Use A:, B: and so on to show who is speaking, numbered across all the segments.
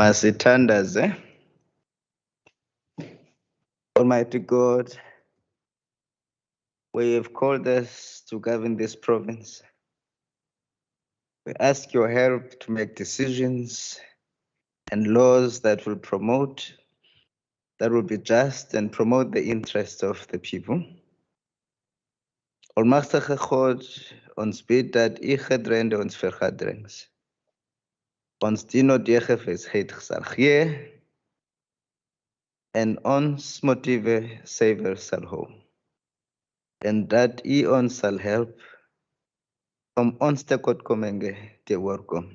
A: Masithandaze. Almighty God, we have called us to govern this province. We ask your help to make decisions and laws that will promote, that will be just and promote the interests of the people. Almachtige God, ons bid dat u gedrende ons vergadrings. Ons dien deegewysheid sal gee en ons motiewe suiwer sal hou. En dat u ons sal help om ons tekortkominge te oorkom.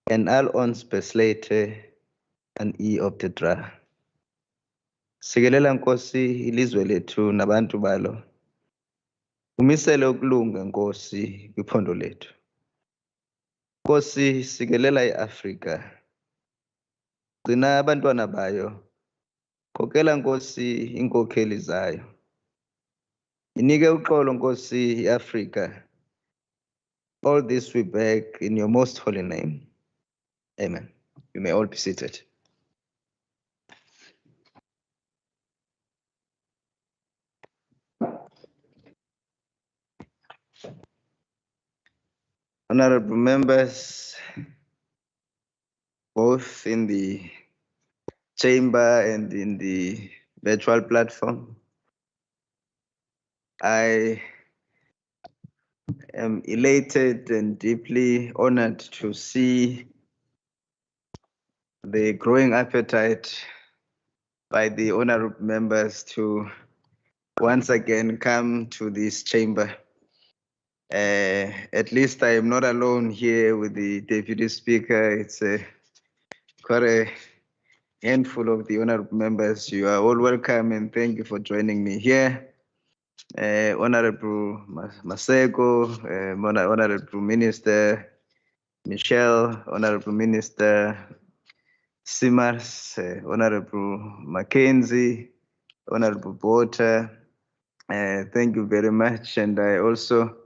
A: En al ons besluite aan u op te dra. Sikelela Nkosi ilizwe lethu nabantu balo. Umisele ukulunga Nkosi kwiphondo lethu. Nkosi sikelela iAfrika. Gcina abantwana bayo. Khokela Nkosi inkokheli zayo. Inike uxolo Nkosi iAfrika. All this we beg in your most holy name. Amen. You may all be seated. Honorable members, both in the chamber and in the virtual platform, I am elated and deeply honored to see the growing appetite by the honorable members to once again come to this chamber. At least I am not alone here with the Deputy Speaker. It's quite a handful of the honorable members. You are all welcome and thank you for joining me here. Honorable Masego, Honorable Minister Michelle, Honorable Minister Simars, Honorable Mackenzie, Honorable Bota, thank you very much. And I also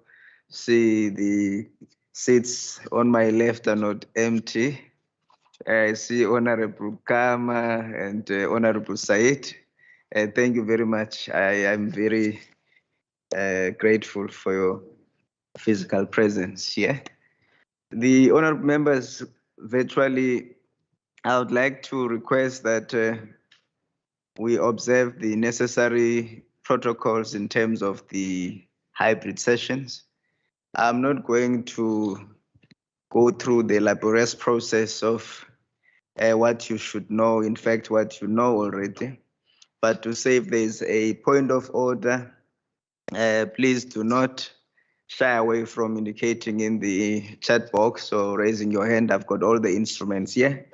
A: see the seats on my left are not empty. I see Honorable Kama and Honorable Said. Thank you very much. I am very grateful for your physical presence here. The honorable members, virtually, I would like to request that we observe the necessary protocols in terms of the hybrid sessions. I'm not going to go through the laborious process of what you should know, in fact, what you know already. But to say if there's a point of order, please do not shy away from indicating in the chat box or raising your hand. I've got all the instruments here.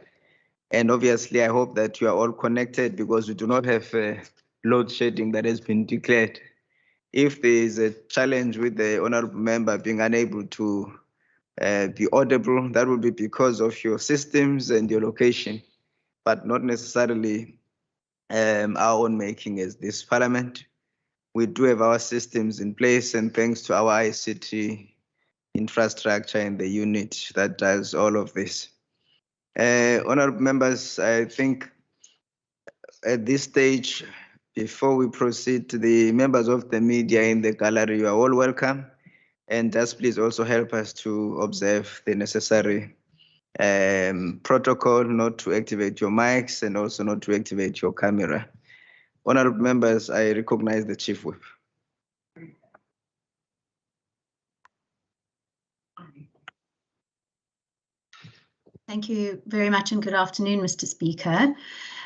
A: And obviously, I hope that you are all connected because we do not have load shedding that has been declared. If there is a challenge with the honorable member being unable to be audible, that will be because of your systems and your location, but not necessarily our own making as this parliament. We do have our systems in place, and thanks to our ICT infrastructure and the unit that does all of this. Honorable members, I think at this stage, before we proceed to the members of the media in the gallery, you are all welcome. And just please also help us to observe the necessary protocol, not to activate your mics and also not to activate your camera. Honorable members, I recognize the Chief Whip.
B: Thank you very much and good afternoon, Mr. Speaker.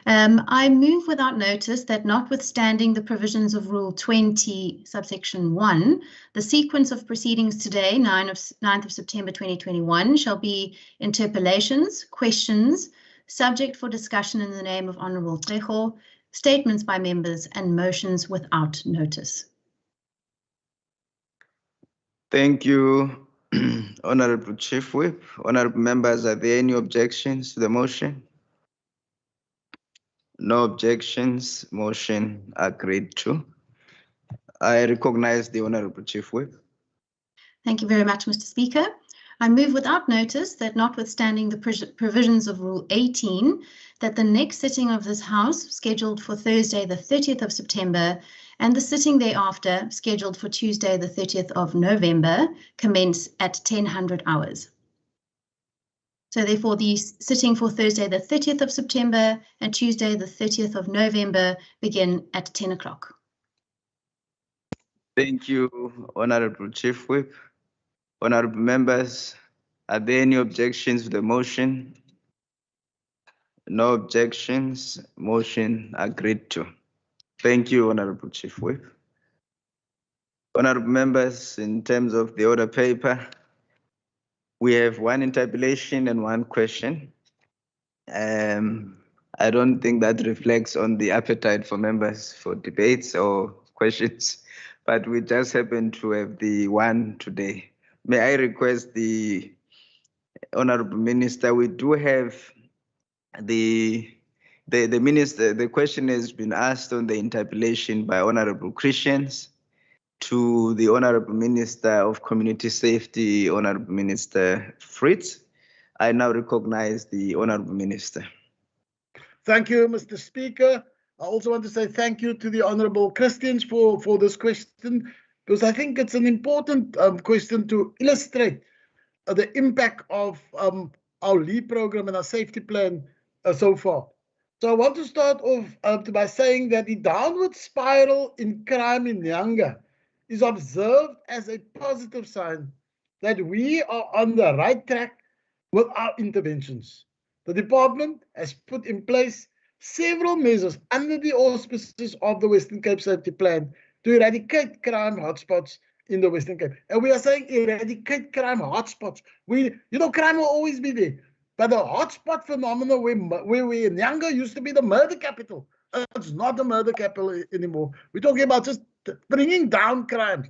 B: I move without notice that notwithstanding the provisions of Rule 20, subsection 1, the sequence of proceedings today, 9th of September 2021, shall be interpellations, questions, subject for discussion in the name of Honourable Trejo, statements by members and motions without notice.
A: Thank you, Honourable Chief Whip. Honourable members, are there any objections to the motion? No objections, motion agreed to. I recognize the Honourable Chief Whip.
B: Thank you very much, Mr. Speaker. I move without notice that notwithstanding the provisions of Rule 18, that the next sitting of this House, scheduled for Thursday, the 30th of September, and the sitting thereafter, scheduled for Tuesday, the 30th of November, commence at 10:00 hours. So therefore, the sitting for Thursday, the 30th of September, and Tuesday, the 30th of November, begin at 10 o'clock.
A: Thank you, Honorable Chief Whip. Honorable members, are there any objections to the motion? No objections. Motion agreed to. Thank you, Honorable Chief Whip. Honorable members, in terms of the order paper, we have one interpellation and one question. I don't think that reflects on the appetite for members for debates or questions, but we just happen to have the one today. May I request the Honorable Minister, we do have the minister, the question has been asked on the interpellation by Honorable Christians to the Honorable Minister of Community Safety, Honorable Minister Fritz. I now recognize the Honorable Minister.
C: Thank you, Mr. Speaker. I also want to say thank you to the Honorable Christians for this question, because I think it's an important question to illustrate the impact of our LEAP program and our safety plan so far. So I want to start off by saying that the downward spiral in crime in Nyanga is observed as a positive sign that we are on the right track with our interventions. The department has put in place several measures under the auspices of the Western Cape Safety Plan to eradicate crime hotspots in the Western Cape. And we are saying eradicate crime hotspots. Crime will always be there. But the hotspot phenomenon where we in Nyanga used to be the murder capital. It's not the murder capital anymore. We're talking about just bringing down crimes,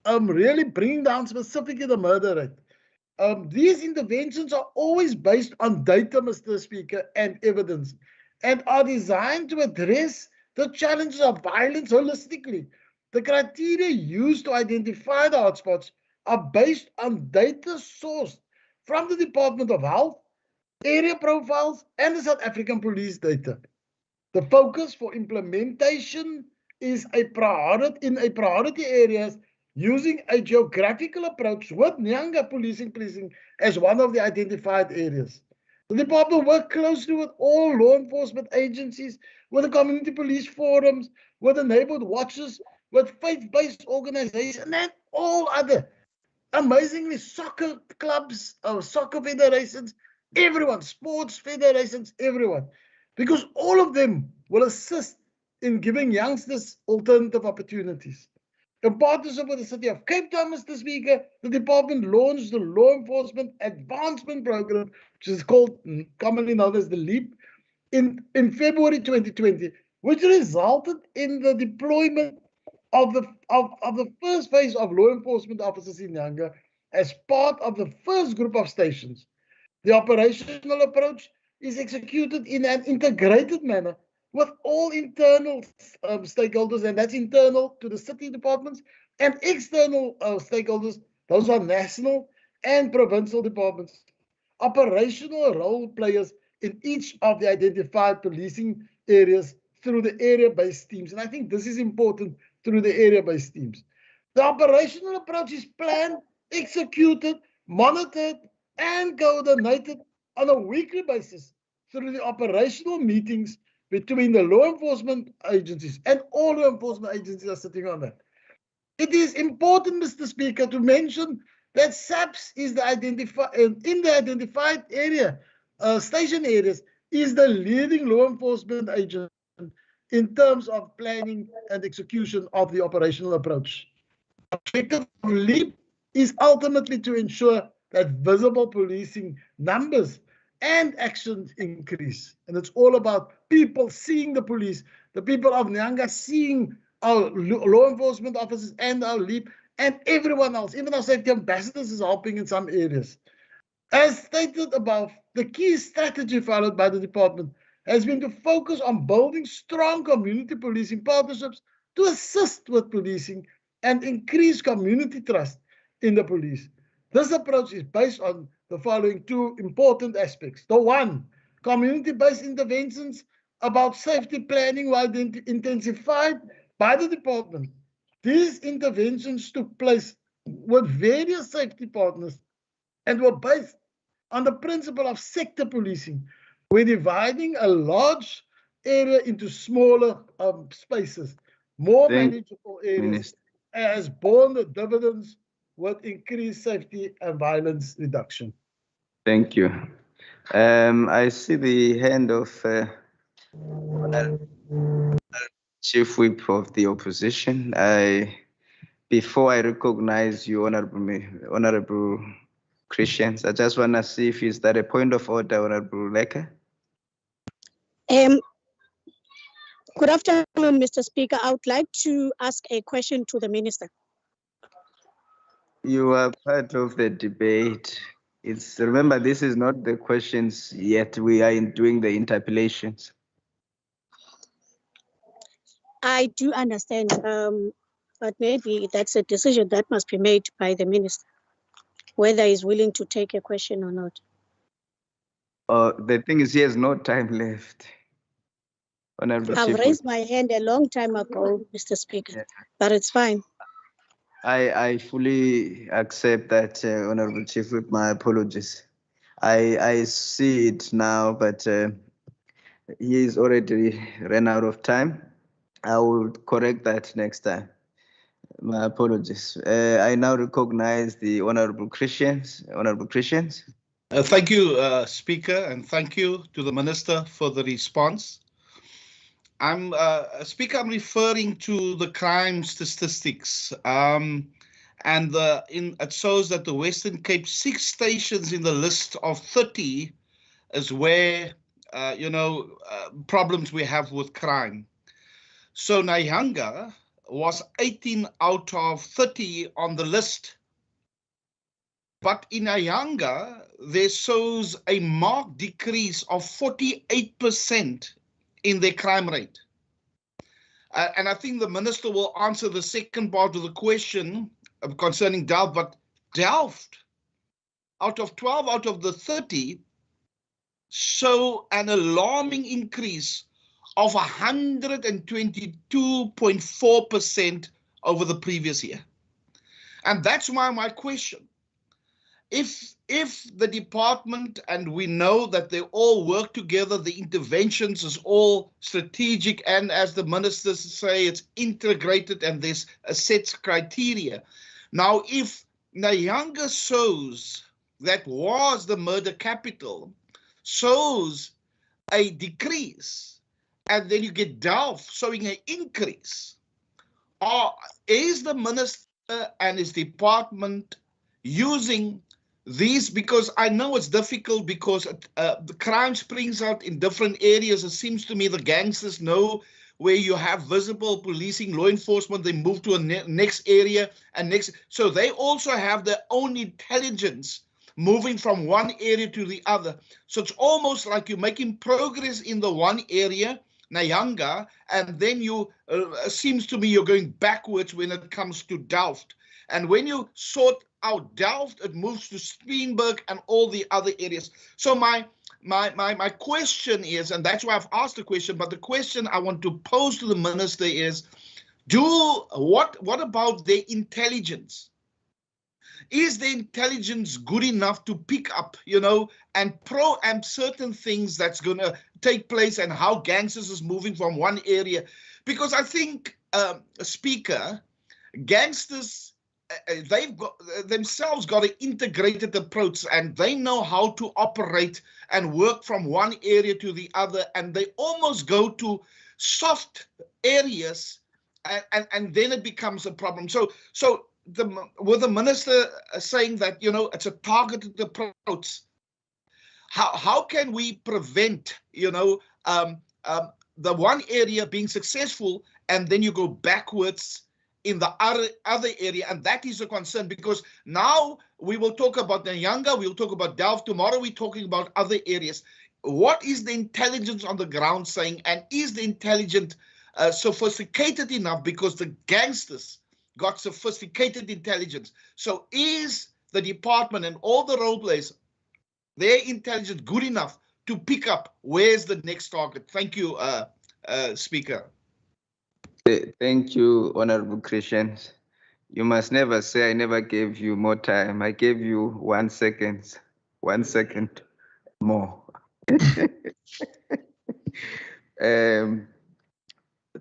C: really bringing down specifically the murder rate. These interventions are always based on data, Mr. Speaker, and evidence, and are designed to address the challenges of violence holistically. The criteria used to identify the hotspots are based on data sourced from the Department of Health, area profiles, and the South African police data. The focus for implementation is in priority areas using a geographical approach with Nyanga policing as one of the identified areas. The department works closely with all law enforcement agencies, with the community police forums, with the neighborhood watches, with faith-based organizations, and all other, amazingly, soccer clubs, soccer federations, everyone, sports federations, everyone, because all of them will assist in giving youngsters alternative opportunities. In partnership with the City of Cape Town, Mr. Speaker, the department launched the Law Enforcement Advancement Program, which is called, commonly known as the LEAP, in February 2020, which resulted in the deployment of the first phase of law enforcement officers in Nyanga as part of the first group of stations. The operational approach is executed in an integrated manner with all internal stakeholders, and that's internal to the city departments, and external stakeholders, those are national and provincial departments, operational role players in each of the identified policing areas through the area-based teams. And I think this is important, through the area-based teams. The operational approach is planned, executed, monitored, and coordinated on a weekly basis through the operational meetings between the law enforcement agencies, and all law enforcement agencies are sitting on that. It is important, Mr. Speaker, to mention that SAPS is the identified area, station areas, is the leading law enforcement agent in terms of planning and execution of the operational approach. The objective of LEAP is ultimately to ensure that visible policing numbers and actions increase. And it's all about people seeing the police, the people of Nyanga seeing our law enforcement officers and our LEAP, and everyone else, even our safety ambassadors is helping in some areas. As stated above, the key strategy followed by the department has been to focus on building strong community policing partnerships to assist with policing and increase community trust in the police. This approach is based on the following two important aspects. The one, community-based interventions about safety planning were intensified by the department. These interventions took place with various safety partners and were based on the principle of sector policing. We're dividing a large area into smaller spaces, more manageable areas, has borne the dividends with increased safety and violence reduction.
A: Thank you. I see the hand of Chief Whip of the Opposition. Before I recognize you, Honorable Christians, I just want to see if is that a point of order, Honorable Leka?
D: Good afternoon, Mr. Speaker. I would like to ask a question to the Minister.
A: You are part of the debate. Remember, this is not the questions yet. We are doing the interpellations.
D: I do understand, but maybe that's a decision that must be made by the Minister, whether he's willing to take a question or not.
A: The thing is, he has no time left.
D: I've raised my hand a long time ago, Mr. Speaker, yeah. But it's fine.
A: I fully accept that, Honorable Chief, with my apologies. I see it now, but he is already ran out of time. I will correct that next time. My apologies. I now recognize the Honorable Christians. Honorable Christians.
E: Thank you, Speaker, and thank you to the Minister for the response. Speaker, I'm referring to the crime statistics, and it shows that the Western Cape, 6 stations in the list of 30 is where problems we have with crime. So Nyanga was 18 out of 30 on the list. But in Nyanga, there shows a marked decrease of 48% in their crime rate. And I think the Minister will answer the second part of the question concerning Delft, but Delft, out of 12 out of the 30, show an alarming increase of 122.4% over the previous year. And that's why my question, if the department, and we know that they all work together, the interventions is all strategic, and as the ministers say, it's integrated and there's a set criteria. Now, if Nyanga shows that was the murder capital, shows a decrease, and then you get Delft showing an increase, is the minister and his department using these? Because I know it's difficult because the crime springs out in different areas. It seems to me the gangsters know where you have visible policing, law enforcement, they move to a next area and next. So they also have their own intelligence moving from one area to the other. So it's almost like you're making progress in the one area, Nyanga, and then you, seems to me you're going backwards when it comes to Delft. And when you sort out Delft, it moves to Steenberg and all the other areas. So my question is, and that's why I've asked the question, but the question I want to pose to the minister is, what about their intelligence? Is the intelligence good enough to pick up, and preempt certain things that's going to take place and how gangsters is moving from one area? Because I think, Speaker, gangsters, they've got themselves got an integrated approach, and they know how to operate and work from one area to the other, and they almost go to soft areas, and then it becomes a problem. So with the minister saying that it's a targeted approach, how can we prevent the one area being successful and then you go backwards in the other area? And that is a concern, because now we will talk about Nyanga, we'll talk about Delft, tomorrow we're talking about other areas. What is the intelligence on the ground saying, and is the intelligence sophisticated enough? Because the gangsters got sophisticated intelligence. So is the department and all the role players, their intelligence good enough to pick up where's the next target? Thank you, Speaker.
A: Thank you, Honorable Christians. You must never say I never gave you more time. I gave you 1 second, 1 second more.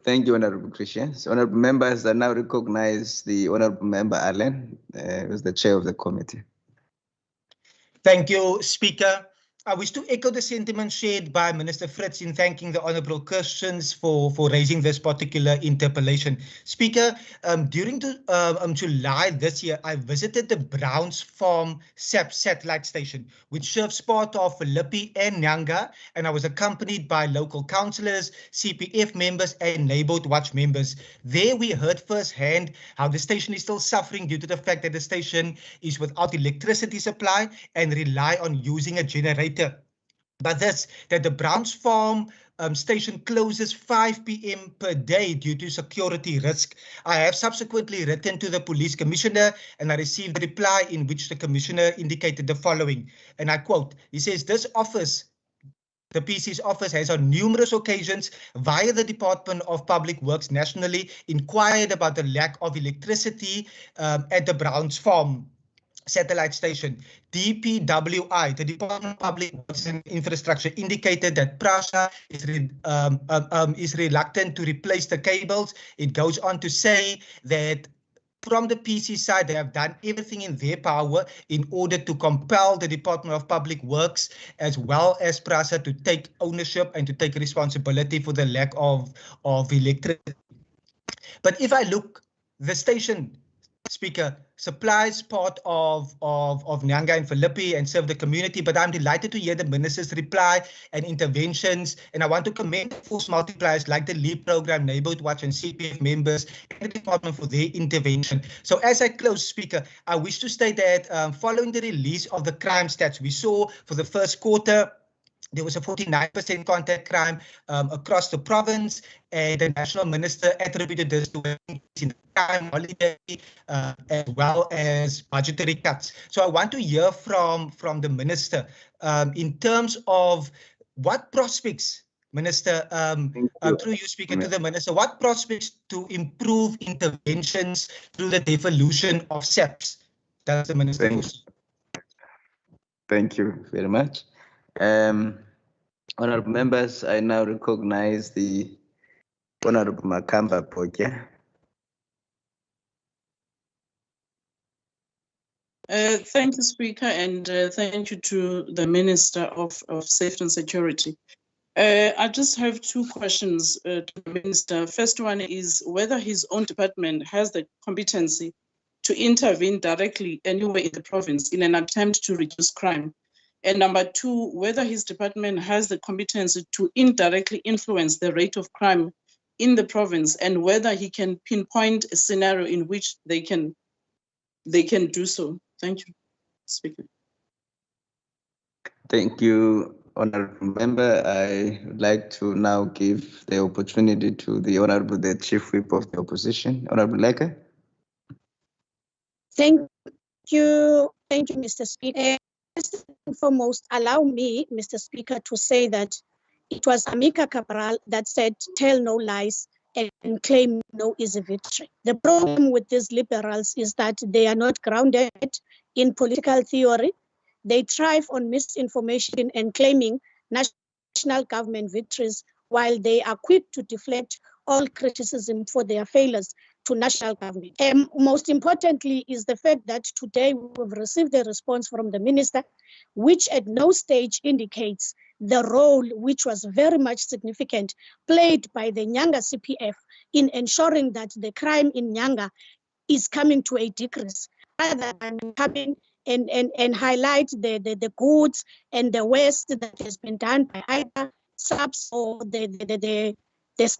A: Thank you, Honorable Christians. Honorable members, I now recognize the Honorable Member Allen, who's the chair of the committee.
F: Thank you, Speaker. I wish to echo the sentiment shared by Minister Fritz in thanking the Honourable Christians for raising this particular interpellation. Speaker, during July this year, I visited the Browns Farm satellite station, which serves part of Philippi and Nyanga, and I was accompanied by local councillors, CPF members and Neighbourhood Watch members. There we heard firsthand how the station is still suffering due to the fact that the station is without electricity supply and rely on using a generator. But this, that the Browns Farm station closes 5 p.m. per day due to security risk. I have subsequently written to the police commissioner and I received a reply in which the commissioner indicated the following, and I quote, he says, this office, the PC's office, has on numerous occasions via the Department of Public Works nationally inquired about the lack of electricity at the Browns Farm satellite station. DPWI, the Department of Public Works and Infrastructure, indicated that PRASA is reluctant to replace the cables. It goes on to say that from the PC side, they have done everything in their power in order to compel the Department of Public Works as well as PRASA to take ownership and to take responsibility for the lack of electricity. But if I look, the station, Speaker, supplies part of Nyanga and Philippi and serve the community, but I'm delighted to hear the Minister's reply and interventions, and I want to commend force multipliers like the LEAP program, Neighbourhood Watch and CPF members and the department for their intervention. So as I close, Speaker, I wish to state that following the release of the crime stats we saw for the first quarter, there was a 49% contact crime across the province, and the national minister attributed this to an increase in the crime holiday as well as budgetary cuts. So I want to hear from the minister in terms of what prospects, Minister, through you, Speaker, to the minister, what prospects to improve interventions through the devolution of SAPs? That's the minister.
A: Thank you very much. Honorable members, I now recognize the Honorable Makamba Pokya.
G: Thank you, Speaker, and thank you to the Minister of Safety and Security. I just have two questions to the Minister. First one is whether his own department has the competency to intervene directly anywhere in the province in an attempt to reduce crime. And number two, whether his department has the competency to indirectly influence the rate of crime in the province, and whether he can pinpoint a scenario in which they can do so. Thank you, Speaker.
A: Thank you, Honorable Member. I would like to now give the opportunity to the Chief Whip of the Opposition, Honorable Leka.
D: Thank you, Mr. Speaker. First and foremost, allow me, Mr. Speaker, to say that it was Amika Cabral that said, tell no lies and claim no easy victory. The problem with these liberals is that they are not grounded in political theory. They thrive on misinformation and claiming national government victories, while they are quick to deflect all criticism for their failures to national government. And most importantly is the fact that today we've received a response from the minister, which at no stage indicates the role, which was very much significant, played by the Nyanga CPF in ensuring that the crime in Nyanga is coming to a decrease, rather than coming and highlight the goods and the waste that has been done by either SAPS or the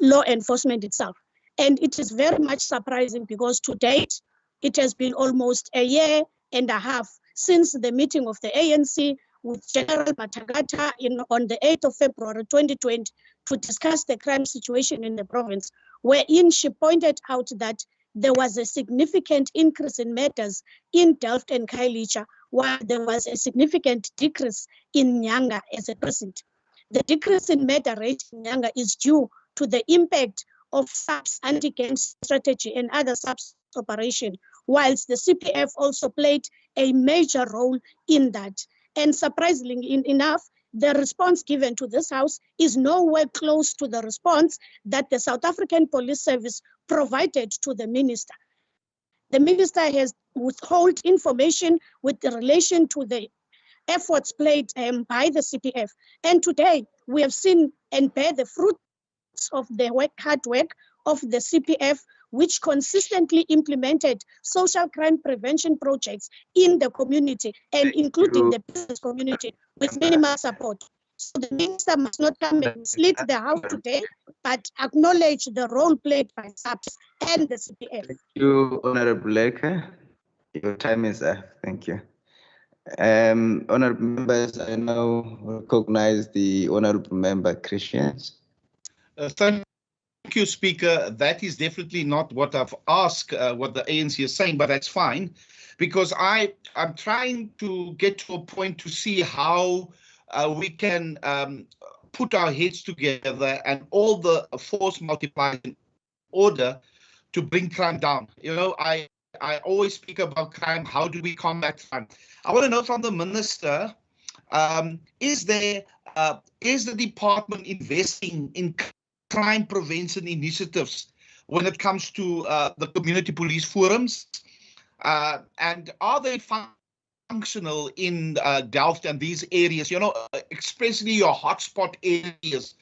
D: law enforcement itself. And it is very much surprising because to date, it has been almost a year and a half since the meeting of the ANC with General Matagata on the 8th of February 2020 to discuss the crime situation in the province, wherein she pointed out that there was a significant increase in murders in Delft and Khayelitsha, while there was a significant decrease in Nyanga as a precinct. The decrease in murder rate in Nyanga is due to the impact of SAP's anti-gang strategy and other SAP's operation, whilst the CPF also played a major role in that. And surprisingly enough, the response given to this House is nowhere close to the response that the South African Police Service provided to the Minister. The Minister has withheld information with relation to the efforts played by the CPF. And today, we have seen and bear the fruits of the hard work of the CPF, which consistently implemented social crime prevention projects in the community and including the business community with minimal support. So the Minister must not come and mislead the House today, but acknowledge the role played by SAPS and the CPF.
A: Thank you, Honorable Leke. Your time is up. Thank you. Honorable members, I now recognize the Honorable Member Christians.
E: Thank you, Speaker. That is definitely not what I've asked, what the ANC is saying, but that's fine, because I'm trying to get to a point to see how we can put our heads together and all the force multiplied in order to bring crime down. You know, I always speak about crime. How do we combat crime? I want to know from the Minister, is the department investing in crime prevention initiatives when it comes to the community police forums? And are they functional in Delft and these areas, you know, especially your hotspot areas?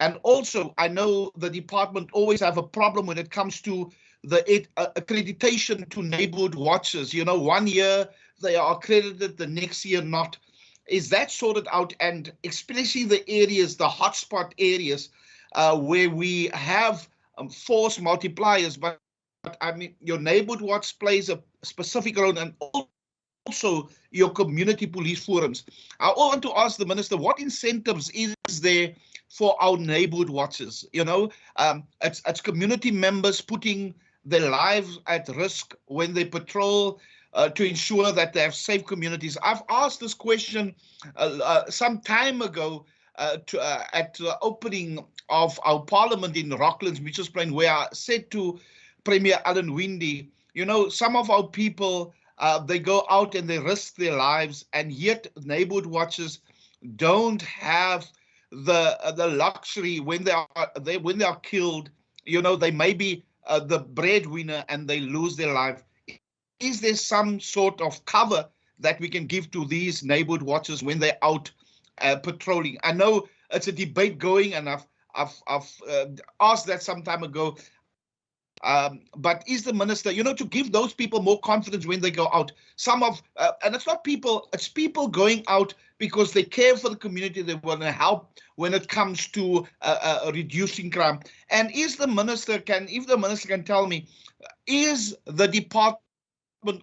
E: And also, I know the department always have a problem when it comes to the accreditation to neighborhood watches. You know, 1 year they are accredited, the next year not. Is that sorted out? And especially the areas, the hotspot areas, where we have force multipliers, but I mean, your neighborhood watch plays a specific role, and also your community police forums. I want to ask the Minister, what incentives is there for our neighborhood watches? You know, it's community members putting their lives at risk when they patrol to ensure that they have safe communities. I've asked this question some time ago at the opening of our parliament in Rocklands, Mitchells Plain, where I said to Premier Alan Winde, you know, some of our people, they go out and they risk their lives, and yet neighborhood watches don't have the luxury when they are killed. You know, they may be the breadwinner and they lose their life. Is there some sort of cover that we can give to these neighborhood watchers when they're out patrolling? I know it's a debate going, and I've asked that some time ago. But is the Minister, you know, to give those people more confidence when they go out? Some of, and it's not people, it's people going out because they care for the community, they want to help when it comes to reducing crime. And is the Minister, if the Minister can tell me, is the department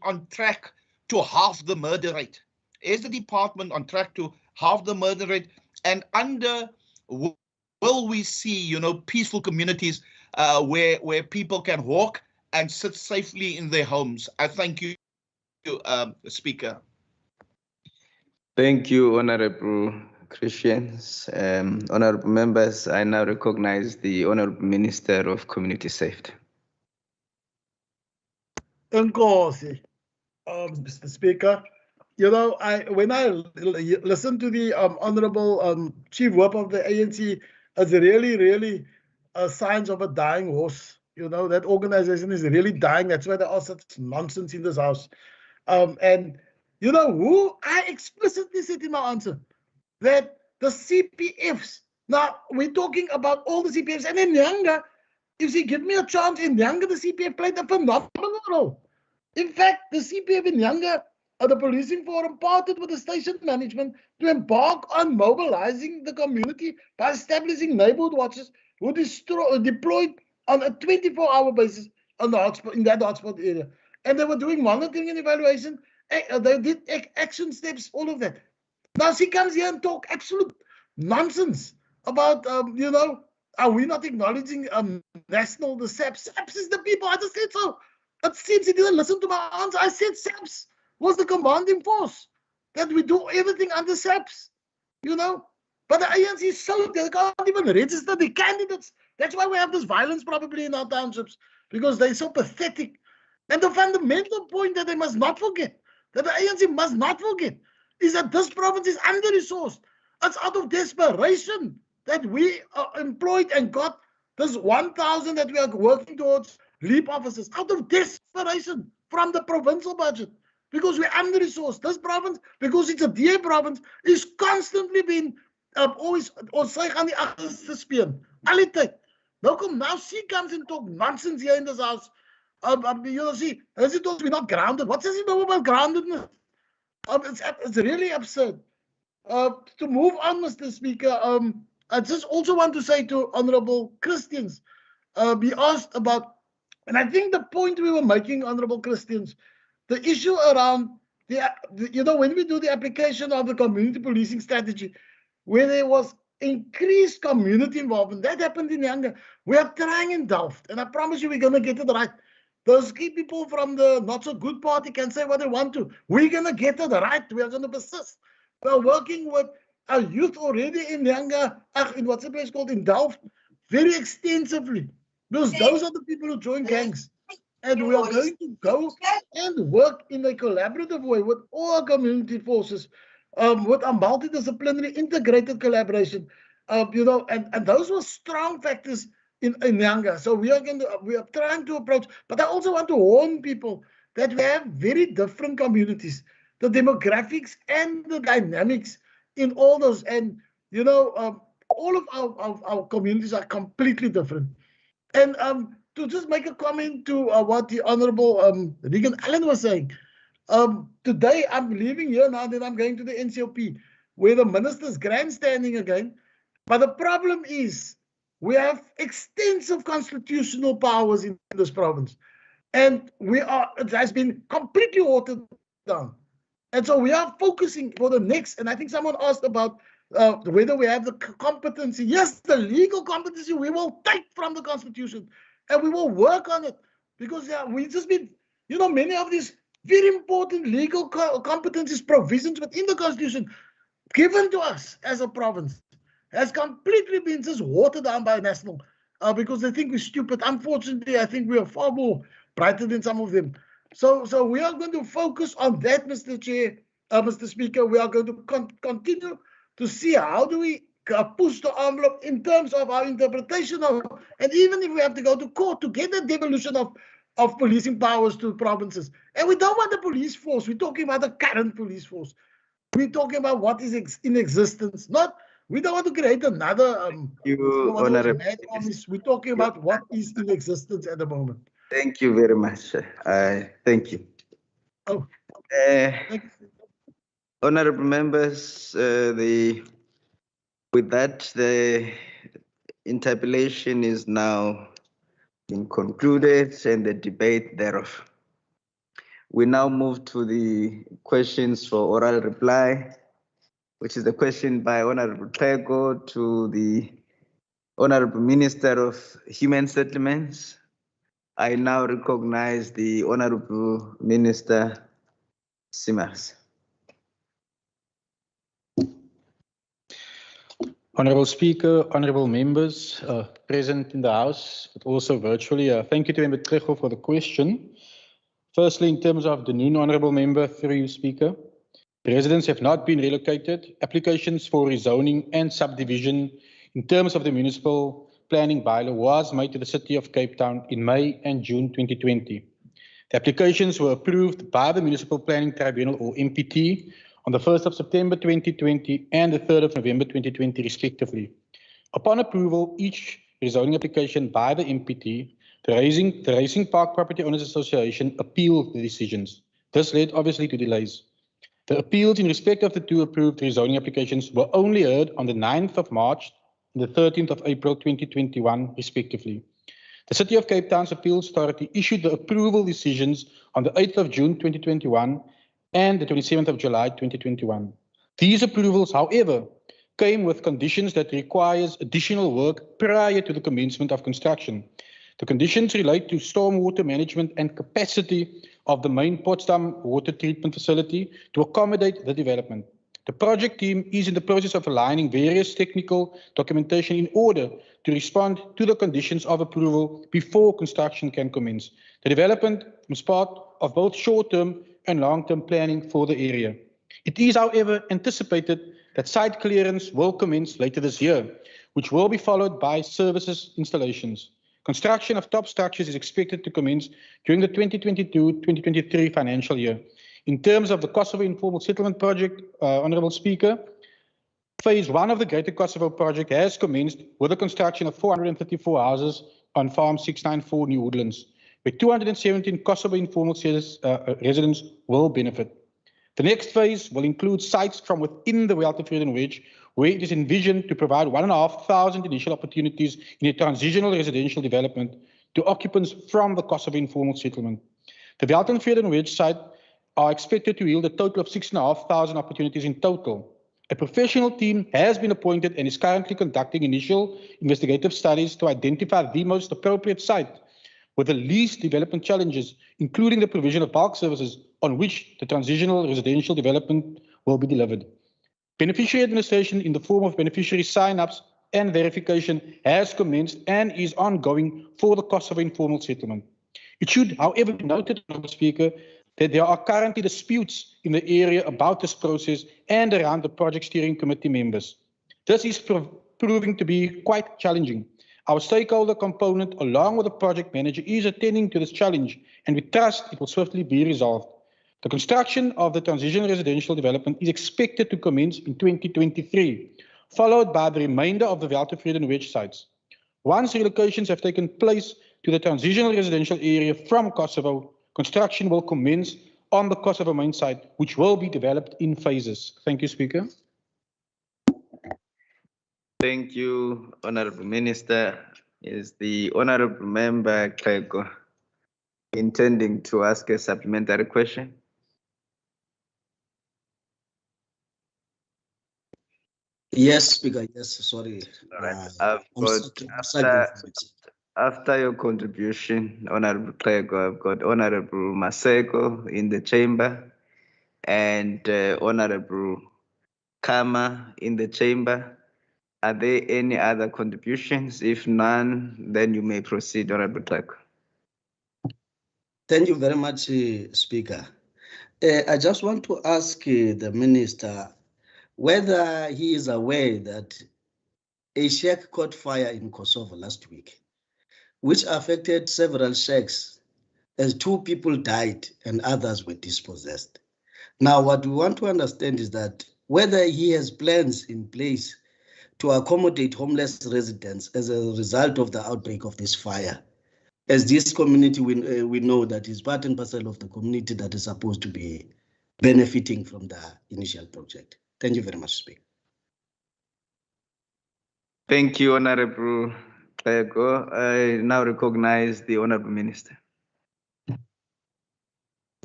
E: on track to halve the murder rate? Is the department on track to halve the murder rate? And will we see, you know, peaceful communities where people can walk and sit safely in their homes? I thank you, Speaker.
A: Thank you, Honorable Christians. Honorable members, I now recognize the Honorable Minister of Community Safety.
C: Nkosi, Mr. Speaker. You know, when I listen to the Honorable Chief Whip of the ANC, it's really signs of a dying horse. You know, that organization is really dying. That's why there are such nonsense in this house. And you know who? I explicitly said in my answer that the CPFs, now we're talking about all the CPFs, and in Nyanga, if you give me a chance, in Nyanga, the CPF played a phenomenal role. In fact, the CPF in Nyanga, the policing forum, partnered with the station management to embark on mobilizing the community by establishing neighborhood watches who deployed on a 24-hour basis on the hotspot, in that hotspot area. And they were doing monitoring and evaluation. They did action steps, all of that. Now she comes here and talk absolute nonsense about, you know, are we not acknowledging national, the SAPS? SAPS is the people. I just said so. It seems he didn't listen to my answer. I said SAPS was the commanding force, that we do everything under SAPS, you know. But the ANC is so, they can't even register the candidates. That's why we have this violence probably in our townships, because they're so pathetic. And the fundamental point that they must not forget, that the ANC must not forget, is that this province is under-resourced. It's out of desperation that we employed and got this 1,000 that we are working towards leap officers, out of desperation from the provincial budget, because we're under-resourced. This province, because it's a DA province, is constantly being always, ons sy gaan die agterste speen, al die tyd. Now she comes and talk nonsense here in this house. You know, see, as it was, we're not grounded. What does he know about groundedness? It's really absurd. To move on, Mr. Speaker, I just also want to say to Honorable Christians, be asked about, and I think the point we were making, Honorable Christians, the issue around you know, when we do the application of the community policing strategy, where there was increased community involvement, that happened in Yanga. We are trying in Delft, and I promise you we're going to get it right. Those key people from the not so good party can say what they want to. We're going to get it right. We are going to persist. We're working with our youth already in Yanga, in what's the place called, in Delft, very extensively. Because those are the people who join gangs. And we are going to go and work in a collaborative way with all community forces, with a multidisciplinary integrated collaboration, you know, and those were strong factors in Yanga. So we are trying to approach, but I also want to warn people that we have very different communities, the demographics and the dynamics in all those, and you know, all of our communities are completely different. And to just make a comment to what the Honorable Regan Allen was saying, today I'm leaving here now, then I'm going to the NCOP, where the minister's grandstanding again. But the problem is, we have extensive constitutional powers in this province, and it has been completely watered down. And so we are focusing for the next, and I think someone asked about whether we have the competency. Yes, the legal competency we will take from the Constitution, and we will work on it, because we've just been, you know, many of these very important legal competencies provisions within the Constitution given to us as a province has completely been just watered down by national, because they think we're stupid. Unfortunately, I think we are far more brighter than some of them. So we are going to focus on that, Mr. Chair, Mr. Speaker. We are going to continue to see how do we push the envelope in terms of our interpretation of, and even if we have to go to court to get a devolution of policing powers to provinces. And we don't want the police force. We're talking about the current police force. We're talking about what is in existence. We don't want to create another we're talking about what is in existence at the moment.
A: Thank you very much. Thank you.
C: Oh,
A: honorable members, with that, the interpellation is now been concluded and the debate thereof. We now move to the questions for oral reply, which is the question by Honorable Tego to the Honorable Minister of Human Settlements. I now recognize the Honorable Minister Simars.
H: Honorable Speaker, honorable members present in the House, but also virtually, thank you to Member Trejo for the question. Firstly, in terms of the noon honorable member, through you, Speaker, residents have not been relocated. Applications for rezoning and subdivision in terms of the municipal planning bylaw was made to the City of Cape Town in May and June 2020. The applications were approved by the Municipal Planning Tribunal, or MPT, on the 1st of September 2020 and the 3rd of November 2020, respectively. Upon approval, each rezoning application by the MPT, the Racing Park Property Owners Association appealed the decisions. This led obviously to delays. The appeals in respect of the two approved rezoning applications were only heard on the 9th of March and the 13th of April 2021, respectively. The City of Cape Town's Appeals Authority issued the approval decisions on the 8th of June 2021 and the 27th of July 2021. These approvals, however, came with conditions that requires additional work prior to the commencement of construction. The conditions relate to stormwater management and capacity of the main Potsdam water treatment facility to accommodate the development. The project team is in the process of aligning various technical documentation in order to respond to the conditions of approval before construction can commence. The development is part of both short-term and long-term planning for the area. It is, however, anticipated that site clearance will commence later this year, which will be followed by services installations. Construction of top structures is expected to commence during the 2022-2023 financial year. In terms of the Kosovo Informal Settlement Project, Honourable Speaker, Phase 1 of the Greater Kosovo Project has commenced with the construction of 434 houses on Farm 694 New Woodlands, where 217 Kosovo informal residents will benefit. The next phase will include sites from within the Weltevreden Wedge, where it is envisioned to provide 1,500 initial opportunities in a transitional residential development to occupants from the Kosovo informal settlement. The Weltevreden Wedge site are expected to yield a total of 6,500 opportunities in total. A professional team has been appointed and is currently conducting initial investigative studies to identify the most appropriate site with the least development challenges, including the provision of bulk services on which the transitional residential development will be delivered. Beneficiary administration in the form of beneficiary sign-ups and verification has commenced and is ongoing for the Kosovo informal settlement. It should, however, be noted, Mr. Speaker, that there are currently disputes in the area about this process and around the project steering committee members. This is proving to be quite challenging. Our stakeholder component, along with the project manager, is attending to this challenge, and we trust it will swiftly be resolved. The construction of the transitional residential development is expected to commence in 2023, followed by the remainder of the Weltevreden Wedge sites. Once relocations have taken place to the transitional residential area from Kosovo, construction will commence on the Kosovo main site, which will be developed in phases. Thank you, Speaker.
A: Thank you, Honourable Minister. Is the Honourable Member Klego intending to ask a supplementary question?
I: Yes, Speaker. Yes, sorry.
A: All right. After your contribution, Honourable Klego, I've got Honourable Maseko in the chamber and Honourable Kama in the chamber. Are there any other contributions? If none, then you may proceed, Honourable Klego.
I: Thank you very much, Speaker. I just want to ask the Minister whether he is aware that a shack caught fire in Kosovo last week, which affected several shacks as 2 people died and others were dispossessed. Now, what we want to understand is that whether he has plans in place to accommodate homeless residents as a result of the outbreak of this fire. As this community, we know that is part and parcel of the community that is supposed to be benefiting from the initial project. Thank you very much, Speaker.
A: Thank you, Honourable Klego. I now recognize the Honourable Minister.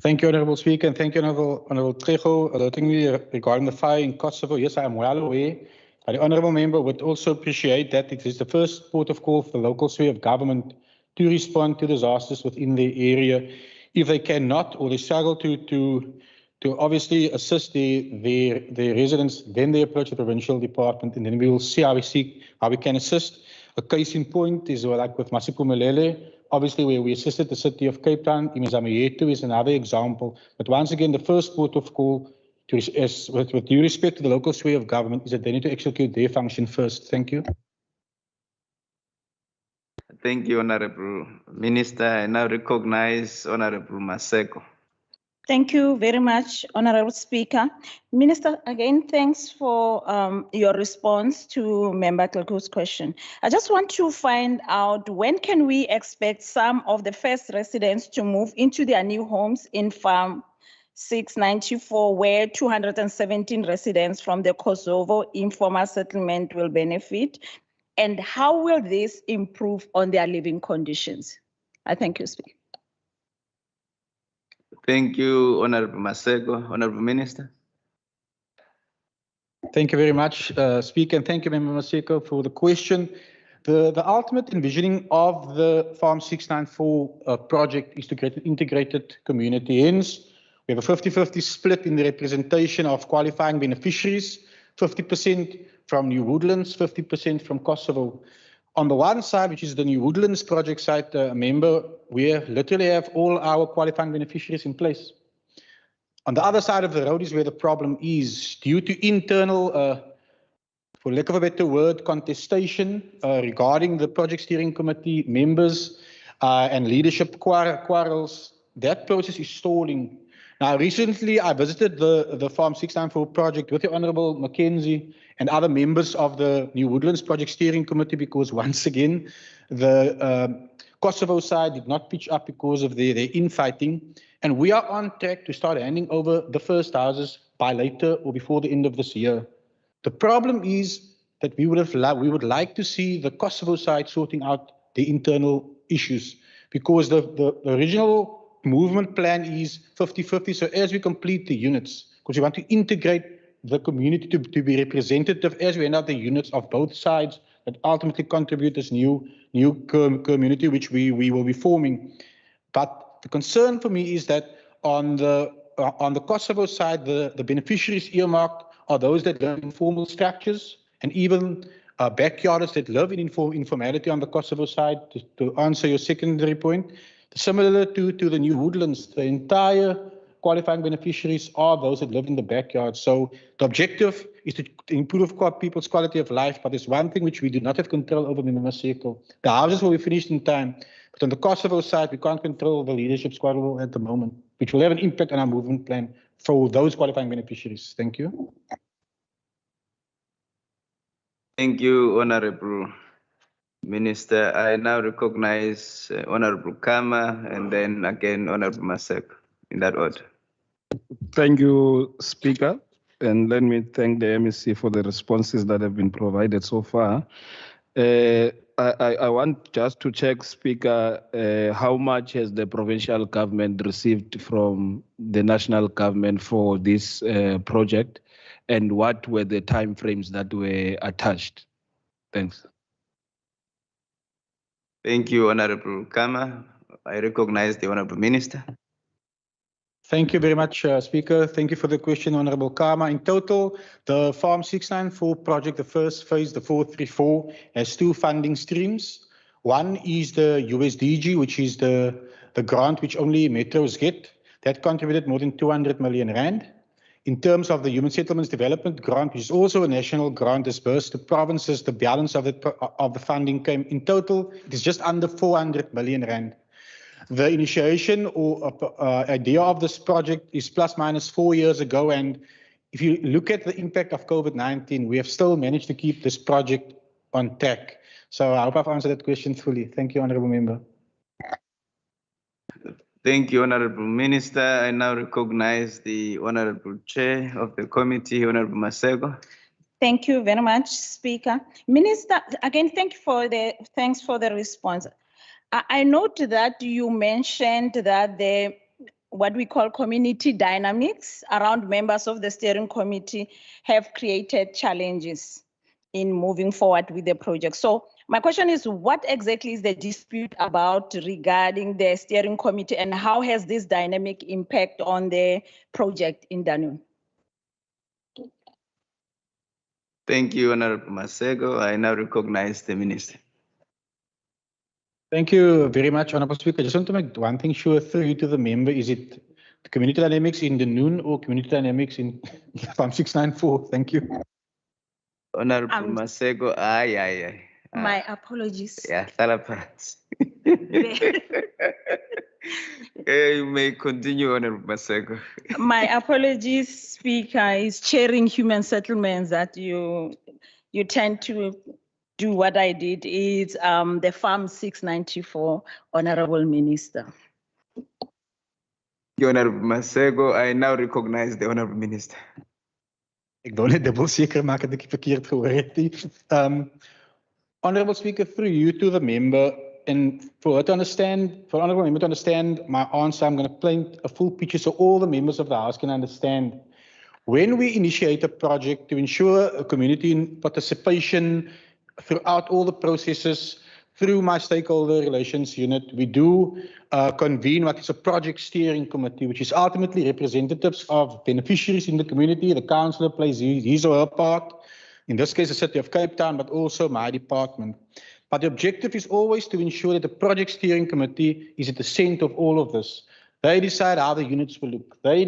H: Thank you, Honourable Speaker, and thank you, Honourable Klego, alerting me regarding the fire in Kosovo. Yes, I am well aware. The Honourable Member would also appreciate that it is the first port of call for the local sphere of government to respond to disasters within the area. If they cannot or they struggle to obviously assist their residents, then they approach the provincial department, and then we will see how we can assist. A case in point is like with Masipumelele, obviously where we assisted the city of Cape Town. Imizamayetu is another example. But once again, the first port of call, with due respect to the local sphere of government, is that they need to execute their function first. Thank you.
A: Thank you, Honourable Minister. I now recognize Honourable Maseko.
J: Thank you very much, Honourable Speaker. Minister, again, thanks for your response to Member Klego's question. I just want to find out, when can we expect some of the first residents to move into their new homes in Farm 694, where 217 residents from the Kosovo informal settlement will benefit? And how will this improve on their living conditions? I thank you, Speaker.
A: Thank you, Honourable Maseko. Honourable Minister.
H: Thank you very much, Speaker, and thank you, Member Maseko, for the question. The ultimate envisioning of the Farm 694 project is to create an integrated community. Hence, we have a 50-50 split in the representation of qualifying beneficiaries, 50% from New Woodlands, 50% from Kosovo. On the one side, which is the New Woodlands project site, member, we literally have all our qualifying beneficiaries in place. On the other side of the road is where the problem is due to internal for lack of a better word, contestation regarding the project steering committee members and leadership quarrels. That process is stalling. Now, recently I visited the Farm 694 project with the Honourable Mackenzie and other members of the New Woodlands project steering committee because once again, the Kosovo side did not pitch up because of their infighting. And we are on track to start handing over the first houses by later or before the end of this year. The problem is that we would like to see the Kosovo side sorting out the internal issues because the original movement plan is 50-50. So as we complete the units, because we want to integrate the community to be representative as we end up the units of both sides that ultimately contribute this new community which we will be forming. But the concern for me is that on the Kosovo side, the beneficiaries earmarked are those that live in formal structures and even backyarders that live in informality on the Kosovo side, to answer your secondary point. Similar to the New Woodlands, the entire qualifying beneficiaries are those that live in the backyard. So the objective is to improve people's quality of life, but there's one thing which we do not have control over, Member Maseko. The houses will be finished in time, but on the Kosovo side, we can't control the leadership squabble at the moment, which will have an impact on our movement plan for those qualifying beneficiaries. Thank you.
A: Thank you, Honorable Minister. I now recognize Honorable Kama and then again Honorable Maseko in that order.
K: Thank you, Speaker. And let me thank the MEC for the responses that have been provided so far. I want just to check, Speaker, how much has the provincial government received from the national government for this project, and what were the timeframes that were attached? Thanks.
A: Thank you, Honorable Kama. I recognize the Honorable Minister.
H: Thank you very much, Speaker. Thank you for the question, Honorable Kama. In total, the Farm 694 project, the first phase, the 434, has two funding streams. One is the USDG, which is the grant which only metros get. That contributed more than 200 million rand. In terms of the Human Settlements Development Grant, which is also a national grant disbursed to provinces, the balance of the funding came in total, it is just under 400 million rand. The initiation or idea of this project is plus minus 4 years ago. And if you look at the impact of COVID-19, we have still managed to keep this project on track. So I hope I've answered that question fully. Thank you, Honourable Member.
A: Thank you, Honourable Minister. I now recognize the Honourable Chair of the committee, Honourable Maseko.
J: Thank you very much, Speaker. Minister, again, thanks for the response. I note that you mentioned that what we call community dynamics around members of the steering committee have created challenges in moving forward with the project. So my question is, what exactly is the dispute about regarding the steering committee, and how has this dynamic impact on the project in Danune?
A: Thank you, Honourable Maseko. I now recognize the Minister.
H: Thank you very much, Honourable Speaker. I just want to make one thing sure through you to the member. Is it the community dynamics in Danune or community dynamics in Farm 694? Thank you.
A: Honourable Maseko, aye.
J: My apologies.
A: Yeah, Salapat. You may continue, Honourable Maseko.
J: My apologies, Speaker. Is chairing human settlements that you tend to do what I did. Is the Farm 694, Honourable Minister.
A: Honourable Maseko, I now recognize the Honourable Minister.
H: Ik wil net dubbel zeker maken dat ik verkeerd gehoord heb. Honourable Speaker, through you to the member, and for her to understand, for Honourable Member to understand my answer, I'm going to paint a full picture so all the members of the House can understand. When we initiate a project to ensure a community participation throughout all the processes, through my stakeholder relations unit, we do convene what is a project steering committee, which is ultimately representatives of beneficiaries in the community. The councillor plays his or her part, in this case the City of Cape Town, but also my department. But the objective is always to ensure that the project steering committee is at the center of all of this. They decide how the units will look. They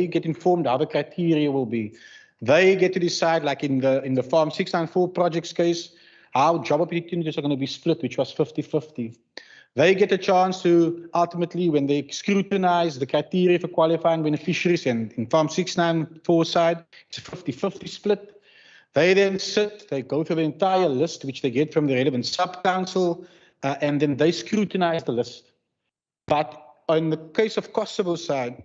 H: get informed how the criteria will be. They get to decide, like in the Farm 694 projects case, how job opportunities are going to be split, which was 50-50. They get a chance to ultimately, when they scrutinize the criteria for qualifying beneficiaries, and in Farm 694 side, it's a 50-50 split. They then they go through the entire list, which they get from the relevant sub-council, and then they scrutinize the list. But in the case of Kosovo side,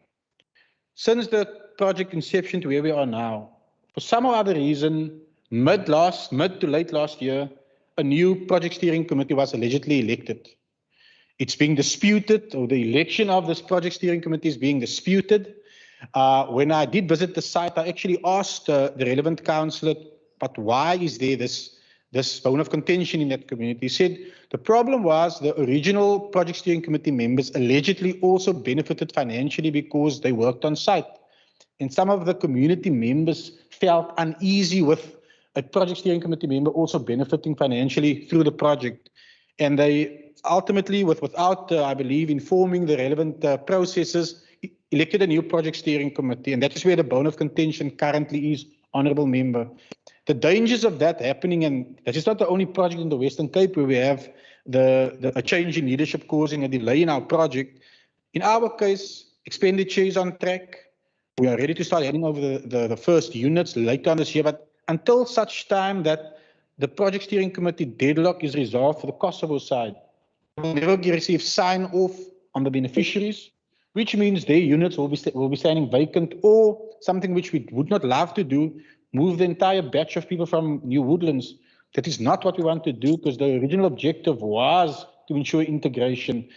H: since the project inception to where we are now, for some or other reason, mid to late last year, a new project steering committee was allegedly elected. It's being disputed, or the election of this project steering committee is being disputed. When I did visit the site, I actually asked the relevant councillor, but why is there this bone of contention in that community? He said the problem was the original project steering committee members allegedly also benefited financially because they worked on site. And some of the community members felt uneasy with a project steering committee member also benefiting financially through the project. And they ultimately, without, I believe, informing the relevant processes, elected a new project steering committee. And that is where the bone of contention currently is, Honourable Member. The dangers of that happening, and that is not the only project in the Western Cape where we have a change in leadership causing a delay in our project. In our case, expenditure is on track. We are ready to start handing over the first units later on this year, but until such time that the project steering committee deadlock is resolved for the Kosovo side, we will never receive sign-off on the beneficiaries, which means their units will be standing vacant, or something which we would not love to do, move the entire batch of people from New Woodlands. That is not what we want to do, because the original objective was to ensure integration.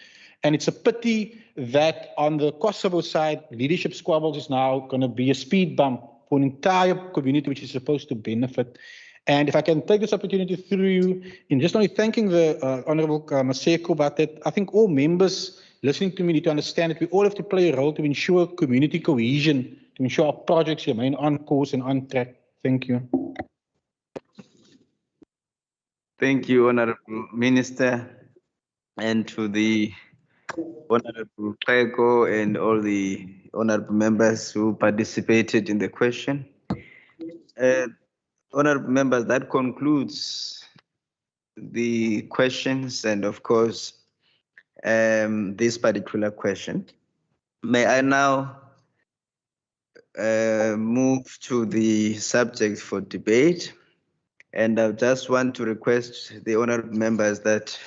H: And it's a pity that on the Kosovo side, leadership squabbles is now going to be a speed bump for an entire community which is supposed to benefit. And if I can take this opportunity through you in just only thanking the Honourable Maseko, but that I think all members listening to me need to understand that we all have to play a role to ensure community cohesion, to ensure our projects remain on course and on track. Thank you.
A: Thank you, Honourable Minister, and to the Honourable Pego and all the honourable members who participated in the question. Honourable members, that concludes the questions and, of course, this particular question. May I now move to the subject for debate? And I just want to request the honourable members that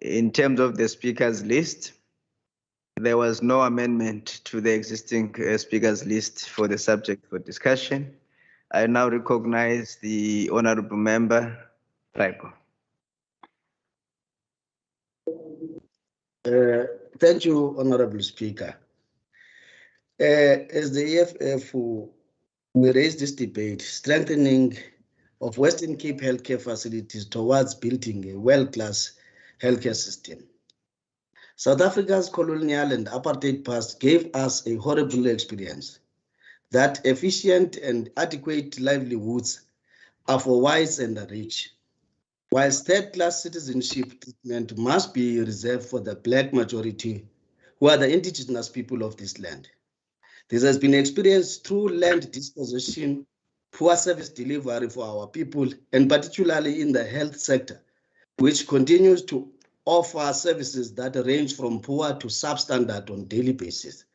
A: in terms of the speakers list, there was no amendment to the existing speakers list for the subject for discussion. I now recognize the honourable member, Pego.
I: Thank you, Honourable Speaker. As the EFF, we raised this debate, strengthening of Western Cape healthcare facilities towards building a world-class healthcare system. South Africa's colonial and apartheid past gave us a horrible experience that efficient and adequate livelihoods are for whites and the rich, whilst third-class citizenship treatment must be reserved for the black majority, who are the indigenous people of this land. This has been experienced through land dispossession, poor service delivery for our people, and particularly in the health sector, which continues to offer services that range from poor to substandard on a daily basis.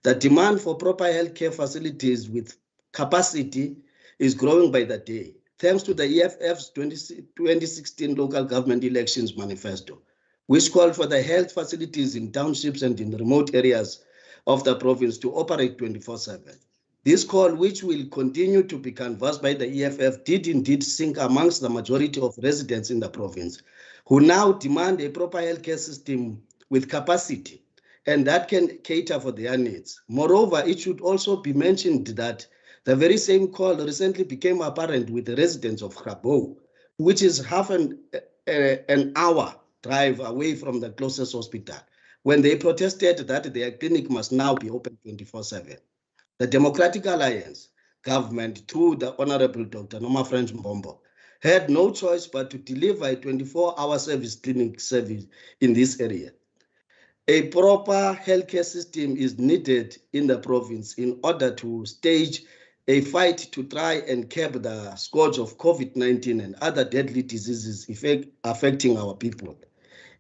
I: The demand for proper healthcare facilities with capacity is growing by the day, thanks to the EFF's 2016 local government elections manifesto, which called for the health facilities in townships and in remote areas of the province to operate 24/7. This call, which will continue to be canvassed by the EFF, did indeed sink amongst the majority of residents in the province, who now demand a proper healthcare system with capacity and that can cater for their needs. Moreover, it should also be mentioned that The very same call recently became apparent with the residents of Grabo, which is half an hour drive away from the closest hospital, when they protested that their clinic must now be open 24/7. The Democratic Alliance government, through the Honorable Dr. Noma French Mbombo, had no choice but to deliver a 24-hour clinic service in this area. A proper healthcare system is needed in the province in order to stage a fight to try and curb the scourge of COVID-19 and other deadly diseases affecting our people.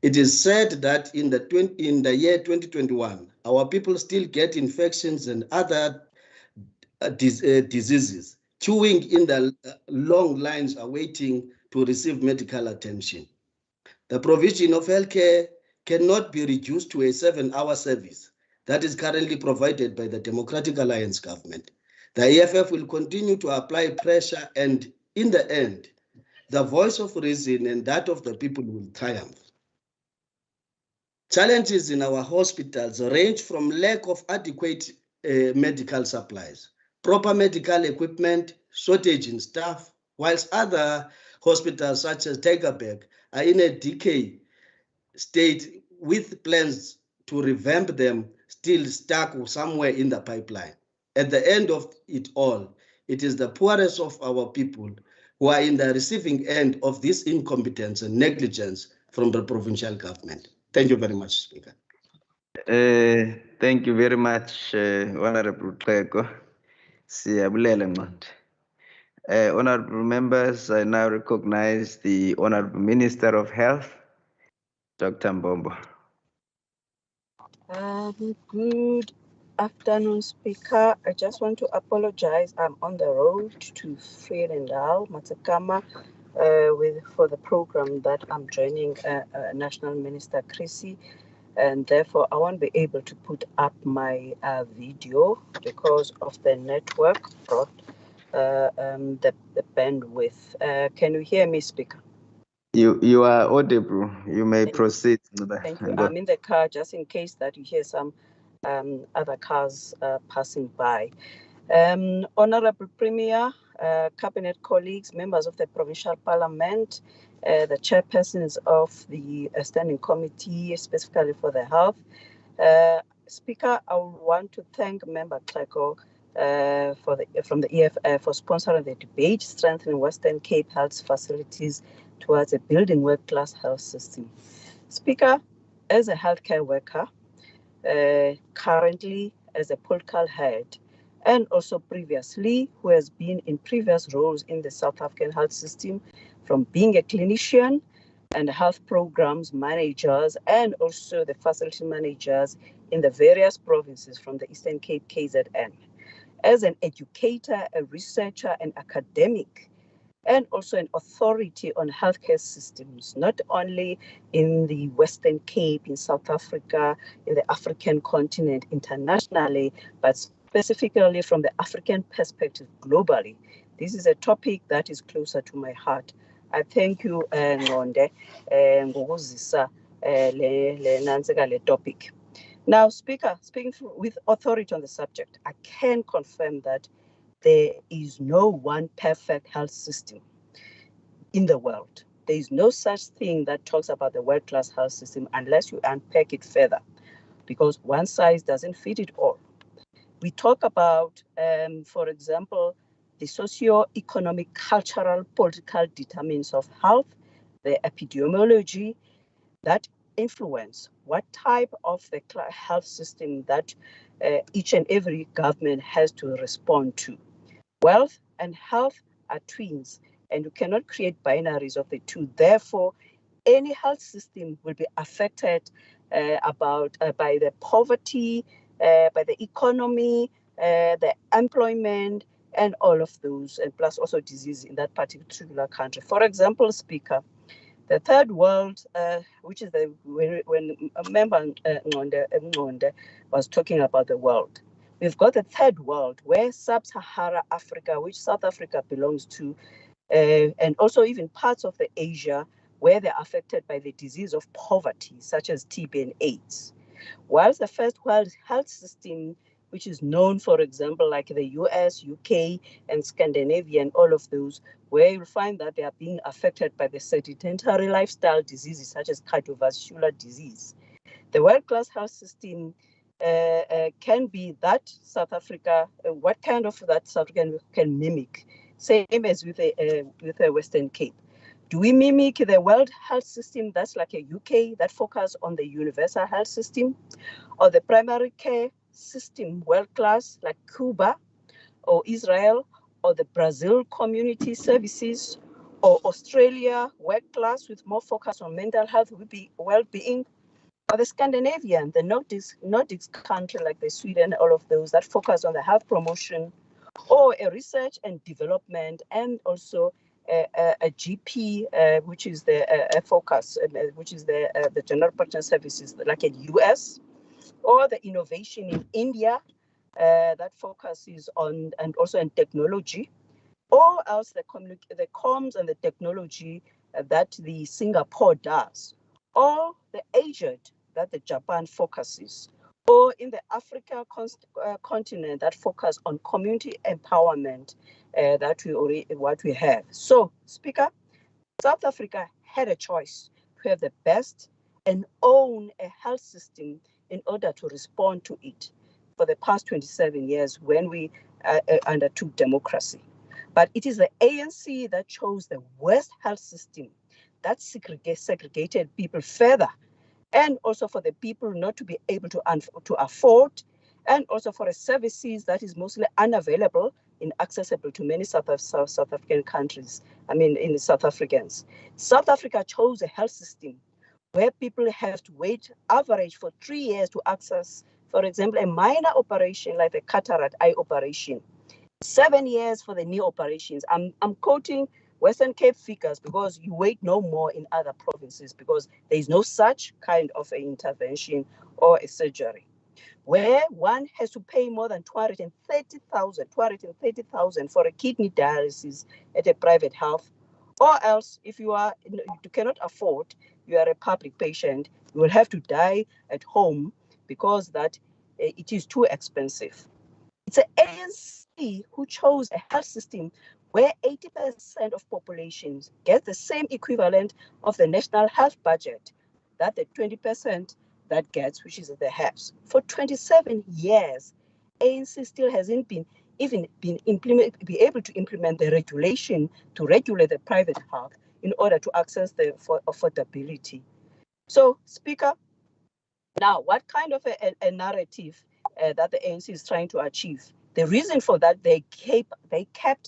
I: It is said that in the year 2021, our people still get infections and other diseases, queuing in the long lines awaiting to receive medical attention. The provision of healthcare cannot be reduced to a 7-hour service that is currently provided by the Democratic Alliance government. The EFF will continue to apply pressure, and in the end, the voice of reason and that of the people will triumph. Challenges in our hospitals range from lack of adequate medical supplies, proper medical equipment, shortage in staff, whilst other hospitals such as Tigerberg are in a decay state with plans to revamp them still stuck somewhere in the pipeline. At the end of it all, it is the poorest of our people who are in the receiving end of this incompetence and negligence from the provincial government. Thank you very much, Speaker.
A: Thank you very much, Honorable Teko. Siyabulela Nqondo. Honorable members, I now recognize the Honorable Minister of Health, Dr. Mbombo.
L: Good afternoon, Speaker. I just want to apologize. I'm on the road to Vredendal, Matsakama, for the program that I'm joining National Minister Chrissy, and therefore I won't be able to put up my video because of the network the bandwidth. Can you hear me, Speaker?
A: You are audible. You may proceed.
L: Thank you. I'm in the car just in case that you hear some other cars passing by. Honorable Premier, Cabinet colleagues, members of the Provincial Parliament, the chairpersons of the Standing Committee, specifically for the health. Speaker, I want to thank Member Teko from the EFF for sponsoring the debate, strengthening Western Cape health facilities towards a building world-class health system. Speaker, as a healthcare worker, currently as a political head, and also previously, who has been in previous roles in the South African health system, from being a clinician and health programs managers, and also the facility managers in the various provinces from the Eastern Cape, KZN. As an educator, a researcher, and academic, and also an authority on healthcare systems, not only in the Western Cape, in South Africa, in the African continent, internationally, but specifically from the African perspective globally. This is a topic that is closer to my heart. I thank you, Nqonde, ngokuzisa le topic. Now, Speaker, speaking with authority on the subject, I can confirm that there is no one perfect health system in the world. There is no such thing that talks about the world-class health system unless you unpack it further, because one size doesn't fit it all. We talk about, for example, the socio-economic, cultural, political determinants of health, the epidemiology that influence what type of the health system that each and every government has to respond to. Wealth and health are twins, and you cannot create binaries of the two. Therefore, any health system will be affected by the poverty, by the economy, the employment, and all of those, and plus also disease in that particular country. For example, Speaker, the third world, which is when a member Nqonde was talking about the world, we've got the third world where sub-Saharan Africa, which South Africa belongs to, and also even parts of the Asia where they're affected by the disease of poverty, such as TB and AIDS. Whilst the first world health system which is known, for example, like the US, UK, and Scandinavia, and all of those, where you'll find that they are being affected by the sedentary lifestyle diseases such as cardiovascular disease. The world-class health system can be that South Africa, what kind of that South Africa can mimic, same as with the Western Cape. Do we mimic the world health system that's like a UK that focus on the universal health system, or the primary care system world-class like Cuba or Israel, or the Brazil community services, or Australia world-class with more focus on mental health, well-being, or the Scandinavian, the Nordics country like the Sweden, all of those that focus on the health promotion, or a research and development, and also a GP, which is the focus, which is the general practitioner services like in US, or the innovation in India that focuses on and also in technology, or else the comms and the technology that the Singapore does, or the aged that the Japan focuses, or in the Africa continent that focus on community empowerment what we have. So, Speaker, South Africa had a choice to have the best and own a health system in order to respond to it for the past 27 years when we undertook democracy. But it is the ANC that chose the worst health system that segregated people further, and also for the people not to be able to afford, and also for the services that is mostly unavailable, inaccessible to many South African countries, in South Africans. South Africa chose a health system where people have to wait average for 3 years to access, for example, a minor operation like the cataract eye operation, 7 years for the knee operations. I'm quoting Western Cape figures because you wait no more in other provinces because there is no such kind of an intervention or a surgery, where one has to pay more than 230,000 for a kidney dialysis at a private health, or else if you cannot afford, you are a public patient, you will have to die at home because that it is too expensive. It's the ANC who chose a health system where 80% of populations get the same equivalent of the national health budget that the 20% that gets, which is the HEPS. For 27 years, ANC still hasn't been able to implement the regulation to regulate the private health in order to access the affordability. So, Speaker, now what kind of a narrative that the ANC is trying to achieve? The reason for that they kept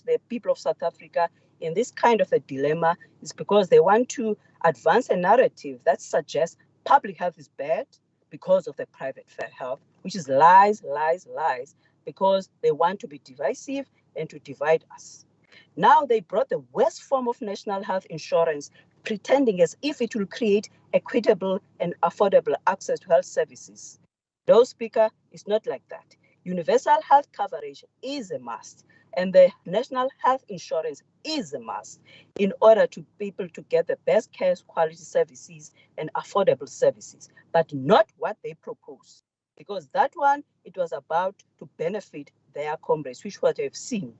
L: the people of South Africa in this kind of a dilemma is because they want to advance a narrative that suggests public health is bad because of the private health, which is lies, because they want to be divisive and to divide us. Now they brought the worst form of national health insurance, pretending as if it will create equitable and affordable access to health services. No, Speaker, it's not like that. Universal health coverage is a must, and the national health insurance is a must in order to people to get the best care quality services and affordable services, but not what they propose, because that one, it was about to benefit their comrades, which what they've seen.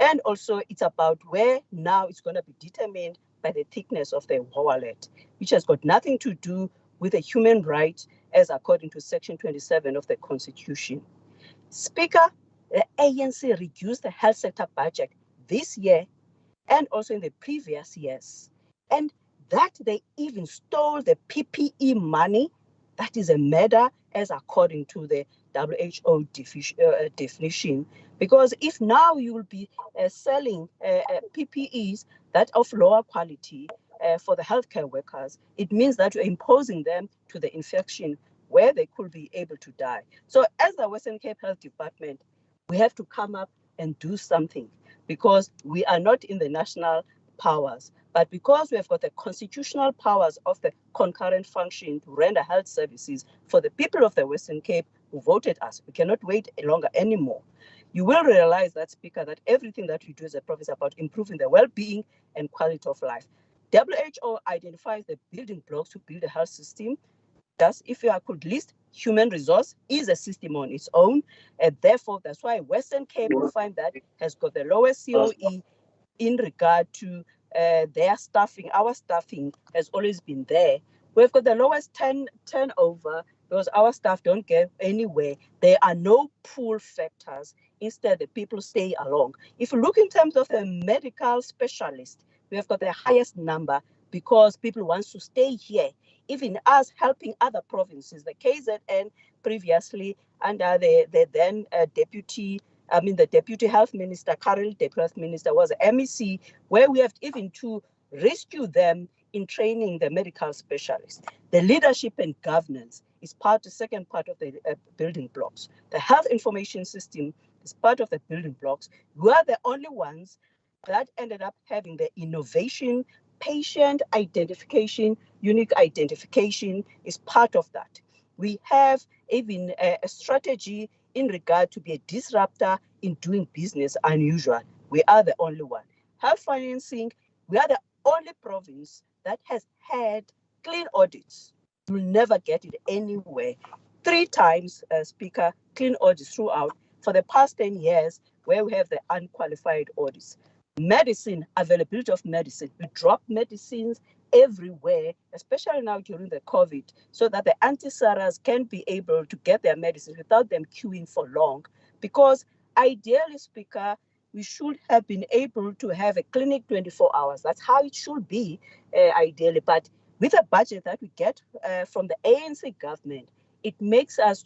L: And also it's about where now it's going to be determined by the thickness of the wallet, which has got nothing to do with a human right as according to Section 27 of the Constitution. Speaker, the ANC reduced the health sector budget this year and also in the previous years. And that they even stole the PPE money, that is a murder as according to the WHO definition. Because if now you will be selling PPEs that of lower quality for the healthcare workers, it means that you're imposing them to the infection where they could be able to die. So as the Western Cape Health Department, we have to come up and do something because we are not in the national powers, but because we have got the constitutional powers of the concurrent function to render health services for the people of the Western Cape who voted us. We cannot wait longer anymore. You will realize that, Speaker, that everything that we do as a province is about improving the well-being and quality of life. WHO identifies the building blocks to build a health system. Thus, if I could list human resource is a system on its own, and therefore that's why Western Cape, we find that, has got the lowest COE in regard to their staffing. Our staffing has always been there. We've got the lowest turnover because our staff don't get anywhere. There are no pull factors. Instead, the people stay along. If you look in terms of a medical specialist, we have got the highest number because people want to stay here. Even us helping other provinces, the KZN previously under the then deputy health minister, current deputy health minister, was MEC, where we have even to rescue them in training the medical specialists. The leadership and governance is the second part of the building blocks. The health information system is part of the building blocks. We are the only ones that ended up having the innovation, patient identification, unique identification is part of that. We have even a strategy in regard to be a disruptor in doing business unusual. We are the only one. Health financing, we are the only province that has had clean audits. You'll never get it anywhere. 3 times, Speaker, clean audits throughout for the past 10 years where we have the unqualified audits. Medicine, availability of medicine. We drop medicines everywhere, especially now during the COVID, so that the anti-SARAs can be able to get their medicines without them queuing for long. Because ideally, Speaker, we should have been able to have a clinic 24 hours. That's how it should be, ideally. But with a budget that we get from the ANC government, it makes us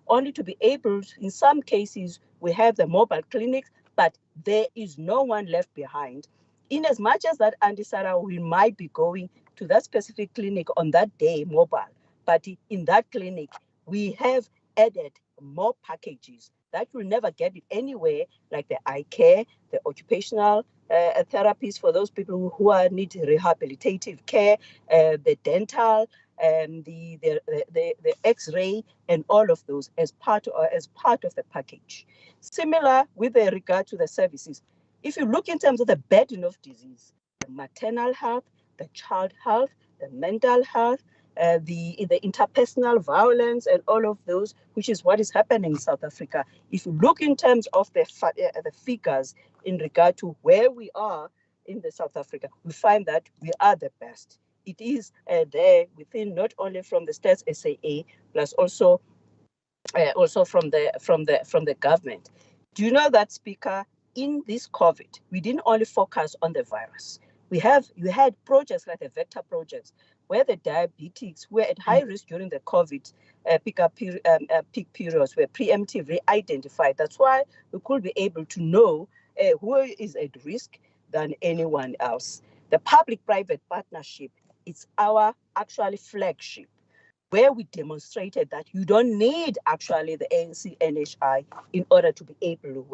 L: only to be able, in some cases, we have the mobile clinics, but there is no one left behind. In as much as that anti-SARA, we might be going to that specific clinic on that day, mobile, but in that clinic, we have added more packages that will never get it anywhere, like the eye care, the occupational therapies for those people who need rehabilitative care, the dental, the X-ray, and all of those as part of the package. Similar with regard to the services. If you look in terms of the burden of disease, the maternal health, the child health, the mental health, the interpersonal violence, and all of those, which is what is happening in South Africa. If you look in terms of the figures in regard to where we are in South Africa, we find that we are the best. It is there within, not only from the Stats SAA, plus also from the government. Do you know that, Speaker, in this COVID, we didn't only focus on the virus. You had projects like the vector projects, where the diabetics were at high risk during the COVID peak periods were preemptively identified. That's why we could be able to know who is at risk than anyone else. The public-private partnership is our actually flagship, where we demonstrated that you don't need actually the ANC NHI in order to be able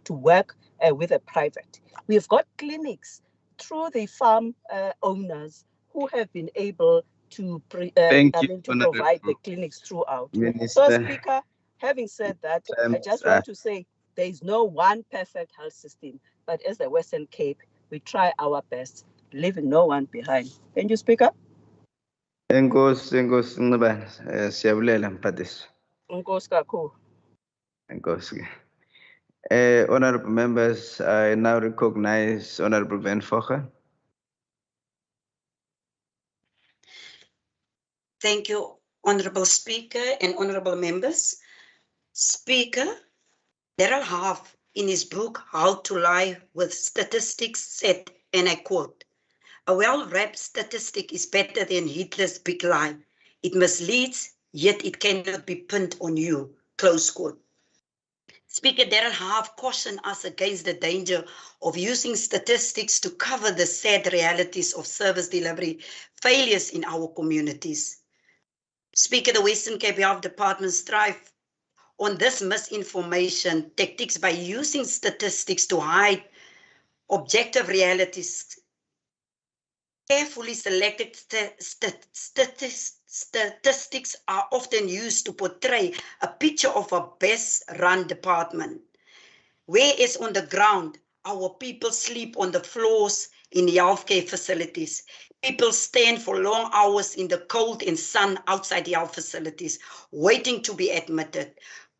L: to work with a private. We've got clinics through the farm owners who have been able to provide the clinics throughout.
A: Minister,
L: so, Speaker, having said that, I just want to say there is no one perfect health system, but as the Western Cape, we try our best, leaving no one behind. Thank you, Speaker.
A: Enkosi Ncibane, siyabulela mphathisi.
L: Enkosi kakhulu.
A: Enkosi ke. Honorable members, I now recognize Honorable Van Vogel.
M: Thank you, Honorable Speaker and Honorable members. Speaker, Daryl Half, in his book, How to Lie with Statistics, said, and I quote, "A well-wrapped statistic is better than Hitler's big lie. It misleads, yet it cannot be pinned on you," close quote. Speaker Daryl Half cautioned us against the danger of using statistics to cover the sad realities of service delivery failures in our communities. Speaker, the Western Cape Health Department strive on this misinformation tactics by using statistics to hide objective realities. Carefully selected statistics are often used to portray a picture of a best-run department, whereas on the ground, our people sleep on the floors in healthcare facilities. People stand for long hours in the cold and sun outside the health facilities, waiting to be admitted.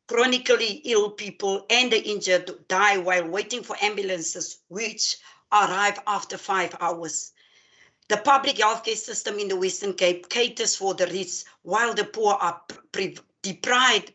M: Chronically ill people and the injured die while waiting for ambulances, which arrive after 5 hours. The public healthcare system in the Western Cape caters for the rich, while the poor are deprived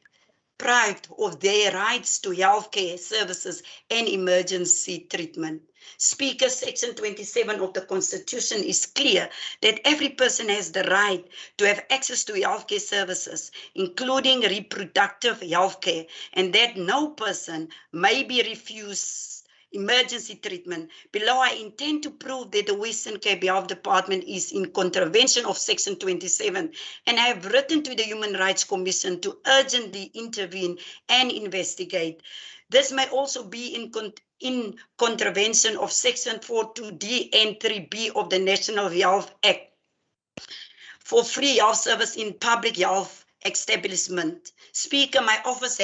M: of their rights to healthcare services and emergency treatment. Speaker, Section 27 of the Constitution is clear that every person has the right to have access to healthcare services, including reproductive healthcare, and that no person may be refused emergency treatment. Below, I intend to prove that the Western Cape Health Department is in contravention of Section 27, and I have written to the Human Rights Commission to urgently intervene and investigate. This may also be in contravention of Section 42D and 3B of the National Health Act for free health service in public health establishment. Speaker, my office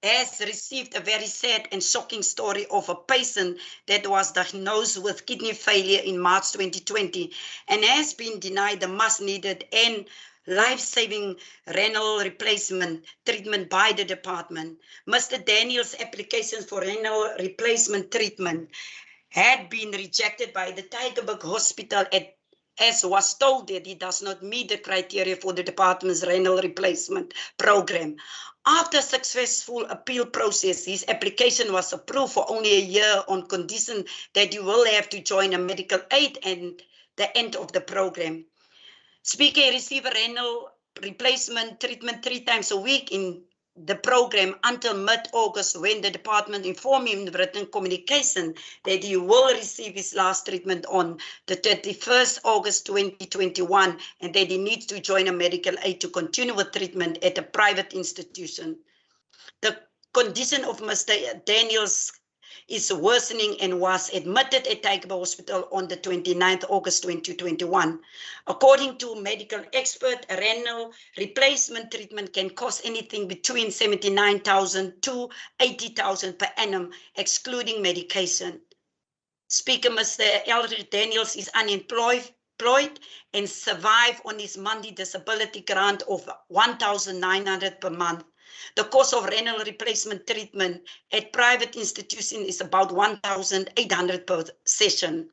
M: has received a very sad and shocking story of a patient that was diagnosed with kidney failure in March 2020 and has been denied the much needed and life-saving renal replacement treatment by the department. Mr. Daniel's application for renal replacement treatment had been rejected by the Tygerberg Hospital as was told that he does not meet the criteria for the department's renal replacement program. After a successful appeal process, his application was approved for only a year on condition that he will have to join a medical aid and the end of the program. Speaker, he received a renal replacement treatment 3 times a week in the program until mid-August, when the department informed him in written communication that he will receive his last treatment on the 31st August 2021 and that he needs to join a medical aid to continue with treatment at a private institution. The condition of Mr. Daniels is worsening and was admitted at Tygerberg Hospital on the 29th August 2021. According to medical expert, a renal replacement treatment can cost anything between 79,000 to 80,000 per annum, excluding medication. Speaker, Mr. Elric Daniels is unemployed and survive on his monthly disability grant of 1,900 per month. The cost of renal replacement treatment at private institutions is about 1,800 per session.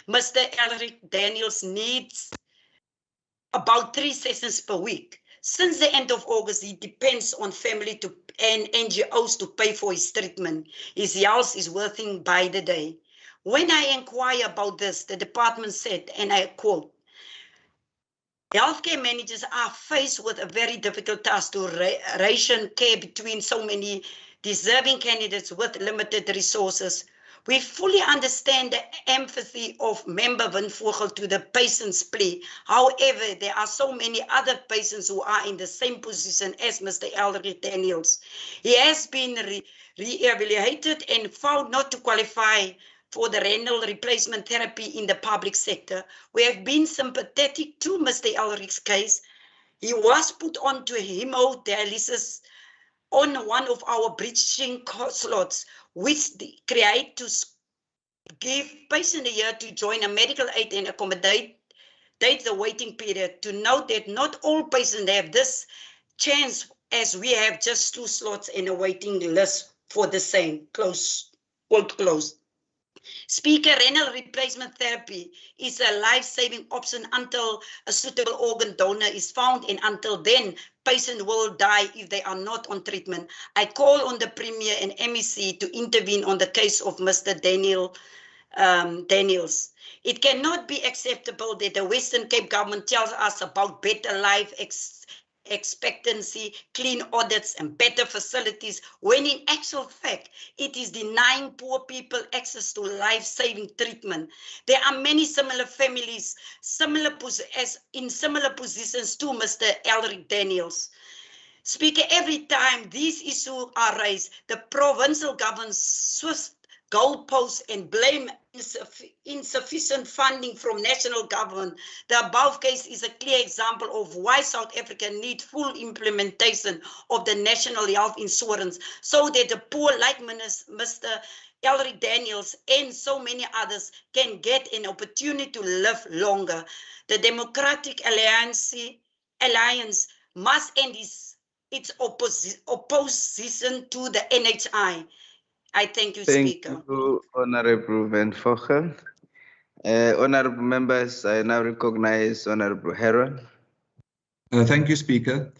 M: Mr. Elric Daniels needs about 3 sessions per week. Since the end of August, he depends on family and NGOs to pay for his treatment. His health is worsening by the day. When I inquire about this, the department said, and I quote, healthcare managers are faced with a very difficult task to ration care between so many deserving candidates with limited resources. We fully understand the empathy of Member Van Vogel to the patient's plea. However, there are so many other patients who are in the same position as Mr. Elric Daniels. He has been re-evaluated and found not to qualify for the renal replacement therapy in the public sector. We have been sympathetic to Mr. Elric's case. He was put onto hemodialysis on one of our bridging slots, which create to give patient a year to join a medical aid and accommodate the waiting period. To note that not all patients have this chance, as we have just 2 slots in a waiting list for the same. Close. Speaker, renal replacement therapy is a life-saving option until a suitable organ donor is found, and until then, patients will die if they are not on treatment. I call on the Premier and MEC to intervene on the case of Mr. Daniels. It cannot be acceptable that the Western Cape government tells us about better life expectancy, clean audits, and better facilities, when in actual fact, it is denying poor people access to life-saving treatment. There are many similar families, in similar positions to Mr. Elric Daniels. Speaker, every time these issues are raised, the provincial government swift goalposts and blame insufficient funding from national government. The above case is a clear example of why South Africa needs full implementation of the national health insurance, so that the poor like Mr. Ellery Daniels, and so many others can get an opportunity to live longer. The Democratic Alliance must end its opposition to the NHI. I thank you, Speaker.
A: Thank you, Honorable Van Vogel. Honorable members, I now recognize Honorable Heron.
N: Thank you, Speaker.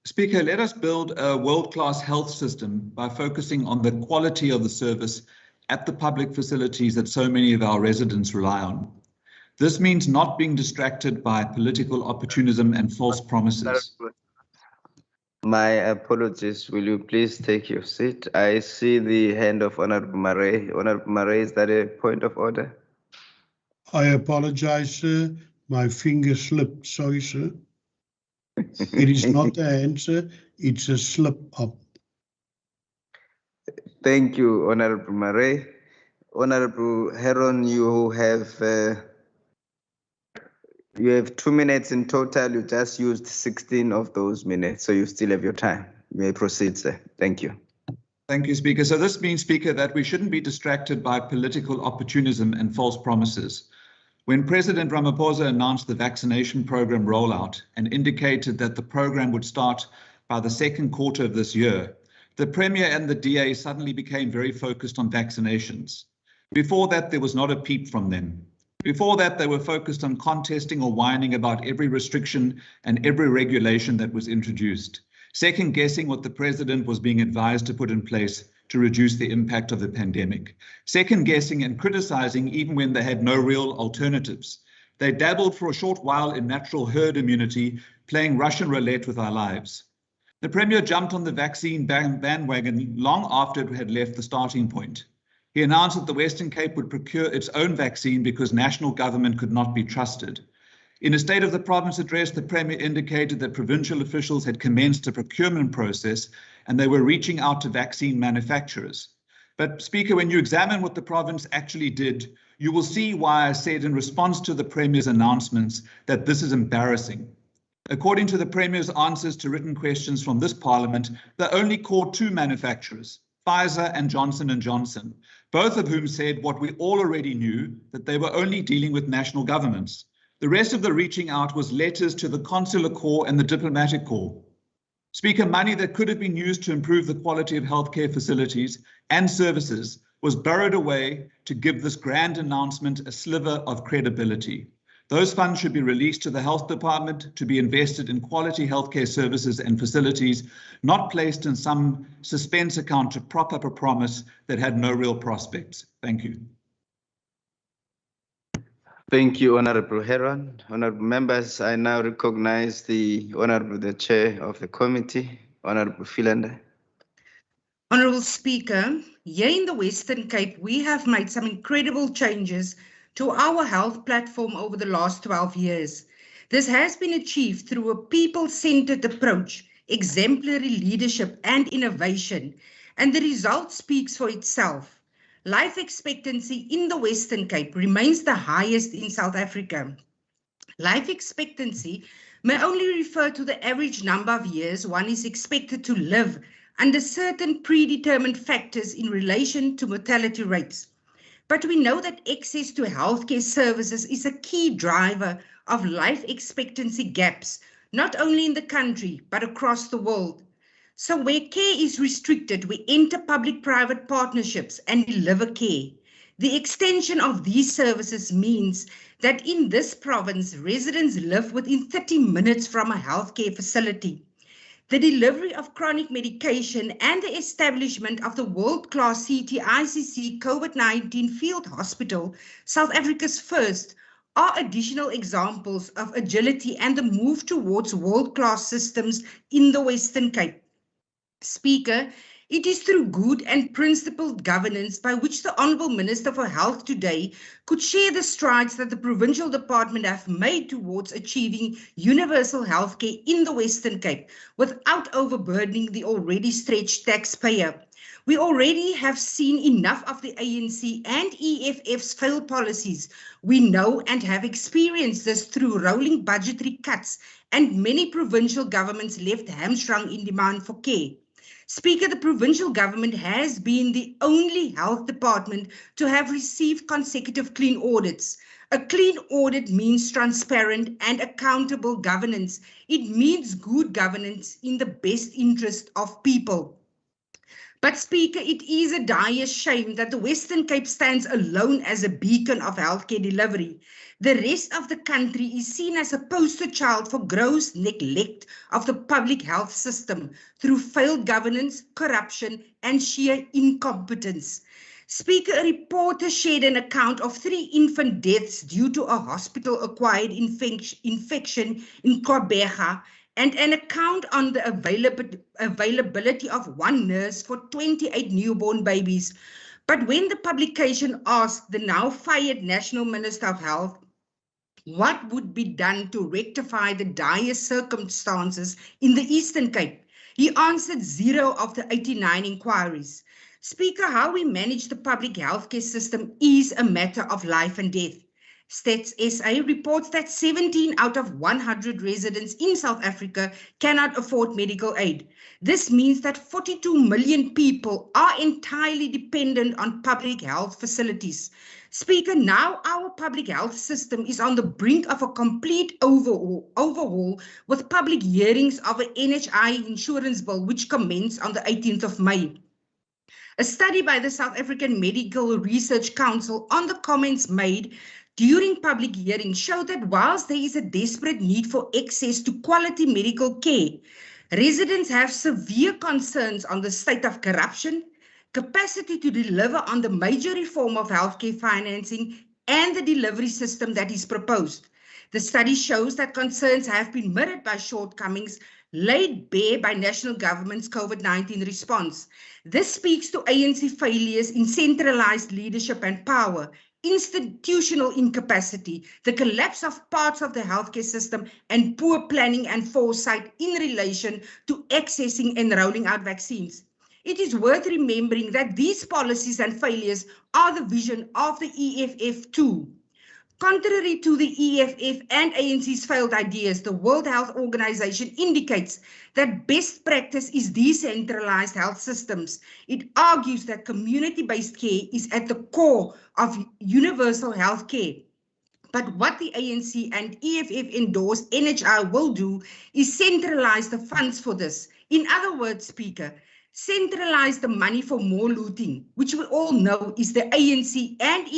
N: Speaker, let us build a world-class health system by focusing on the quality of the service at the public facilities that so many of our residents rely on. This means not being distracted by political opportunism and false promises.
A: My apologies. Will you please take your seat? I see the hand of Honorable Murray. Honorable Murray, is that a point of order?
O: I apologize, sir. My finger slipped. Sorry, sir. It is not a hand, sir. It's a slip up.
A: Thank you, Honorable Murray. Honorable Heron, you have 2 minutes in total. You just used 16 of those minutes, so you still have your time. You may proceed, sir. Thank you.
N: Thank you, Speaker. So this means, Speaker, that we shouldn't be distracted by political opportunism and false promises. When President Ramaphosa announced the vaccination program rollout and indicated that the program would start by the second quarter of this year, the Premier and the DA suddenly became very focused on vaccinations. Before that, there was not a peep from them. Before that, they were focused on contesting or whining about every restriction and every regulation that was introduced, second guessing what the President was being advised to put in place to reduce the impact of the pandemic, second guessing and criticizing even when they had no real alternatives. They dabbled for a short while in natural herd immunity, playing Russian roulette with our lives. The Premier jumped on the vaccine bandwagon long after it had left the starting point. He announced that the Western Cape would procure its own vaccine because national government could not be trusted. In a State of the Province address, the Premier indicated that provincial officials had commenced a procurement process and they were reaching out to vaccine manufacturers. But Speaker, when you examine what the province actually did, you will see why I said in response to the Premier's announcements that this is embarrassing. According to the Premier's answers to written questions from this Parliament, they only caught two manufacturers, Pfizer and Johnson & Johnson, both of whom said what we all already knew, that they were only dealing with national governments. The rest of the reaching out was letters to the Consular Corps and the Diplomatic Corps. Speaker, money that could have been used to improve the quality of healthcare facilities and services was burrowed away to give this grand announcement a sliver of credibility. Those funds should be released to the Health Department to be invested in quality healthcare services and facilities, not placed in some suspense account to prop up a promise that had no real prospects. Thank you.
A: Thank you, Honorable Heron. Honorable members, I now recognize the Chair of the Committee, Honorable Philander.
P: Honorable Speaker, here in the Western Cape, we have made some incredible changes to our health platform over the last 12 years. This has been achieved through a people-centered approach, exemplary leadership and innovation, and the result speaks for itself. Life expectancy in the Western Cape remains the highest in South Africa. Life expectancy may only refer to the average number of years one is expected to live under certain predetermined factors in relation to mortality rates. But we know that access to healthcare services is a key driver of life expectancy gaps, not only in the country, but across the world. So where care is restricted, we enter public-private partnerships and deliver care. The extension of these services means that in this province, residents live within 30 minutes from a healthcare facility. The delivery of chronic medication and the establishment of the world-class CTICC COVID-19 Field Hospital, South Africa's first, are additional examples of agility and the move towards world-class systems in the Western Cape. Speaker, it is through good and principled governance by which the Honourable Minister for Health today could share the strides that the Provincial Department have made towards achieving universal healthcare in the Western Cape without overburdening the already stretched taxpayer. We already have seen enough of the ANC and EFF's failed policies. We know and have experienced this through rolling budgetary cuts and many provincial governments left hamstrung in demand for care. Speaker, the provincial government has been the only health department to have received consecutive clean audits. A clean audit means transparent and accountable governance. It means good governance in the best interest of people. But Speaker, it is a dire shame that the Western Cape stands alone as a beacon of healthcare delivery. The rest of the country is seen as a poster child for gross neglect of the public health system through failed governance, corruption, and sheer incompetence. Speaker, a reporter shared an account of 3 infant deaths due to a hospital-acquired infection in Kobega, and an account on the availability of 1 nurse for 28 newborn babies. But when the publication asked the now fired National Minister of Health what would be done to rectify the dire circumstances in the Eastern Cape, he answered 0 of the 89 inquiries. Speaker, how we manage the public healthcare system is a matter of life and death. Stats SA reports that 17 out of 100 residents in South Africa cannot afford medical aid. This means that 42 million people are entirely dependent on public health facilities. Speaker, now our public health system is on the brink of a complete overhaul with public hearings of an NHI insurance bill, which commenced on the 18th of May. A study by the South African Medical Research Council on the comments made during public hearings showed that whilst there is a desperate need for access to quality medical care, residents have severe concerns on the state of corruption, capacity to deliver on the major reform of healthcare financing, and the delivery system that is proposed. The study shows that concerns have been mirrored by shortcomings laid bare by national government's COVID-19 response. This speaks to ANC failures in centralized leadership and power, institutional incapacity, the collapse of parts of the healthcare system, and poor planning and foresight in relation to accessing and rolling out vaccines. It is worth remembering that these policies and failures are the vision of the EFF too. Contrary to the EFF and ANC's failed ideas, the World Health Organization indicates that best practice is decentralized health systems. It argues that community-based care is at the core of universal health care. But what the ANC and EFF endorsed NHI will do is centralize the funds for this. In other words, Speaker, centralize the money for more looting, which we all know is the ANC and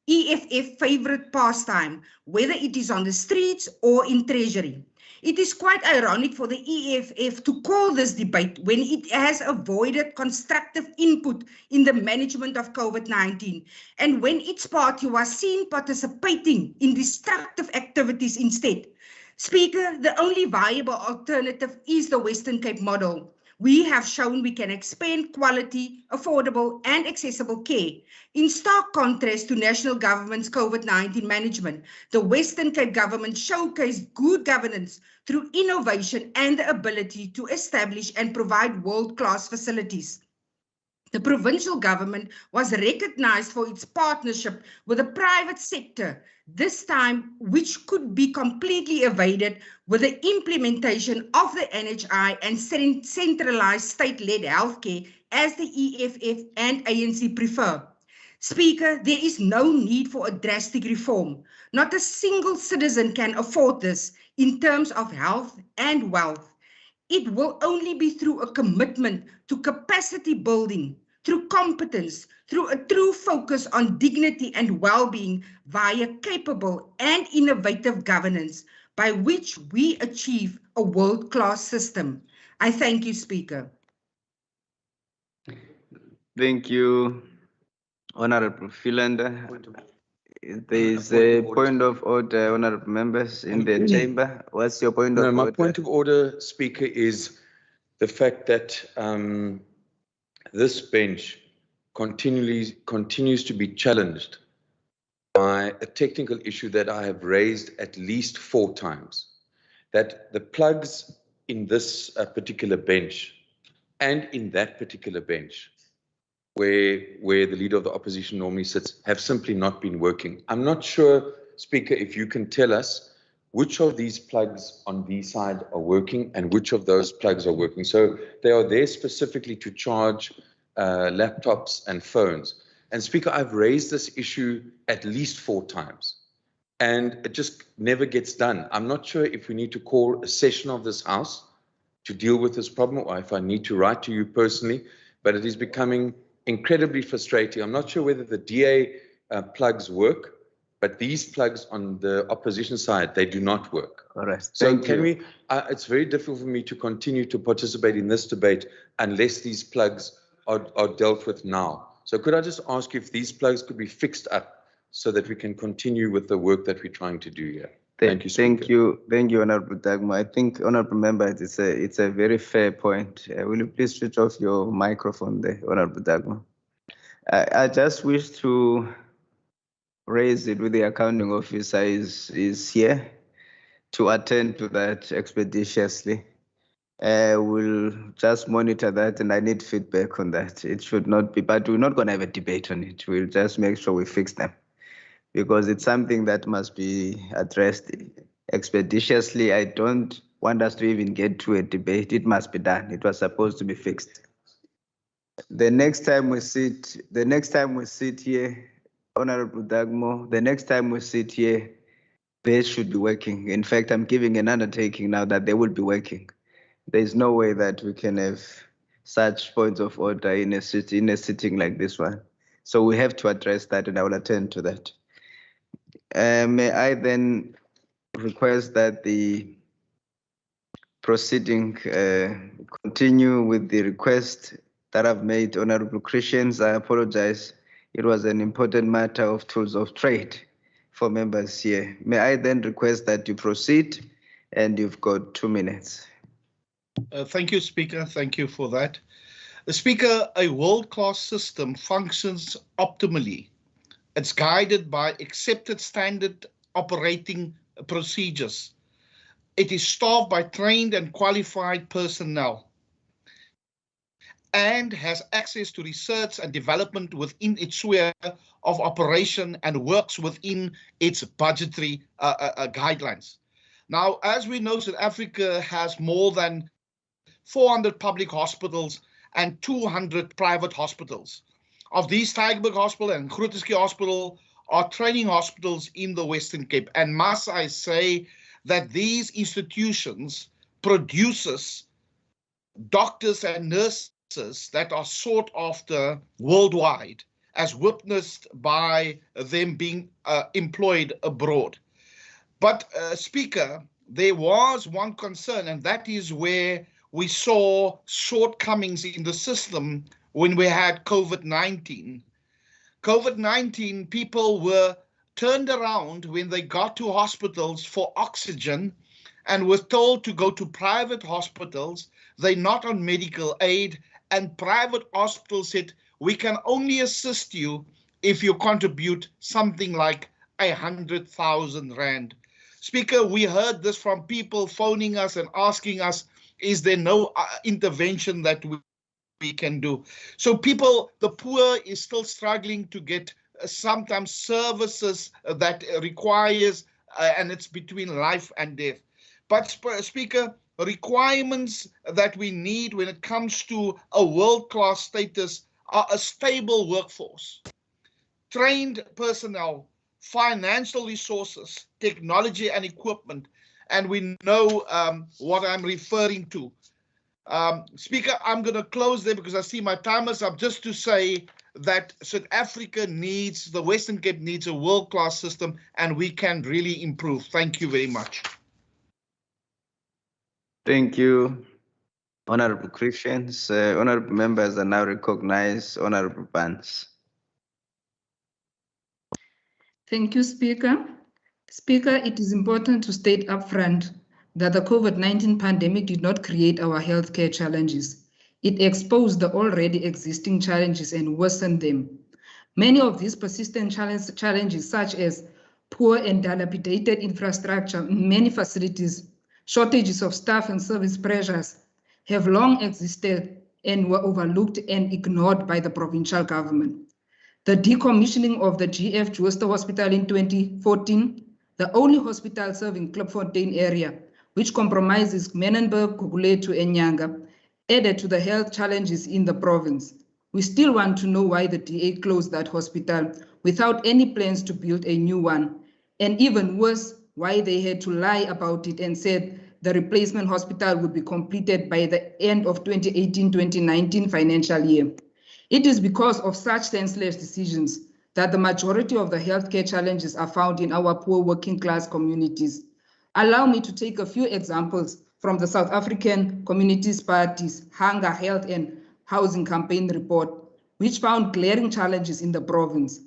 P: EFF favorite pastime, whether it is on the streets or in Treasury. It is quite ironic for the EFF to call this debate when it has avoided constructive input in the management of COVID-19 and when its party was seen participating in destructive activities instead. Speaker, the only viable alternative is the Western Cape model. We have shown we can expand quality, affordable, and accessible care. In stark contrast to national government's COVID-19 management, the Western Cape government showcased good governance through innovation and the ability to establish and provide world-class facilities. The provincial government was recognized for its partnership with the private sector, this time which could be completely evaded with the implementation of the NHI and centralized state-led healthcare as the EFF and ANC prefer. Speaker, there is no need for a drastic reform. Not a single citizen can afford this in terms of health and wealth. It will only be through a commitment to capacity building, through competence, through a true focus on dignity and well-being via capable and innovative governance by which we achieve a world-class system. I thank you, Speaker.
A: Thank you, Honorable Philander. There is a point of order, honorable members in the chamber. What's your point of order?
Q: My point of order, Speaker, is the fact that this bench continues to be challenged by a technical issue that I have raised at least 4 times. That the plugs in this particular bench and in that particular bench where the leader of the opposition normally sits have simply not been working. I'm not sure, Speaker, if you can tell us which of these plugs on this side are working and which of those plugs are working. So they are there specifically to charge laptops and phones. And Speaker, I've raised this issue at least 4 times and it just never gets done. I'm not sure if we need to call a session of this House to deal with this problem or if I need to write to you personally, but it is becoming incredibly frustrating. I'm not sure whether the DA plugs work, but these plugs on the opposition side, they do not work.
A: All right.
Q: So can we, it's very difficult for me to continue to participate in this debate unless these plugs are dealt with now. So could I just ask if these plugs could be fixed up so that we can continue with the work that we're trying to do here? Thank you, Speaker.
A: Thank you, Honorable Dagmo. I think, Honorable Member, it's a very fair point. Will you please switch off your microphone there, Honorable Dagmo? I just wish to raise it with the accounting officer is here to attend to that expeditiously. We'll just monitor that and I need feedback on that. It should not be, but we're not going to have a debate on it. We'll just make sure we fix them because it's something that must be addressed expeditiously. I don't want us to even get to a debate. It must be done. It was supposed to be fixed. The next time we sit here, Honorable Dagmo, the next time we sit here, they should be working. In fact, I'm giving an undertaking now that they will be working. There's no way that we can have such points of order in a sitting like this one. So we have to address that and I will attend to that. May I then request that the proceeding continue with the request that I've made, Honorable Christians. I apologize. It was an important matter of tools of trade for members here. May I then request that you proceed and you've got 2 minutes.
E: Thank you, Speaker. Thank you for that. Speaker, a world-class system functions optimally. It's guided by accepted standard operating procedures. It is staffed by trained and qualified personnel and has access to research and development within its sphere of operation and works within its budgetary guidelines. Now, as we know, South Africa has more than 400 public hospitals and 200 private hospitals. Of these, Tygerberg Hospital and Groote Schuur Hospital are training hospitals in the Western Cape. And must I say that these institutions produces doctors and nurses that are sought after worldwide, as witnessed by them being employed abroad. But Speaker, there was one concern, and that is where we saw shortcomings in the system when we had COVID-19. COVID-19, people were turned around when they got to hospitals for oxygen and were told to go to private hospitals. They're not on medical aid, and private hospitals said, we can only assist you if you contribute something like 100,000 Rand. Speaker, we heard this from people phoning us and asking us, is there no intervention that we can do? So people, the poor is still struggling to get sometimes services that requires, and it's between life and death. But Speaker, requirements that we need when it comes to a world-class status are a stable workforce, trained personnel, financial resources, technology and equipment, and we know what I'm referring to. Speaker, I'm going to close there because I see my time is up, just to say that South Africa needs, the Western Cape needs a world-class system, and we can really improve. Thank you very much.
A: Thank you, Honorable Christians. Honorable members are now recognized. Honorable Barnes.
P: Thank you, Speaker. Speaker, it is important to state upfront that the COVID-19 pandemic did not create our healthcare challenges. It exposed the already existing challenges and worsened them. Many of these persistent challenges, such as poor and dilapidated infrastructure in many facilities, shortages of staff and service pressures, have long existed and were overlooked and ignored by the provincial government. The decommissioning of the GF Jooster Hospital in 2014, the only hospital serving Klipfontein area, which compromises Menenberg, Gugulethu, and Nyanga, added to the health challenges in the province. We still want to know why the DA closed that hospital without any plans to build a new one, and even worse, why they had to lie about it and said the replacement hospital would be completed by the end of 2018-2019 financial year. It is because of such senseless decisions that the majority of the healthcare challenges are found in our poor working class communities. Allow me to take a few examples from the South African Communities Party's Hunger, Health and Housing Campaign report, which found glaring challenges in the province.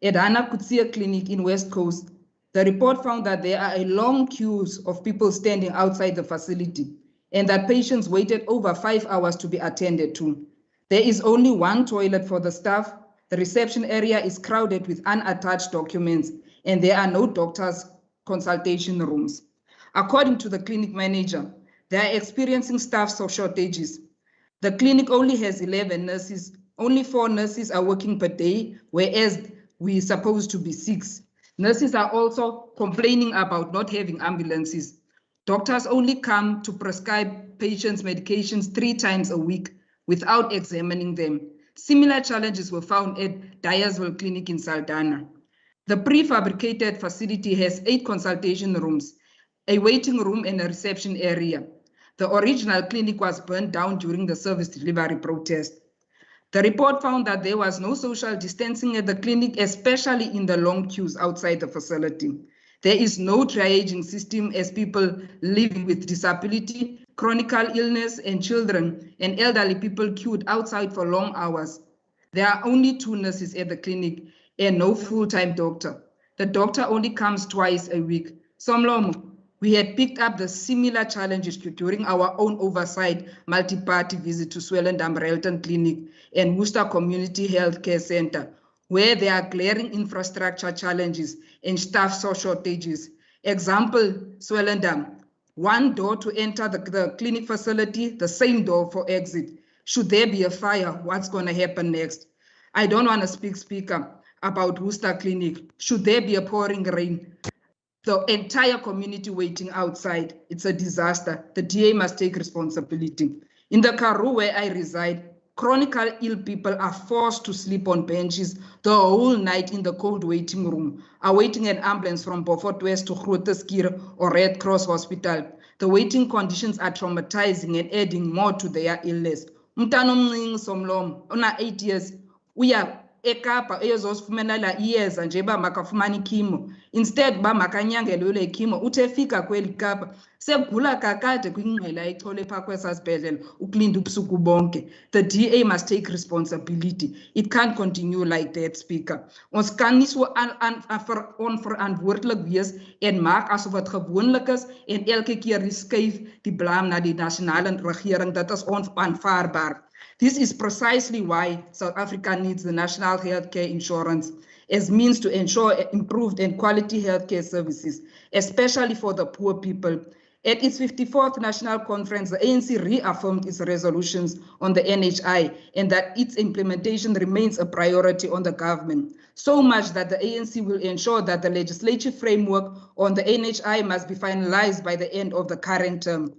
P: At Hana Kutsia Clinic in West Coast, the report found that there are long queues of people standing outside the facility and that patients waited over 5 hours to be attended to. There is only one toilet for the staff. The reception area is crowded with unattached documents, and there are no doctors' consultation rooms. According to the clinic manager, they are experiencing staff shortages. The clinic only has 11 nurses. Only 4 nurses are working per day, whereas we're supposed to be 6. Nurses are also complaining about not having ambulances. Doctors only come to prescribe patients medications 3 times a week without examining them. Similar challenges were found at Dyersville Clinic in Saldanha. The prefabricated facility has 8 consultation rooms, a waiting room and a reception area. The original clinic was burned down during the service delivery protest. The report found that there was no social distancing at the clinic, especially in the long queues outside the facility. There is no triaging system as people living with disability, chronic illness, and children and elderly people queued outside for long hours. There are only 2 nurses at the clinic and no full-time doctor. The doctor only comes twice a week. Somlomo, we had picked up the similar challenges during our own oversight multi-party visit to Swellendam Relton Clinic and Worcester Community Healthcare Center, where there are glaring infrastructure challenges and staff shortages. Example, Swellendam, 1 door to enter the clinic facility, the same door for exit. Should there be a fire, what's going to happen next? I don't want to speak, Speaker, about Worcester Clinic. Should there be a pouring rain, the entire community waiting outside, it's a disaster. The DA must take responsibility. In the Karoo where I reside, chronically ill people are forced to sleep on benches the whole night in the cold waiting room, awaiting an ambulance from Beaufort West to Grooteskier or Red Cross Hospital. The waiting conditions are traumatizing and adding more to their illness. Umntana omncinci Somlomo, ona 8 years, uya eKapa eyozosifumanela iyeza nje uba makafumana ikhimo, instead uba makanyangelwe le khimo, uthe efika kweli Kapa segula kakade kwingqela echole phaa kwesaa sibhedlele ukulinda ubusuku bonke. The DA must take responsibility. It can't continue like that, Speaker. Ons kan nie so onverantwoordelik wees en maak asof dit gewoonlik is en elke keer skuif die blame na die nasionale regering. Dit is onaanvaarbaar. This is precisely why South Africa needs the National Healthcare Insurance as means to ensure improved and quality healthcare services, especially for the poor people. At its 54th National Conference, the ANC reaffirmed its resolutions on the NHI and that its implementation remains a priority on the government, so much that the ANC will ensure that the legislative framework on the NHI must be finalized by the end of the current term.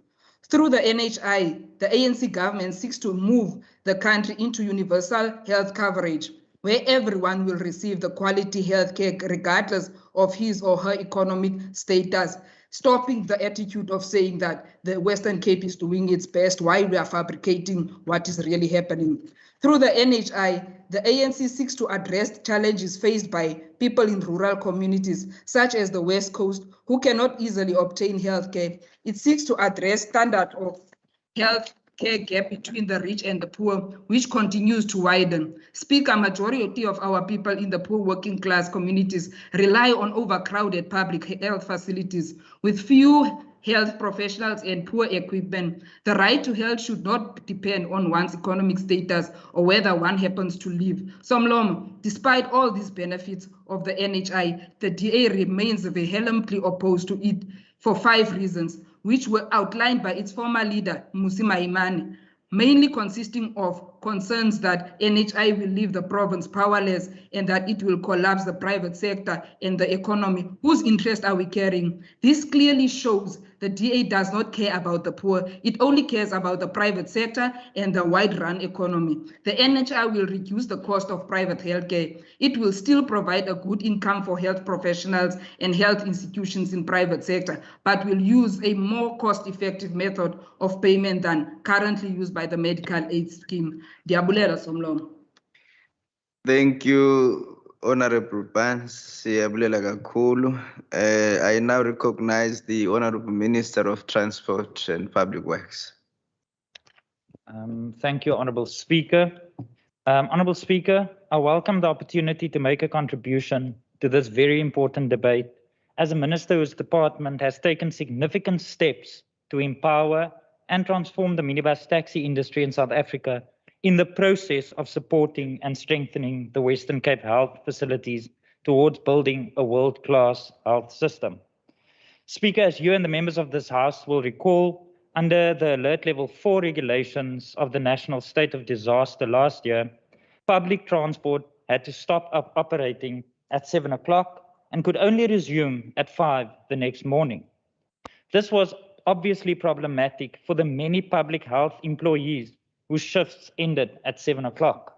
P: Through the NHI, the ANC government seeks to move the country into universal health coverage, where everyone will receive the quality health care regardless of his or her economic status, stopping the attitude of saying that the Western Cape is doing its best while we are fabricating what is really happening. Through the NHI, the ANC seeks to address challenges faced by people in rural communities, such as the West Coast, who cannot easily obtain health care. It seeks to address standard of health care gap between the rich and the poor, which continues to widen. Speaker, majority of our people in the poor working class communities rely on overcrowded public health facilities with few health professionals and poor equipment. The right to health should not depend on one's economic status or whether one happens to live. Somlomo, despite all these benefits of the NHI, the DA remains vehemently opposed to it for 5 reasons, which were outlined by its former leader, Mmusi Maimane. mainly consisting of concerns that NHI will leave the province powerless and that it will collapse the private sector and the economy. Whose interest are we carrying? This clearly shows the DA does not care about the poor. It only cares about the private sector and the wide-run economy. The NHI will reduce the cost of private healthcare. It will still provide a good income for health professionals and health institutions in private sector, but will use a more cost-effective method of payment than currently used by the medical aid scheme. Diabulela Somlomo.
A: Thank you, Honorable Barnes. Siyabulela kakhulu. I now recognize the Honorable Minister of Transport and Public Works.
R: Thank you, Honorable Speaker. Honorable Speaker, I welcome the opportunity to make a contribution to this very important debate as a minister whose department has taken significant steps to empower and transform the minibus taxi industry in South Africa in the process of supporting and strengthening the Western Cape health facilities towards building a world-class health system. Speaker, as you and the members of this House will recall, under the Alert Level 4 regulations of the National State of Disaster last year, public transport had to stop operating at 7 o'clock and could only resume at 5 the next morning. This was obviously problematic for the many public health employees whose shifts ended at 7 o'clock.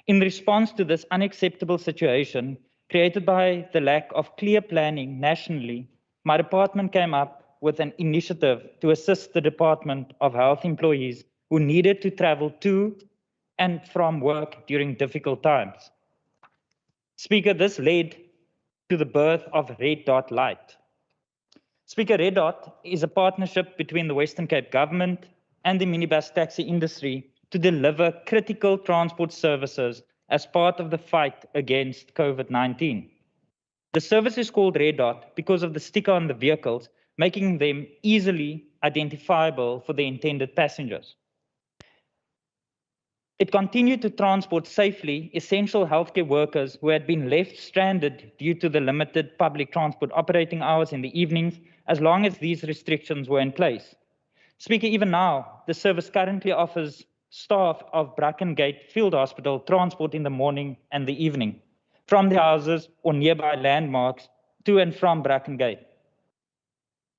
R: In response to this unacceptable situation created by the lack of clear planning nationally, my department came up with an initiative to assist the Department of Health employees who needed to travel to and from work during difficult times. Speaker, this led to the birth of Red Dot Light. Speaker, Red Dot is a partnership between the Western Cape government and the minibus taxi industry to deliver critical transport services as part of the fight against COVID-19. The service is called Red Dot because of the sticker on the vehicles, making them easily identifiable for the intended passengers. It continued to transport safely essential healthcare workers who had been left stranded due to the limited public transport operating hours in the evenings, as long as these restrictions were in place. Speaker, even now, the service currently offers staff of Brackengate Field Hospital transport in the morning and the evening, from their houses or nearby landmarks to and from Brackengate.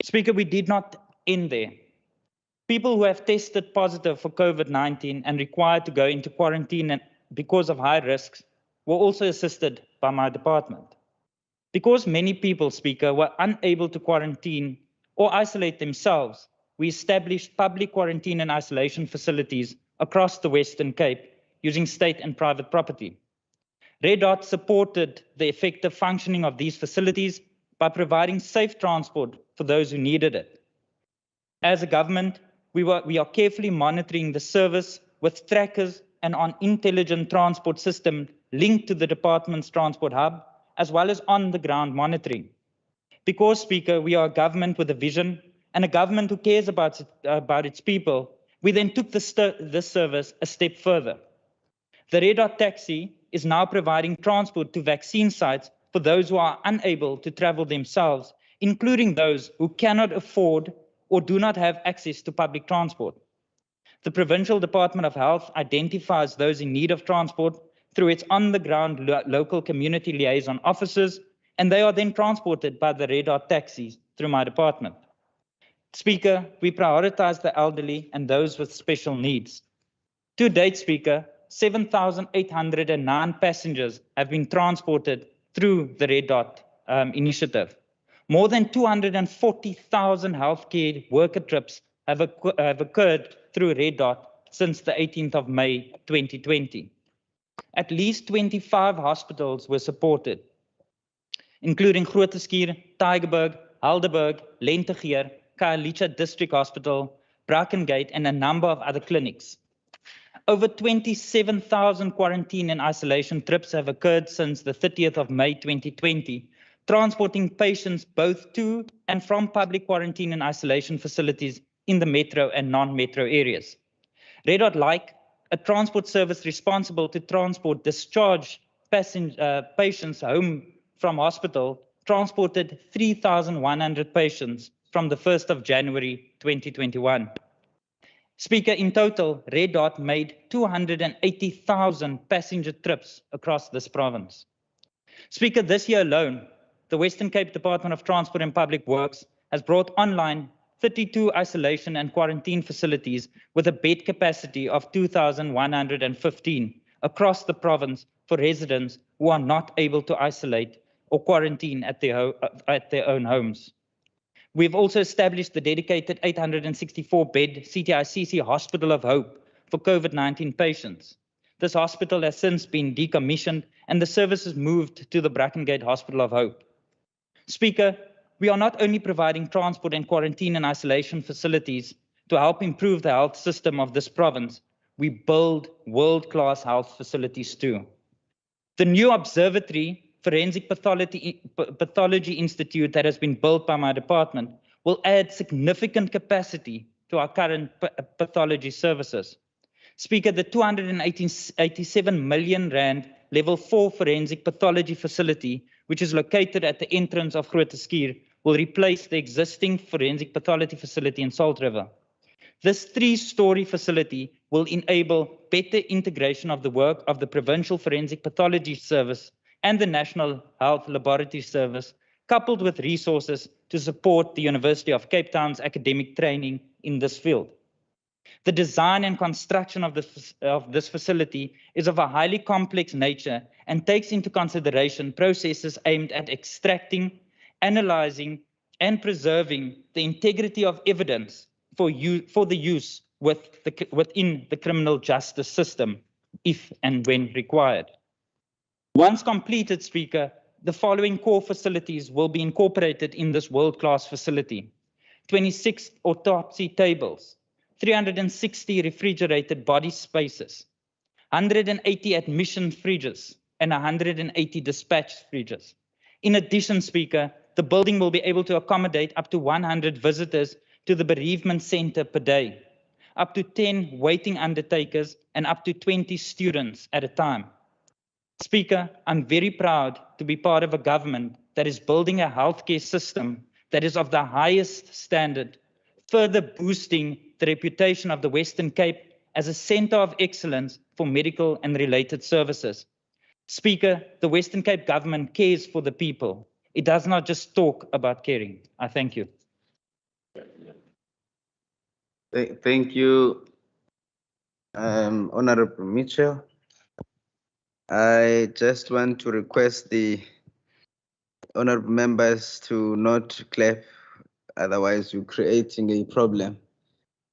R: Speaker, we did not end there. People who have tested positive for COVID-19 and required to go into quarantine because of high risks were also assisted by my department. Because many people, Speaker, were unable to quarantine or isolate themselves, we established public quarantine and isolation facilities across the Western Cape using state and private property. Red Dot supported the effective functioning of these facilities by providing safe transport for those who needed it. As a government, we are carefully monitoring the service with trackers and on intelligent transport system linked to the department's transport hub, as well as on-the-ground monitoring. Because, Speaker, we are a government with a vision and a government who cares about its people, we then took this service a step further. The Red Dot Taxi is now providing transport to vaccine sites for those who are unable to travel themselves, including those who cannot afford or do not have access to public transport. The Provincial Department of Health identifies those in need of transport through its on-the-ground local community liaison officers, and they are then transported by the Red Dot taxis through my department. Speaker, we prioritize the elderly and those with special needs. To date, Speaker, 7,809 passengers have been transported through the Red Dot initiative. More than 240,000 healthcare worker trips have occurred through Red Dot since the 18th of May 2020. At least 25 hospitals were supported, including Grooteskier, Tygerberg, Helderberg, Lentegeer, Khayelitsha District Hospital, Brackengate, and a number of other clinics. Over 27,000 quarantine and isolation trips have occurred since the 30th of May 2020, transporting patients both to and from public quarantine and isolation facilities in the metro and non-metro areas. Red Dot Like, a transport service responsible to transport discharged patients home from hospital, transported 3,100 patients from the 1st of January 2021. Speaker, in total, Red Dot made 280,000 passenger trips across this province. Speaker, this year alone, the Western Cape Department of Transport and Public Works has brought online 32 isolation and quarantine facilities with a bed capacity of 2,115 across the province for residents who are not able to isolate or quarantine at their own homes. We've also established the dedicated 864-bed CTICC Hospital of Hope for COVID-19 patients. This hospital has since been decommissioned and the services moved to the Brackengate Hospital of Hope. Speaker, we are not only providing transport and quarantine and isolation facilities to help improve the health system of this province, we build world-class health facilities too. The new Observatory Forensic Pathology Institute that has been built by my department will add significant capacity to our current pathology services. Speaker, the 287 million rand level 4 forensic pathology facility, which is located at the entrance of Grote Schuur, will replace the existing forensic pathology facility in Salt River. This 3-story facility will enable better integration of the work of the Provincial Forensic Pathology Service and the National Health Laboratory Service, coupled with resources to support the University of Cape Town's academic training in this field. The design and construction of this facility is of a highly complex nature and takes into consideration processes aimed at extracting, analyzing, and preserving the integrity of evidence for the use within the criminal justice system, if and when required. Once completed, Speaker, the following core facilities will be incorporated in this world-class facility: 26 autopsy tables, 360 refrigerated body spaces, 180 admission fridges, and 180 dispatch fridges. In addition, Speaker, the building will be able to accommodate up to 100 visitors to the bereavement center per day, up to 10 waiting undertakers, and up to 20 students at a time. Speaker, I'm very proud to be part of a government that is building a healthcare system that is of the highest standard, further boosting the reputation of the Western Cape as a center of excellence for medical and related services. Speaker, the Western Cape government cares for the people. It does not just talk about caring. I thank you.
A: Thank you, Honorable Mitchell. I just want to request the honorable members to not clap, otherwise you're creating a problem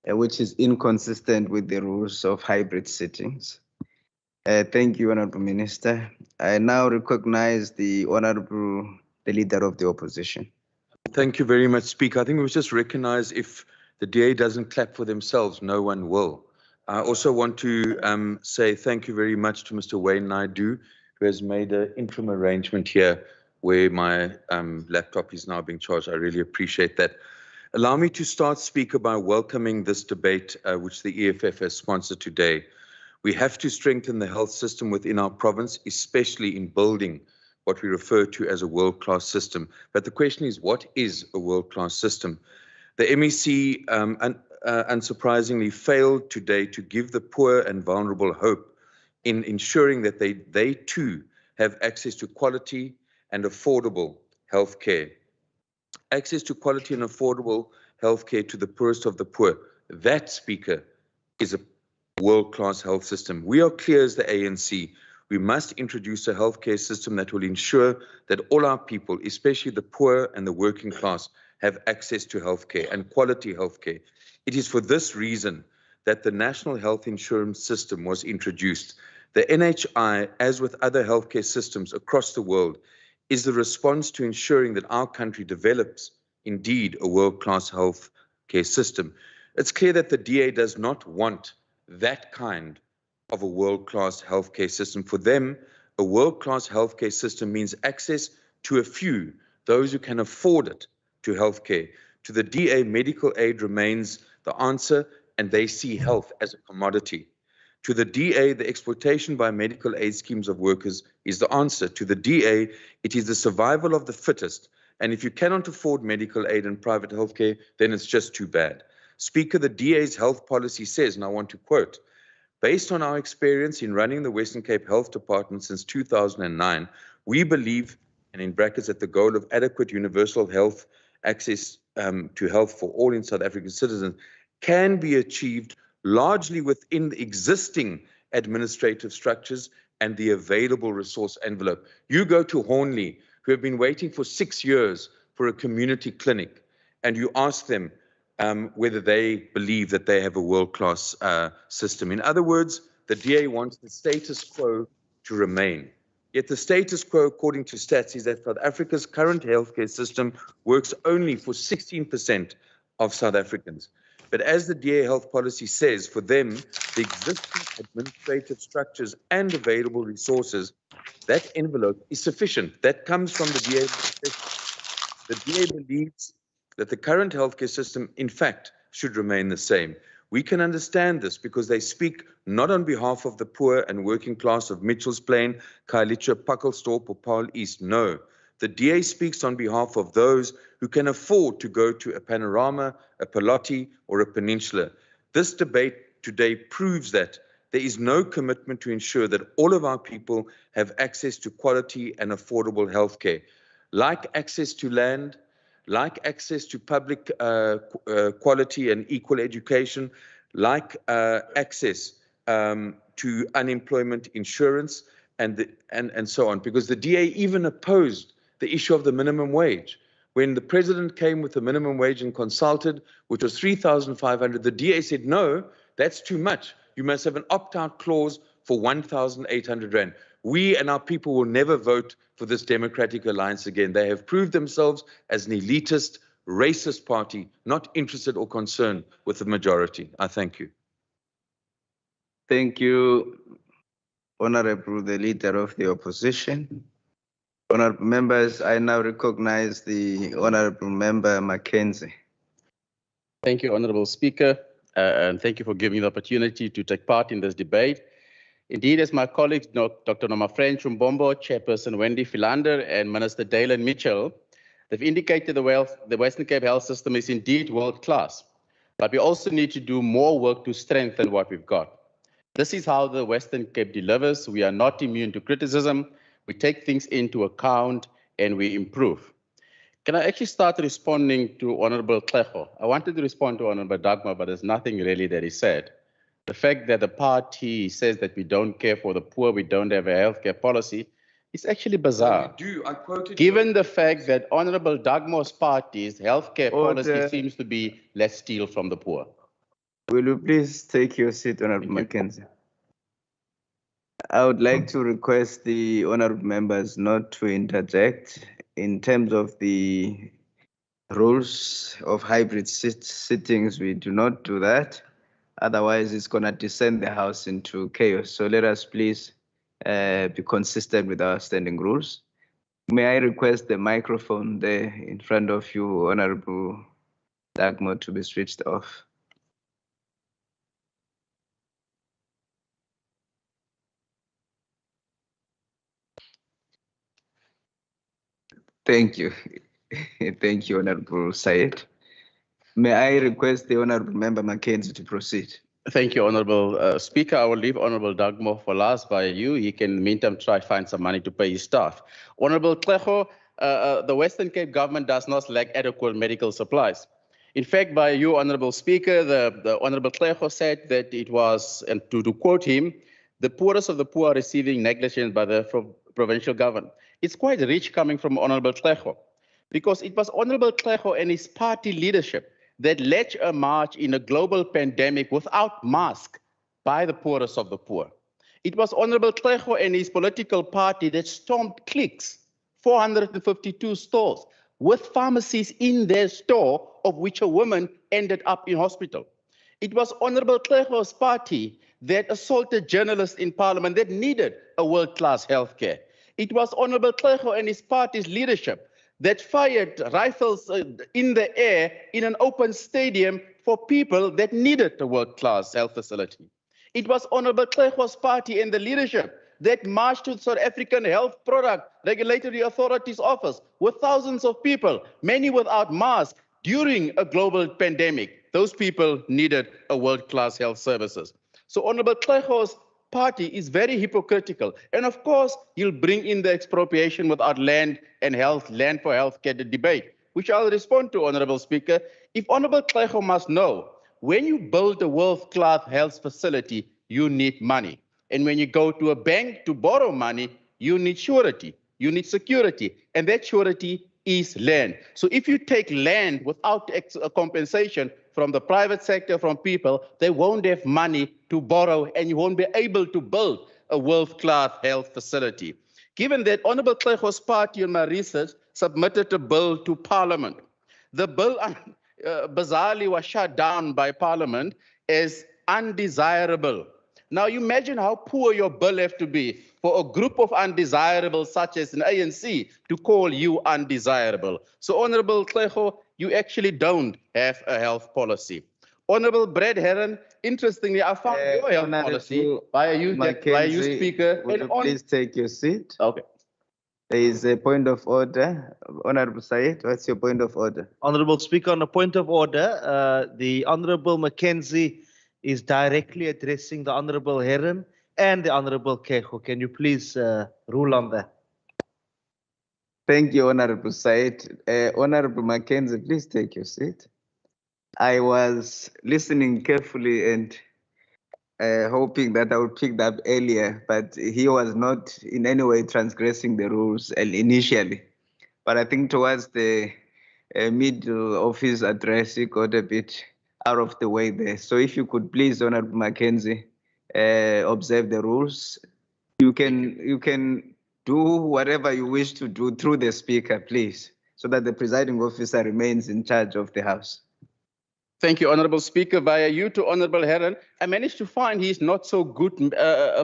A: which is inconsistent with the rules of hybrid sittings. Thank you, Honorable Minister. I now recognize the Leader of the Opposition.
Q: Thank you very much, Speaker. I think we just recognize if the DA doesn't clap for themselves, no one will. I also want to say thank you very much to Mr. Wayne Naidoo, who has made an interim arrangement here where my laptop is now being charged. I really appreciate that. Allow me to start, Speaker, by welcoming this debate, which the EFF has sponsored today. We have to strengthen the health system within our province, especially in building what we refer to as a world-class system. But the question is, what is a world-class system? The MEC, unsurprisingly, failed today to give the poor and vulnerable hope in ensuring that they too have access to quality and affordable health care. Access to quality and affordable health care to the poorest of the poor. That, Speaker, is a world-class health system. We are clear as the ANC. We must introduce a healthcare system that will ensure that all our people, especially the poor and the working class, have access to healthcare and quality healthcare. It is for this reason that the National Health Insurance System was introduced. The NHI, as with other healthcare systems across the world, is the response to ensuring that our country develops indeed a world-class healthcare system. It's clear that the DA does not want that kind of a world-class healthcare system. For them, a world-class healthcare system means access to a few, those who can afford it, to healthcare. To the DA, medical aid remains the answer, and they see health as a commodity. To the DA, the exploitation by medical aid schemes of workers is the answer. To the DA, it is the survival of the fittest. And if you cannot afford medical aid and private healthcare, then it's just too bad. Speaker, the DA's health policy says, and I want to quote, based on our experience in running the Western Cape Health Department since 2009, we believe, and in brackets, that the goal of adequate universal health access to health for all in South African citizens can be achieved largely within the existing administrative structures and the available resource envelope. You go to Hornley, who have been waiting for 6 years for a community clinic, and you ask them whether they believe that they have a world-class system. In other words, the DA wants the status quo to remain. Yet the status quo, according to stats, is that South Africa's current healthcare system works only for 16% of South Africans. But as the DA health policy says, for them, the existing administrative structures and available resources, that envelope is sufficient. That comes from the DA. The DA believes that the current healthcare system, in fact, should remain the same. We can understand this because they speak not on behalf of the poor and working class of Mitchells Plain, Khayelitsha, Puckelstorp, or Paarl East. No, the DA speaks on behalf of those who can afford to go to a Panorama, a Pelotti, or a Peninsula. This debate today proves that there is no commitment to ensure that all of our people have access to quality and affordable healthcare, like access to land, like access to public quality and equal education, like access to unemployment insurance, and so on. Because the DA even opposed the issue of the minimum wage. When the president came with the minimum wage and consulted, which was 3,500, the DA said, no, that's too much. You must have an opt-out clause for 1,800 rand. We and our people will never vote for this Democratic Alliance again. They have proved themselves as an elitist, racist party, not interested or concerned with the majority. I thank you.
A: Thank you, Honorable the Leader of the Opposition. Honorable members, I now recognize the Honorable Member Mackenzie.
S: Thank you, Honorable Speaker, and thank you for giving me the opportunity to take part in this debate. Indeed, as my colleagues, Dr. Noma French from Bombo, Chairperson Wendy Philander, and Minister Dalen Mitchell, they've indicated the Western Cape health system is indeed world-class, but we also need to do more work to strengthen what we've got. This is how the Western Cape delivers. We are not immune to criticism. We take things into account and we improve. Can I actually start responding to Honorable Klecho? I wanted to respond to Honorable Dagmar, but there's nothing really that he said. The fact that the party says that we don't care for the poor, we don't have a healthcare policy, is actually bizarre.
Q: We do. I quoted
S: Given the fact that Honorable Dagmar's party's healthcare policy
A: Order.
S: seems to be let's steal from the poor.
A: Will you please take your seat, Honorable Mackenzie? I would like to request the honorable members not to interject in terms of the rules of hybrid sittings. We do not do that. Otherwise, it's going to descend the House into chaos. So let us please be consistent with our standing rules. May I request the microphone there in front of you, Honorable Dagmar, to be switched off. Thank you. Thank you, Honorable Syed. May I request the Honorable Member Mackenzie to proceed?
S: Thank you, Honorable Speaker. I will leave Honorable Dagmar for last by you. He can, in the meantime, try to find some money to pay his staff. Honorable Klecho, the Western Cape government does not lack adequate medical supplies. In fact, by you, Honorable Speaker, the Honorable Klecho said that it was, and to quote him, the poorest of the poor are receiving negligence by the provincial government. It's quite rich coming from Honorable Klecho, because it was Honorable Klecho and his party leadership that led a march in a global pandemic without mask by the poorest of the poor. It was Honorable Klecho and his political party that stormed cliques, 452 stores, with pharmacies in their store, of which a woman ended up in hospital. It was Honorable Klecho's party that assaulted journalists in parliament that needed a world-class healthcare. It was Honorable Klecho and his party's leadership that fired rifles in the air in an open stadium for people that needed a world-class health facility. It was Honorable Klecho's party and the leadership that marched to the South African Health Product Regulatory Authority's office with thousands of people, many without masks, during a global pandemic. those people needed a world-class health services. So Honorable Klego's party is very hypocritical. And of course, you'll bring in the expropriation without land and health, land for healthcare debate, which I'll respond to, Honorable Speaker. If Honorable Klego must know, when you build a world-class health facility, you need money. And when you go to a bank to borrow money, you need surety, you need security, and that surety is land. So if you take land without compensation from the private sector, from people, they won't have money to borrow, and you won't be able to build a world-class health facility. Given that Honorable Klego's party, in my research, submitted a bill to Parliament. The bill bizarrely was shut down by Parliament as undesirable. Now you imagine how poor your bill have to be for a group of undesirables such as an ANC to call you undesirable. So Honorable Klego, you actually don't have a health policy. Honorable Brad Herron, interestingly, I found your health policy by you, Speaker.
A: Would you please take your seat?
S: Okay.
A: There is a point of order. Honorable Said, what's your point of order?
T: Honorable Speaker, on a point of order, the Honorable Mackenzie is directly addressing the Honorable Herron and the Honorable Kejo. Can you please rule on that?
A: Thank you, Honorable Said. Honorable Mackenzie, please take your seat. I was listening carefully and hoping that I would pick that up earlier, but he was not in any way transgressing the rules initially. But I think towards the middle of his address, he got a bit out of the way there. So if you could please, Honorable Mackenzie, observe the rules. You can do whatever you wish to do through the speaker, please, so that the presiding officer remains in charge of the House.
S: Thank you, Honorable Speaker. Via you to Honorable Herron, I managed to find his not so good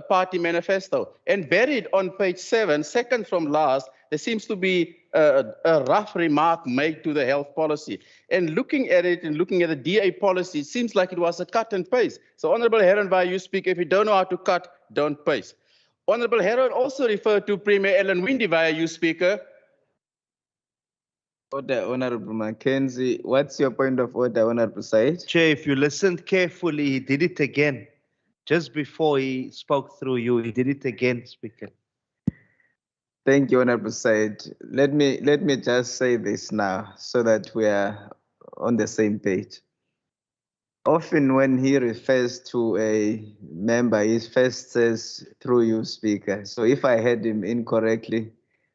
S: party manifesto. And buried on page 7, second from last, there seems to be a rough remark made to the health policy. And looking at it and looking at the DA policy, it seems like it was a cut and paste. So Honorable Herron, via you, Speaker, if you don't know how to cut, don't paste. Honorable Herron also referred to Premier Ellen Windy via you, Speaker.
A: Order, Honorable Mackenzie. What's your point of order, Honorable Said?
T: Chair, if you listened carefully, he did it again. Just before he spoke through you, he did it again, Speaker.
A: Thank you, Honorable Said. Let me just say this now so that we are on the same page. Often when he refers to a member, he first says through you, Speaker. So if I heard him incorrectly,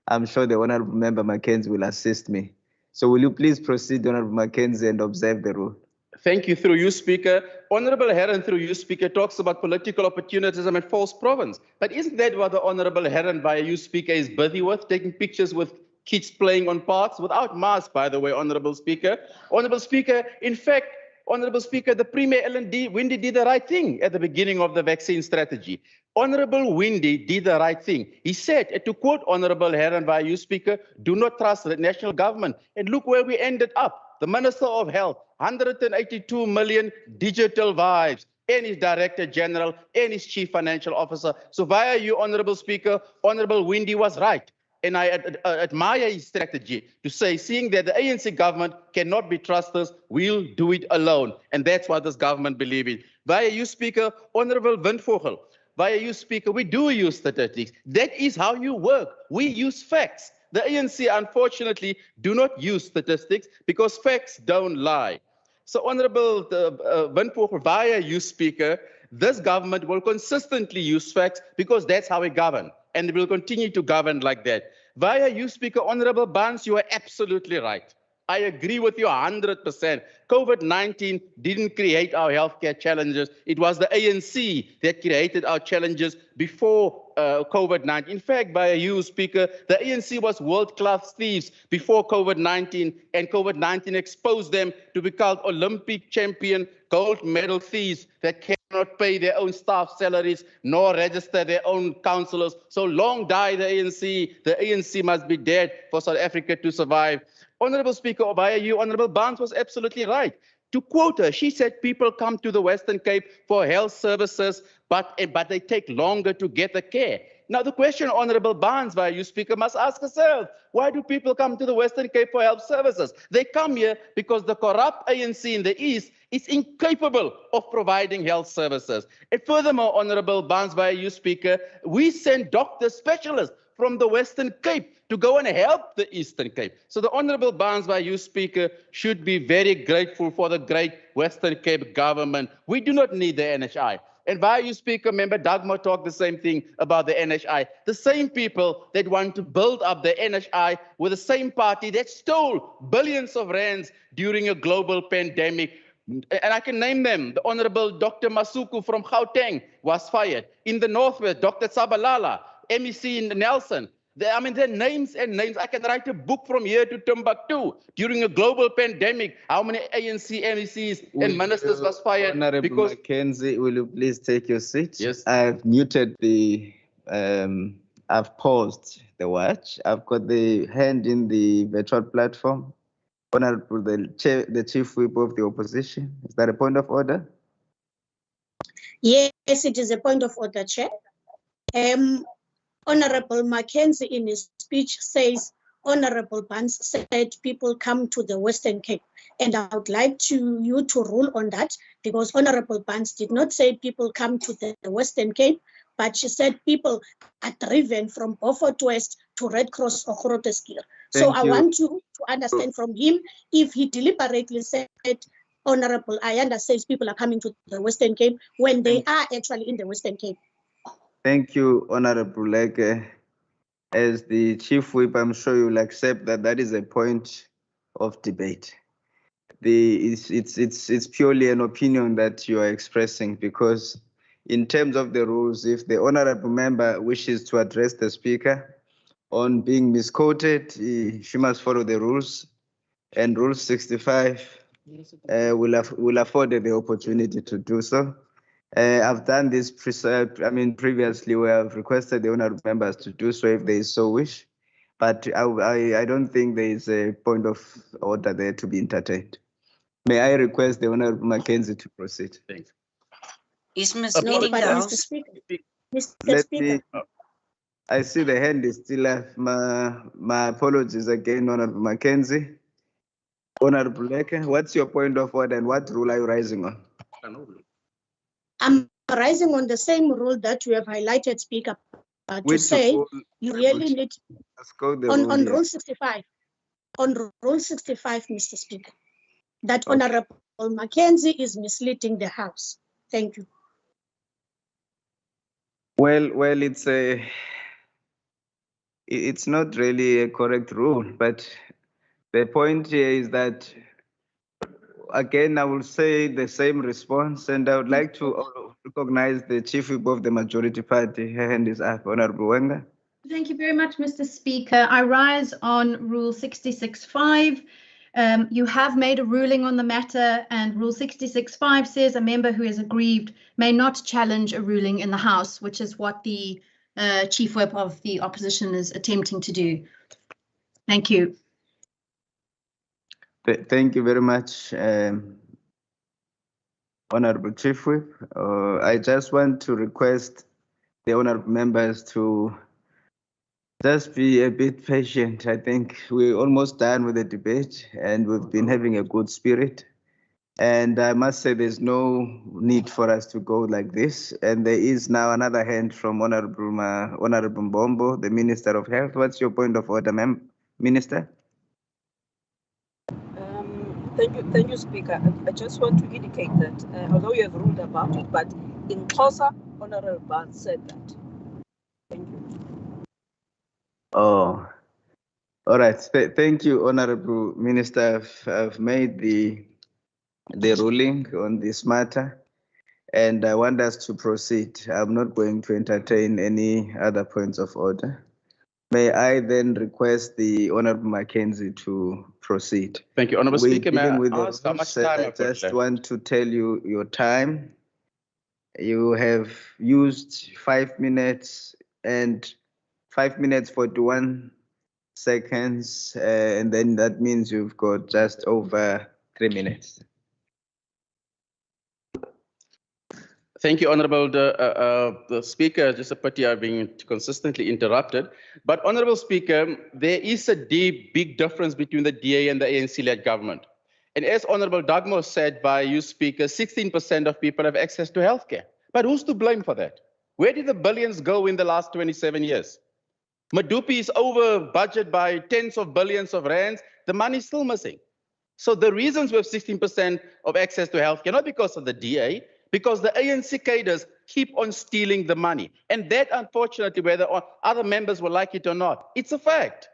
A: I'm sure the Honorable Member Mackenzie will assist me. So will you please proceed, Honorable Mackenzie, and observe the rule?
S: Thank you, through you, Speaker. Honorable Herron, through you, Speaker, talks about political opportunism and false province. But isn't that what the Honorable Herron, via you, Speaker, is busy with? Taking pictures with kids playing on parks without masks, by the way, Honorable Speaker. Honorable Speaker, in fact, Honorable Speaker, the Premier Ellen Windy did the right thing at the beginning of the vaccine strategy. Honorable Windy did the right thing. He said, to quote Honorable Herron via you, Speaker, do not trust the national government. And look where we ended up. The Minister of Health, 182 million digital vibes, and his Director General and his Chief Financial Officer. So via you, Honorable Speaker, Honorable Windy was right. And I admire his strategy to say, seeing that the ANC government cannot be trusted, we'll do it alone. And that's what this government believes in. Via you, Speaker, Honorable Windvogel, via you, Speaker, we do use statistics. That is how you work. We use facts. The ANC, unfortunately, do not use statistics because facts don't lie. So, Honorable Windvogel, via you, Speaker, this government will consistently use facts because that's how we govern. And will continue to govern like that. Via you, Speaker, Honorable Barnes, you are absolutely right. I agree with you 100%. COVID-19 didn't create our healthcare challenges. It was the ANC that created our challenges before COVID-19. In fact, via you, Speaker, the ANC was world-class thieves before COVID-19, and COVID-19 exposed them to be called Olympic champion gold medal thieves that cannot pay their own staff salaries nor register their own councillors. So long die the ANC. The ANC must be dead for South Africa to survive. Honorable Speaker, via you, Honorable Barnes was absolutely right. To quote her, she said people come to the Western Cape for health services, but they take longer to get the care. Now the question, Honorable Barnes, by you speaker, must ask herself, why do people come to the Western Cape for health services? They come here because the corrupt ANC in the East is incapable of providing health services. And furthermore, Honorable Barnes, by you speaker, we send doctors, specialists from the Western Cape to go and help the Eastern Cape. So the Honorable Barnes, by you speaker, should be very grateful for the great Western Cape government. We do not need the NHI. And by you speaker, member Dagmar talked the same thing about the NHI. The same people that want to build up the NHI with the same party that stole billions of rands during a global pandemic. And I can name them. The Honorable Dr. Masuku from Gauteng was fired. In the Northwest, Dr. Sabalala, MEC in Nelson. I mean, they're names and names. I can write a book from here to Timbuktu. During a global pandemic, how many ANC MECs and ministers was fired?
A: Honorable
S: Because
A: Mackenzie, will you please take your seat?
S: Yes.
A: I've muted the, I've paused the watch. I've got the hand in the virtual platform. Honorable, the Chief Whip of the Opposition. Is that a point of order?
D: Yes, it is a point of order, Chair. Honorable Mackenzie in his speech says, Honorable Barnes said people come to the Western Cape. And I would like you to rule on that, because Honorable Barnes did not say people come to the Western Cape, but she said people are driven from Beaufort West to Red Cross or Grooteskier. So I want you to understand from him, if he deliberately said, Honorable Ayanda says people are coming to the Western Cape when they are actually in the Western Cape.
A: Thank you, Honorable Leke. As the Chief Whip, I'm sure you'll accept that that is a point of debate. It's purely an opinion that you are expressing, because in terms of the rules, if the honorable member wishes to address the speaker on being misquoted, she must follow the rules, and Rule 65 will afford her the opportunity to do so. I've done this previously, where I've requested the honorable members to do so if they so wish, but I don't think there is a point of order there to be entertained. May I request the Honorable Mackenzie to proceed?
S: Thanks.
M: Is misleading the House.
D: Mr. Speaker.
A: I see the hand is still up. My apologies again, Honorable Mackenzie. Honorable Leke, what's your point of order and what rule are you rising on?
D: I'm rising on the same rule that you have highlighted, Speaker, to say you really need on Rule 65. On Rule 65, Mr. Speaker, that Honorable Mackenzie is misleading the House. Thank you.
A: Well, it's not really a correct rule, but the point here is that, again, I will say the same response, and I would like to recognize the Chief Whip of the Majority Party. Her hand is up, Honorable Wenger.
B: Thank you very much, Mr. Speaker. I rise on Rule 66.5. You have made a ruling on the matter, and Rule 66.5 says a member who is aggrieved may not challenge a ruling in the House, which is what the Chief Whip of the Opposition is attempting to do. Thank you.
A: Thank you very much, Honorable Chief Whip. I just want to request the honorable members to just be a bit patient. I think we're almost done with the debate, and we've been having a good spirit. And I must say there's no need for us to go like this. And there is now another hand from Honorable Mbombo, the Minister of Health. What's your point of order, Minister?
L: Thank you, Speaker. I just want to indicate that although you have ruled about it, but in Xhosa, Honorable Barnes said that. Thank you.
A: Oh, all right. Thank you, Honorable Minister. I've made the ruling on this matter, and I want us to proceed. I'm not going to entertain any other points of order. May I then request the Honorable Mackenzie to proceed?
S: Thank you, Honorable Speaker. May I
A: with the
S: ask how much
A: rules,
S: time
A: I
S: I've got
A: just
S: left?
A: want to tell you your time. You have used 5 minutes and 5 minutes 41 seconds, and then that means you've got just over 3 minutes.
S: Thank you, Honourable the Speaker. Just a pity I've been consistently interrupted. But Honourable Speaker, there is a big difference between the DA and the ANC-led government. And as Honourable Dugmore said by you, Speaker, 16% of people have access to healthcare. But who's to blame for that? Where did the billions go in the last 27 years? Madupi is over budget by tens of billions of rands. The money is still missing. So the reasons we have 16% of access to healthcare, not because of the DA, because the ANC cadres keep on stealing the money. And that, unfortunately, whether other members will like it or not, it's a fact.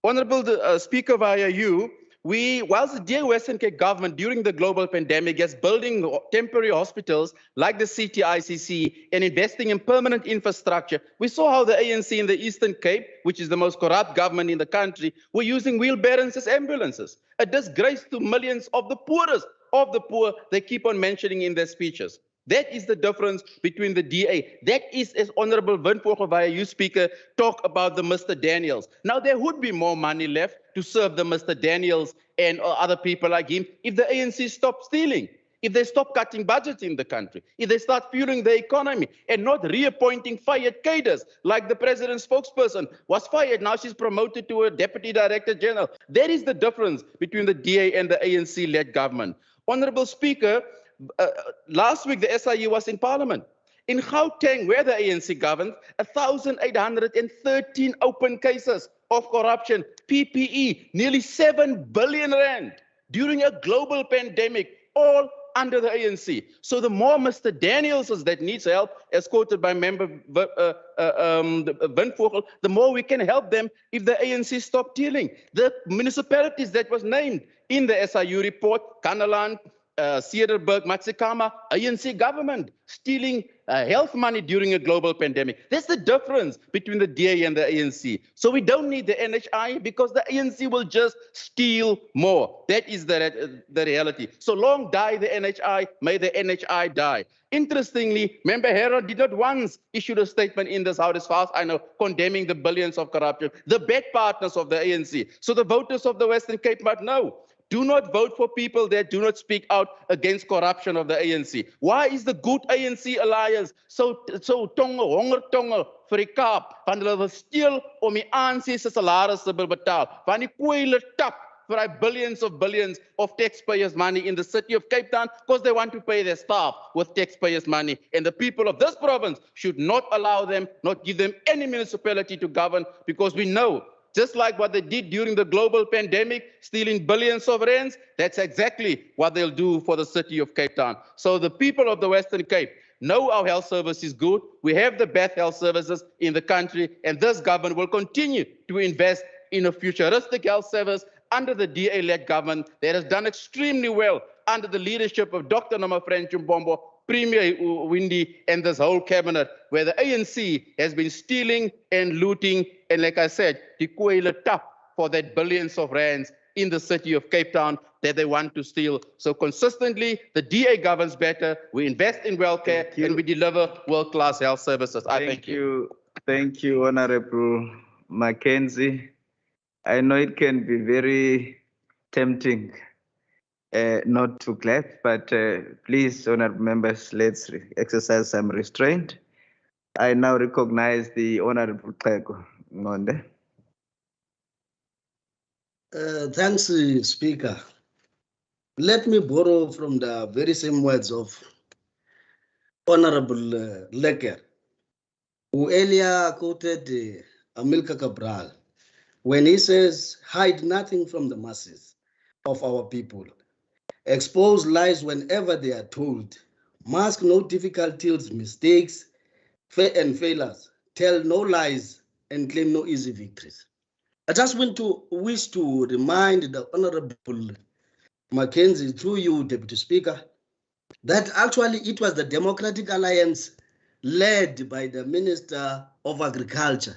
S: Honourable Speaker, via you, whilst the dear Western Cape government during the global pandemic is building temporary hospitals like the CTICC and investing in permanent infrastructure, we saw how the ANC in the Eastern Cape, which is the most corrupt government in the country, were using wheelbarrows as ambulances. A disgrace to millions of the poorest of the poor they keep on mentioning in their speeches. That is the difference between the DA. That is, as Honourable Windvogel via you, Speaker, talk about the Mr. Daniels. Now, there would be more money left to serve the Mr. Daniels and other people like him if the ANC stopped stealing, if they stop cutting budgets in the country, if they start fueling the economy and not reappointing fired cadres like the president's spokesperson was fired. Now she's promoted to a deputy director general. That is the difference between the DA and the ANC-led government. Honourable Speaker, last week the SIU was in Parliament. In Gauteng, where the ANC governs, 1,813 open cases of corruption, PPE, nearly 7 billion rand during a global pandemic, all under the ANC. So the more Mr. Daniels that needs help, as quoted by Member Windvogel, the more we can help them if the ANC stop dealing. The municipalities that was named in the SIU report, Kanaland, Cederberg, Matsikama, ANC government stealing health money during a global pandemic. That's the difference between the DA and the ANC. So we don't need the NHI because the ANC will just steal more. That is the reality. So long die the NHI, may the NHI die. Interestingly, Member Herod did not once issue a statement in this House, as far as I know, condemning the billions of corruption, the bed partners of the ANC. So the voters of the Western Cape might know. Do not vote for people that do not speak out against corruption of the ANC. Why is the good ANC alliance so honger vir die Kaap? Want hulle wil steel om die ANC se salarisse te betaal. Want die kwele tap vir die billions of taxpayers' money in the city of Cape Town because they want to pay their staff with taxpayers' money. And the people of this province should not allow them, not give them any municipality to govern, because we know, just like what they did during the global pandemic, stealing billions of rands, that's exactly what they'll do for the city of Cape Town. So the people of the Western Cape know our health service is good. We have the best health services in the country, and this government will continue to invest in a futuristic health service under the DA-led government that has done extremely well under the leadership of Dr. Nomafren Chimbombo, Premier Windy, and this whole cabinet, where the ANC has been stealing and looting, and like I said, the kwele tap for that billions of rands in the city of Cape Town that they want to steal. So consistently, the DA governs better, we invest in welfare, and we deliver world-class health services. I thank you.
A: Thank you, Honorable Mackenzie. I know it can be very tempting not to clap, but please, honorable members, let's exercise some restraint. I now recognize the Honorable Xhego Ngonde.
I: Thanks, Speaker. Let me borrow from the very same words of Honorable Lecker, who earlier quoted Amilcar Cabral when he says, hide nothing from the masses of our people. Expose lies whenever they are told. Mask no difficulties, mistakes, and failures. Tell no lies and claim no easy victories. I just wish to remind the Honorable Mackenzie, through you, Deputy Speaker, that actually it was the Democratic Alliance led by the Minister of Agriculture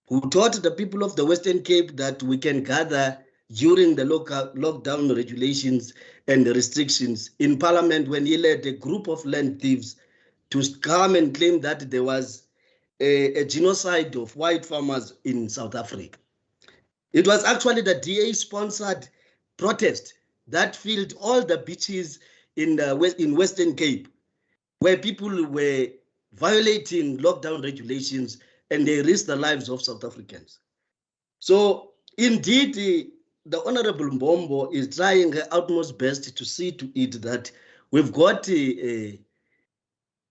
I: who taught the people of the Western Cape that we can gather during the lockdown regulations and the restrictions in Parliament, when he led a group of land thieves to come and claim that there was a genocide of white farmers in South Africa. It was actually the DA-sponsored protest that filled all the beaches in Western Cape, where people were violating lockdown regulations and they risked the lives of South Africans. So indeed, the Honorable Mbombo is trying her utmost best to see to it that we've got an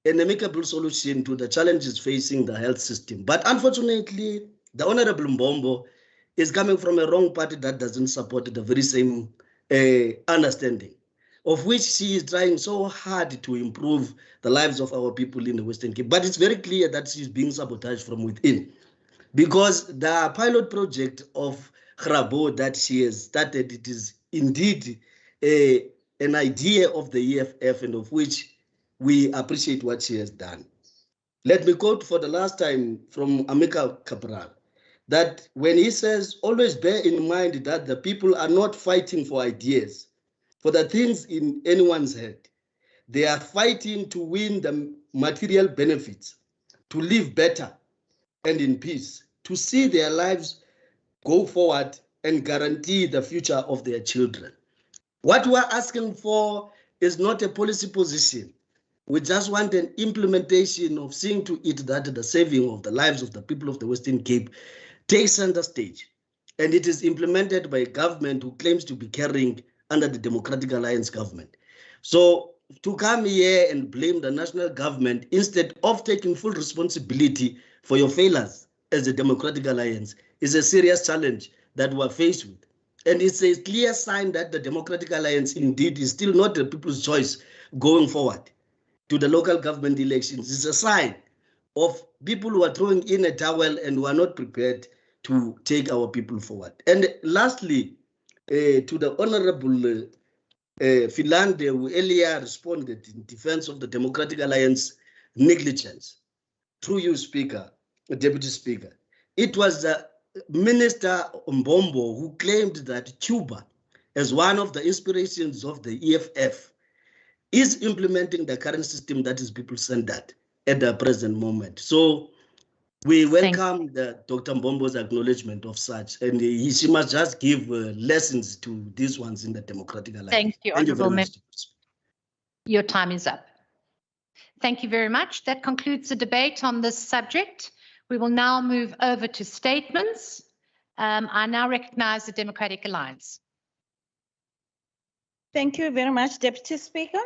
I: amicable solution to the challenges facing the health system. But unfortunately, the Honorable Mbombo is coming from a wrong party that doesn't support the very same understanding, of which she is trying so hard to improve the lives of our people in the Western Cape. But it's very clear that she's being sabotaged from within, because the pilot project of Grabo that she has started, it is indeed an idea of the EFF, and of which we appreciate what she has done. Let me quote for the last time from Amika Cabral, that when he says, always bear in mind that the people are not fighting for ideas, for the things in anyone's head. They are fighting to win the material benefits, to live better and in peace, to see their lives go forward and guarantee the future of their children. What we're asking for is not a policy position. We just want an implementation of seeing to it that the saving of the lives of the people of the Western Cape takes center stage. And it is implemented by a government who claims to be carrying under the Democratic Alliance government. So to come here and blame the national government instead of taking full responsibility for your failures as a Democratic Alliance is a serious challenge that we're faced with. And it's a clear sign that the Democratic Alliance indeed is still not the people's choice going forward to the local government elections. It's a sign of people who are throwing in a towel and who are not prepared to take our people forward. And lastly, to the Honorable Philande, who earlier responded in defense of the Democratic Alliance negligence, through you, Speaker, Deputy Speaker, it was Minister Mbombo who claimed that Cuba, as one of the inspirations of the EFF, is implementing the current system that is people-centered at the present moment. So we welcome Dr. Mbombo's acknowledgement of such, and she must just give lessons to these ones in the Democratic Alliance.
U: Thank you,
I: Thank you very
U: Honourable
I: much.
U: Member. Your time is up. Thank you very much. That concludes the debate on this subject. We will now move over to statements. I now recognise the Democratic Alliance.
J: Thank you very much, Deputy Speaker.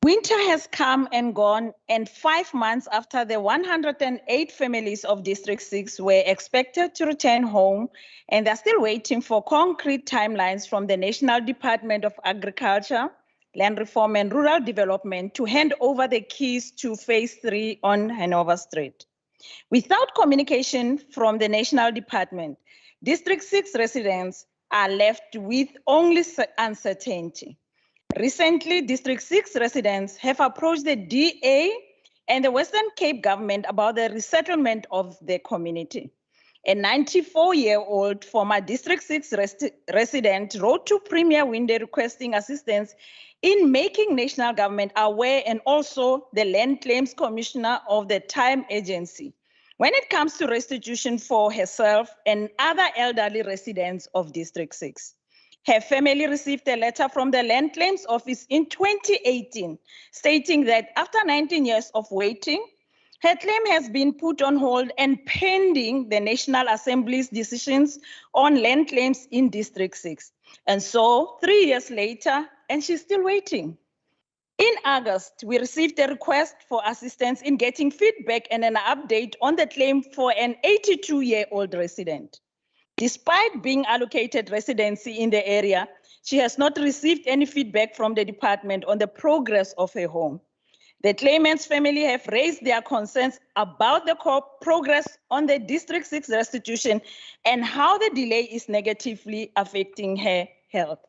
J: Winter has come and gone, and 5 months after the 108 families of District 6 were expected to return home, and they're still waiting for concrete timelines from the National Department of Agriculture, Land Reform and Rural Development to hand over the keys to Phase 3 on Hanover Street. Without communication from the National Department, District 6 residents are left with only uncertainty. Recently, District 6 residents have approached the DA and the Western Cape government about the resettlement of their community. A 94-year-old former District 6 resident wrote to Premier Winde requesting assistance in making national government aware and also the Land Claims Commissioner of the Time Agency when it comes to restitution for herself and other elderly residents of District 6. Her family received a letter from the Land Claims Office in 2018 stating that after 19 years of waiting, her claim has been put on hold and pending the National Assembly's decisions on land claims in District 6. And so 3 years later, and she's still waiting. In August, we received a request for assistance in getting feedback and an update on the claim for an 82-year-old resident. Despite being allocated residency in the area, she has not received any feedback from the department on the progress of her home. The claimant's family have raised their concerns about the progress on the District 6 restitution and how the delay is negatively affecting her health.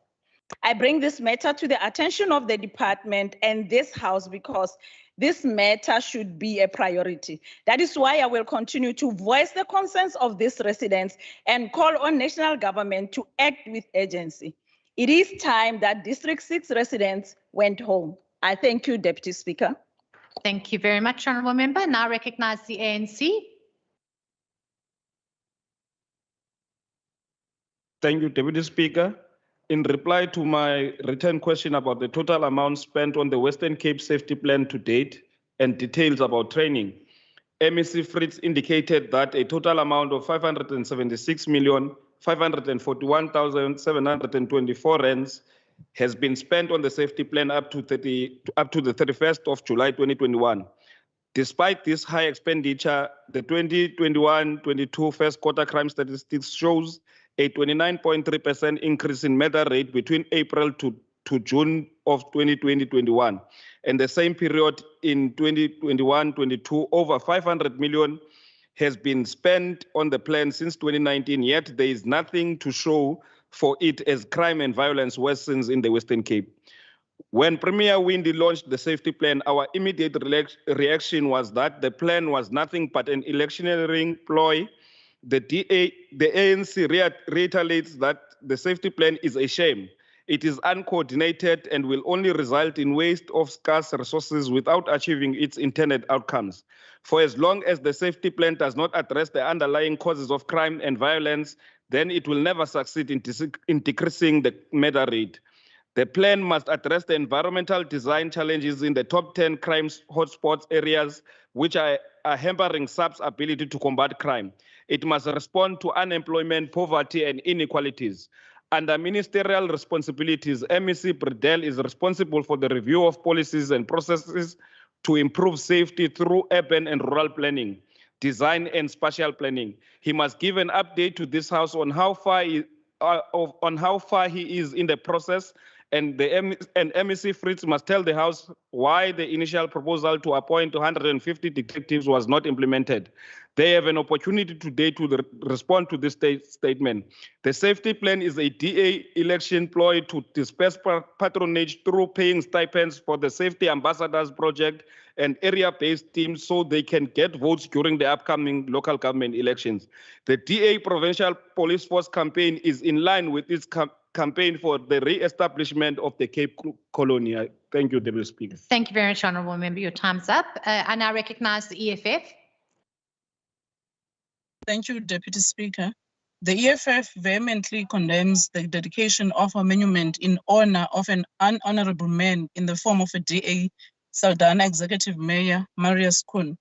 J: I bring this matter to the attention of the department and this House because this matter should be a priority. That is why I will continue to voice the concerns of these residents and call on national government to act with urgency. It is time that District 6 residents went home. I thank you, Deputy Speaker.
U: Thank you very much, Honourable Member. Now recognise the ANC.
K: Thank you, Deputy Speaker. in reply to my written question about the total amount spent on the Western Cape Safety Plan to date and details about training, MEC Fritz indicated that a total amount of 576,541,724 rands has been spent on the safety plan up to the 31st of July 2021. Despite this high expenditure, the 2021-22 first quarter crime statistics shows a 29.3% increase in murder rate between April to June of 2020-21. And the same period in 2021-22, over 500 million has been spent on the plan since 2019, yet there is nothing to show for it as crime and violence worsens in the Western Cape. When Premier Windy launched the safety plan, our immediate reaction was that the plan was nothing but an electioneering ploy. The ANC reiterates that the safety plan is a shame. It is uncoordinated and will only result in waste of scarce resources without achieving its intended outcomes. For as long as the safety plan does not address the underlying causes of crime and violence, then it will never succeed in decreasing the murder rate. The plan must address the environmental design challenges in the top 10 crime hotspots areas, which are hampering SAP's ability to combat crime. It must respond to unemployment, poverty, and inequalities. Under ministerial responsibilities, MEC Bredel is responsible for the review of policies and processes to improve safety through urban and rural planning, design, and spatial planning. He must give an update to this House on how far he is in the process, and MEC Fritz must tell the House why the initial proposal to appoint 250 detectives was not implemented. They have an opportunity today to respond to this statement. The safety plan is a DA election ploy to disperse patronage through paying stipends for the Safety Ambassadors Project and area-based teams so they can get votes during the upcoming local government elections. The DA Provincial Police Force campaign is in line with its campaign for the re-establishment of the Cape Colony. Thank you, Deputy Speaker.
U: Thank you very much, Honourable Member. Your time's up. I now recognise the EFF.
G: Thank you, Deputy Speaker. The EFF vehemently condemns the dedication of a monument in honor of an unhonorable man in the form of a DA Saldanha Executive Mayor, Marius Kuhn.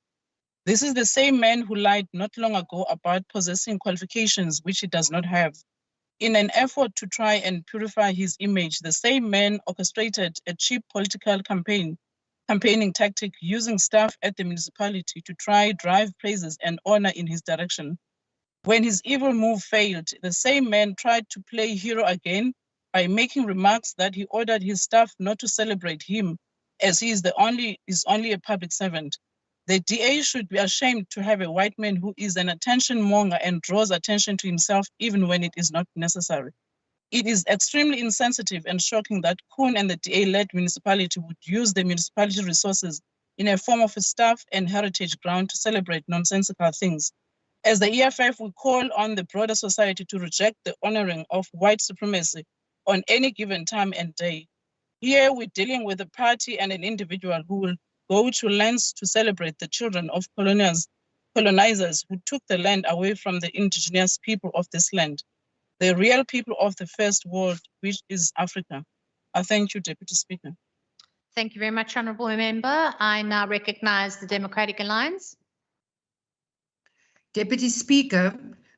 G: This is the same man who lied not long ago about possessing qualifications which he does not have. In an effort to try and purify his image, the same man orchestrated a cheap political campaigning tactic using staff at the municipality to try drive praises and honor in his direction. When his evil move failed, the same man tried to play hero again by making remarks that he ordered his staff not to celebrate him, as he is only a public servant. The DA should be ashamed to have a white man who is an attention monger and draws attention to himself even when it is not necessary. It is extremely insensitive and shocking that Kuhn and the DA-led municipality would use the municipality resources in a form of a staff and heritage ground to celebrate nonsensical things. As the EFF, we call on the broader society to reject the honoring of white supremacy on any given time and day. Here, we're dealing with a party and an individual who will go to lengths to celebrate the children of colonizers who took the land away from the indigenous people of this land, the real people of the first world, which is Africa. I thank you, Deputy Speaker.
U: Thank you very much, Honourable Member. I now recognise the Democratic Alliance.
P: Deputy Speaker,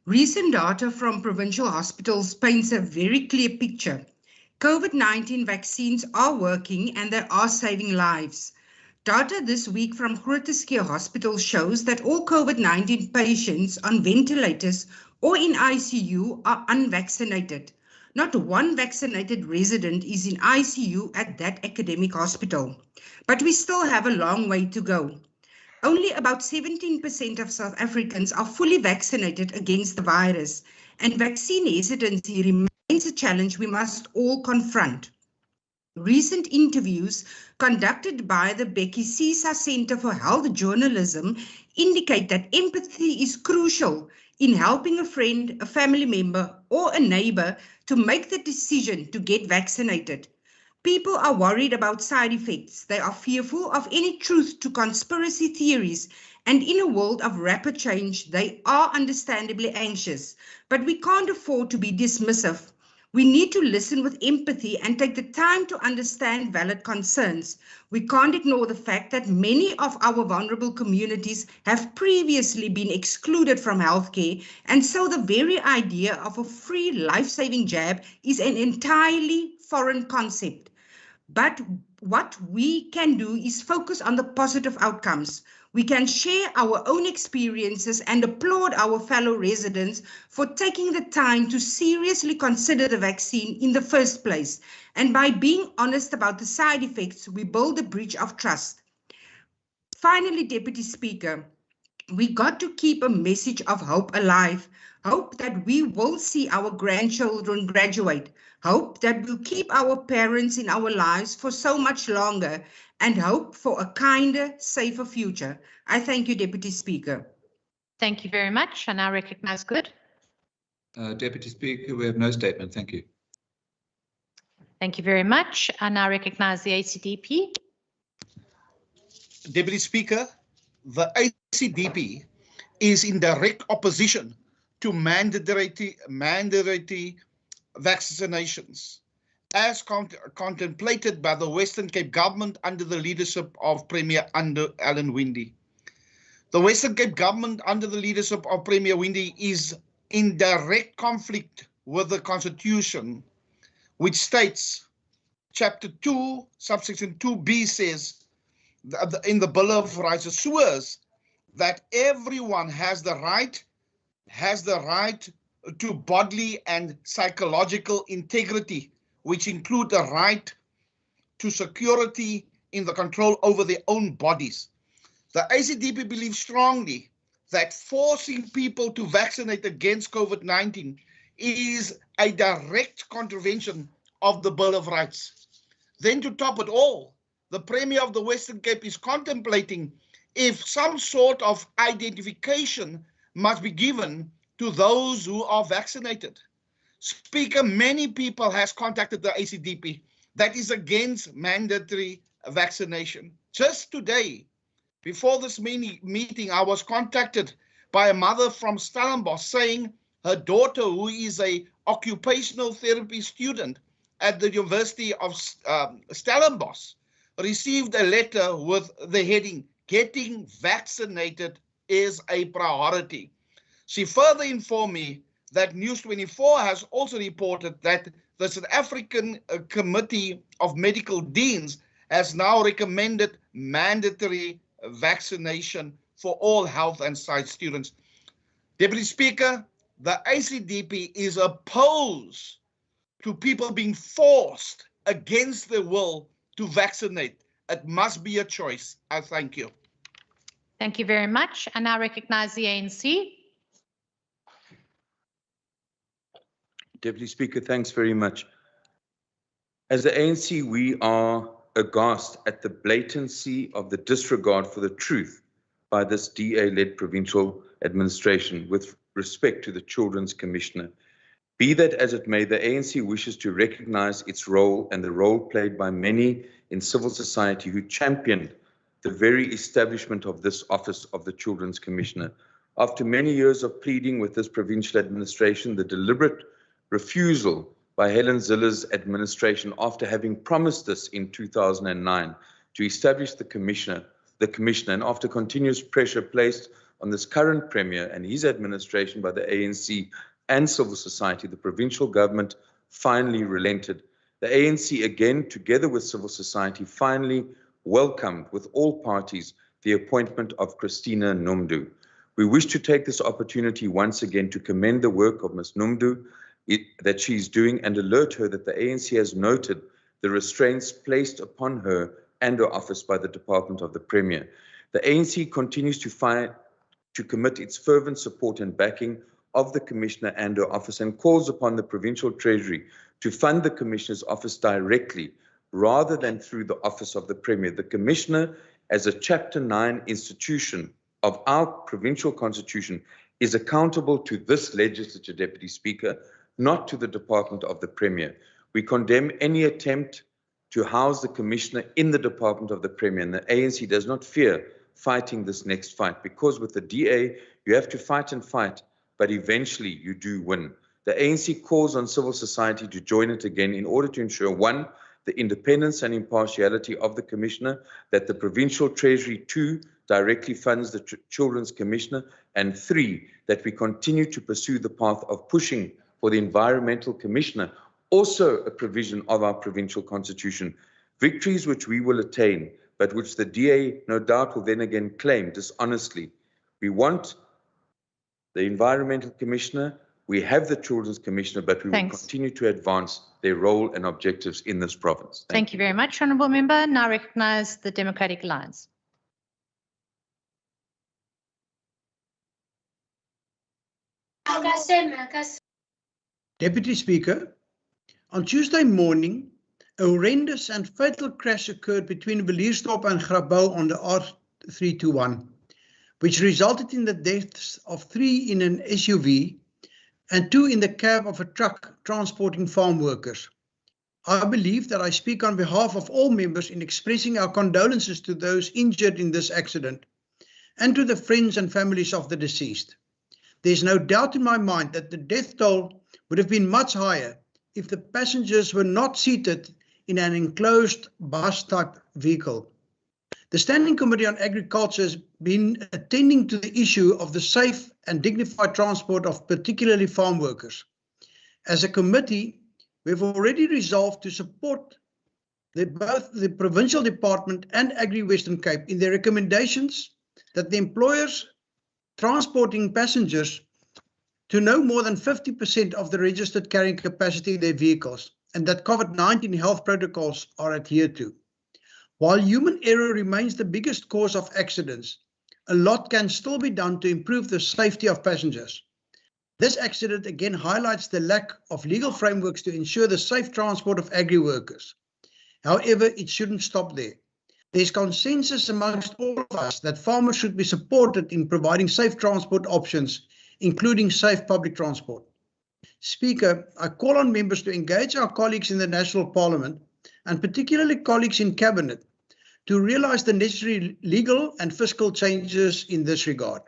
P: recent data from provincial hospitals paints a very clear picture. COVID-19 vaccines are working and they are saving lives. Data this week from Groote Schuur Hospital shows that all COVID-19 patients on ventilators or in ICU are unvaccinated. Not one vaccinated resident is in ICU at that academic hospital. But we still have a long way to go. Only about 17% of South Africans are fully vaccinated against the virus, and vaccine hesitancy remains a challenge we must all confront. Recent interviews conducted by the Becky Sisa Center for Health Journalism indicate that empathy is crucial in helping a friend, a family member, or a neighbor to make the decision to get vaccinated. People are worried about side effects. They are fearful of any truth to conspiracy theories. And in a world of rapid change, they are understandably anxious. But we can't afford to be dismissive. We need to listen with empathy and take the time to understand valid concerns. We can't ignore the fact that many of our vulnerable communities have previously been excluded from healthcare, and so the very idea of a free life-saving jab is an entirely foreign concept. But what we can do is focus on the positive outcomes. We can share our own experiences and applaud our fellow residents for taking the time to seriously consider the vaccine in the first place. And by being honest about the side effects, we build a bridge of trust. Finally, Deputy Speaker, we got to keep a message of hope alive. Hope that we will see our grandchildren graduate. Hope that we'll keep our parents in our lives for so much longer, and hope for a kinder, safer future. I thank you, Deputy Speaker.
U: Thank you very much. I now recognize Good.
N: Deputy Speaker, we have no statement. Thank you.
U: Thank you very much. I now recognize the ACDP.
E: Deputy Speaker, the ACDP is in direct opposition to mandatory vaccinations, as contemplated by the Western Cape government under the leadership of Premier Alan Winde. The Western Cape government under the leadership of Premier Winde is in direct conflict with the Constitution, which states, Chapter 2, subsection 2B says, in the Bill of Rights assures that everyone has the right to bodily and psychological integrity, which include the right to security in the control over their own bodies. The ACDP believes strongly that forcing people to vaccinate against COVID-19 is a direct contravention of the Bill of Rights. Then to top it all, the Premier of the Western Cape is contemplating if some sort of identification must be given to those who are vaccinated. Speaker, many people has contacted the ACDP that is against mandatory vaccination. Just today, before this meeting, I was contacted by a mother from Stellenbosch saying her daughter, who is a occupational therapy student at the University of Stellenbosch, received a letter with the heading, "Getting vaccinated is a priority." She further informed me that News 24 has also reported that the South African Committee of Medical Deans has now recommended mandatory vaccination for all health and science students. Deputy Speaker, the ACDP is opposed to people being forced against their will to vaccinate. It must be a choice. I thank you.
U: Thank you very much. I now recognize the ANC.
Q: Deputy Speaker, thanks very much. As the ANC, we are aghast at the blatancy of the disregard for the truth by this DA-led provincial administration with respect to the Children's Commissioner. Be that as it may, the ANC wishes to recognize its role and the role played by many in civil society who championed the very establishment of this office of the Children's Commissioner. After many years of pleading with this provincial administration, the deliberate refusal by Helen Zille's administration, after having promised this in 2009, to establish the commissioner, and after continuous pressure placed on this current Premier and his administration by the ANC and civil society, the provincial government finally relented. The ANC, again, together with civil society, finally welcomed with all parties the appointment of Christina Nomdu. We wish to take this opportunity once again to commend the work of Ms. Nomdu that she's doing and alert her that the ANC has noted the restraints placed upon her and her office by the Department of the Premier. The ANC continues to commit its fervent support and backing of the Commissioner and her office and calls upon the Provincial Treasury to fund the Commissioner's office directly rather than through the office of the Premier. The Commissioner, as a Chapter 9 institution of our provincial constitution, is accountable to this legislature, Deputy Speaker, not to the Department of the Premier. We condemn any attempt to house the Commissioner in the Department of the Premier, and the ANC does not fear fighting this next fight, because with the DA, you have to fight and fight, but eventually you do win. The ANC calls on civil society to join it again in order to ensure, one, the independence and impartiality of the Commissioner, that the Provincial Treasury, two, directly funds the Children's Commissioner, and three, that we continue to pursue the path of pushing for the Environmental Commissioner, also a provision of our provincial constitution. Victories which we will attain, but which the DA no doubt will then again claim dishonestly. We want the Environmental Commissioner, we have the Children's Commissioner, but we will continue to advance their role and objectives in this province.
U: Thank you very much, Honourable Member. Now recognise the Democratic Alliance.
F: Deputy Speaker, on Tuesday morning, a horrendous and fatal crash occurred between Villiersdorp and Grabouw on the R321, which resulted in the deaths of 3 in an SUV and 2 in the cab of a truck transporting farm workers. I believe that I speak on behalf of all members in expressing our condolences to those injured in this accident and to the friends and families of the deceased. There's no doubt in my mind that the death toll would have been much higher if the passengers were not seated in an enclosed bus-type vehicle. The Standing Committee on Agriculture has been attending to the issue of the safe and dignified transport of particularly farm workers. As a committee, we've already resolved to support both the Provincial Department and Agri-Western Cape in their recommendations that the employers transporting passengers to no more than 50% of the registered carrying capacity in their vehicles, and that COVID-19 health protocols are adhered to. While human error remains the biggest cause of accidents, a lot can still be done to improve the safety of passengers. This accident again highlights the lack of legal frameworks to ensure the safe transport of agri-workers. However, it shouldn't stop there. There's consensus amongst all of us that farmers should be supported in providing safe transport options, including safe public transport. Speaker, I call on members to engage our colleagues in the National Parliament, and particularly colleagues in Cabinet, to realise the necessary legal and fiscal changes in this regard.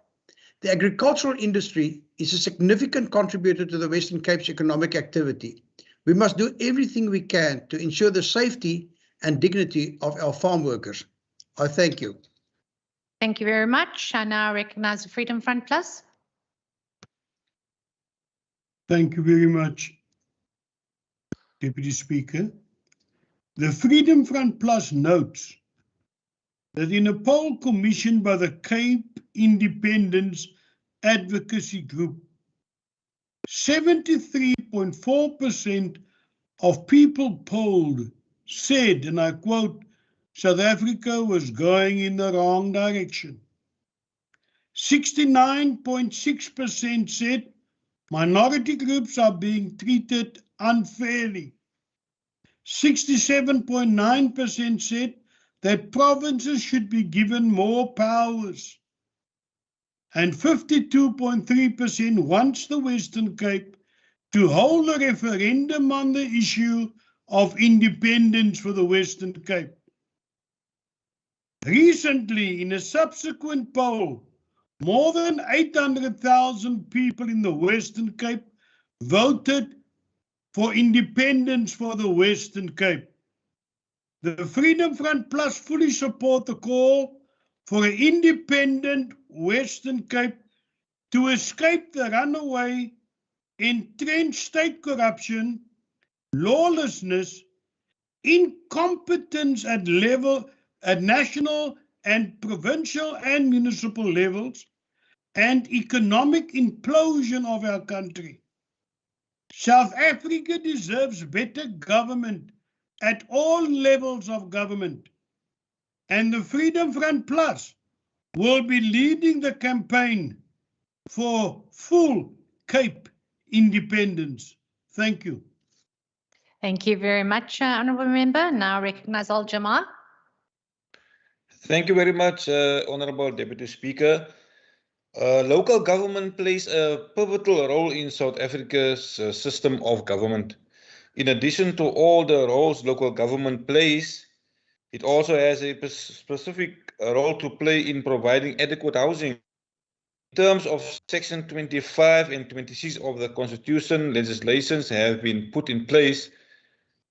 F: The agricultural industry is a significant contributor to the Western Cape's economic activity. We must do everything we can to ensure the safety and dignity of our farm workers. I thank you.
U: Thank you very much. I now recognise the Freedom Front Plus.
O: Thank you very much, Deputy Speaker. The Freedom Front Plus notes that in a poll commissioned by the Cape Independence Advocacy Group, 73.4% of people polled said, and I quote, South Africa was going in the wrong direction. 69.6% said minority groups are being treated unfairly. 67.9% said that provinces should be given more powers. And 52.3% wants the Western Cape to hold a referendum on the issue of independence for the Western Cape. Recently, in a subsequent poll, more than 800,000 people in the Western Cape voted for independence for the Western Cape. The Freedom Front Plus fully support the call for an independent Western Cape to escape the runaway, entrenched state corruption, lawlessness, incompetence at national and provincial and municipal levels, and economic implosion of our country. South Africa deserves better government at all levels of government, and the Freedom Front Plus will be leading the campaign for full Cape independence. Thank you.
U: Thank you very much, Honourable Member. Now recognise Al Jamal.
V: Thank you very much, Honourable Deputy Speaker. Local government plays a pivotal role in South Africa's system of government. In addition to all the roles local government plays, it also has a specific role to play in providing adequate housing terms of Section 25 and 26 of the Constitution, legislations have been put in place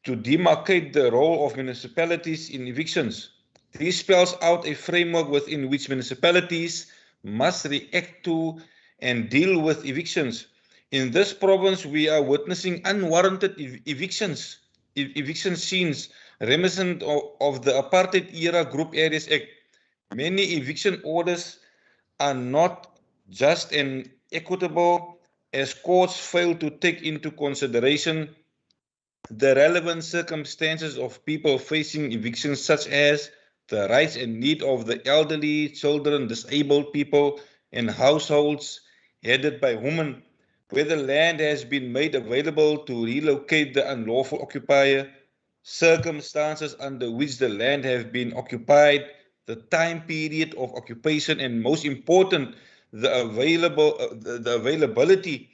V: to demarcate the role of municipalities in evictions. This spells out a framework within which municipalities must react to and deal with evictions. In this province, we are witnessing unwarranted eviction scenes reminiscent of the Apartheid-era Group Areas Act. Many eviction orders are not just and equitable as courts fail to take into consideration the relevant circumstances of people facing evictions, such as the rights and need of the elderly, children, disabled people, and households headed by women, whether land has been made available to relocate the unlawful occupier, circumstances under which the land has been occupied, the time period of occupation, and most important, the availability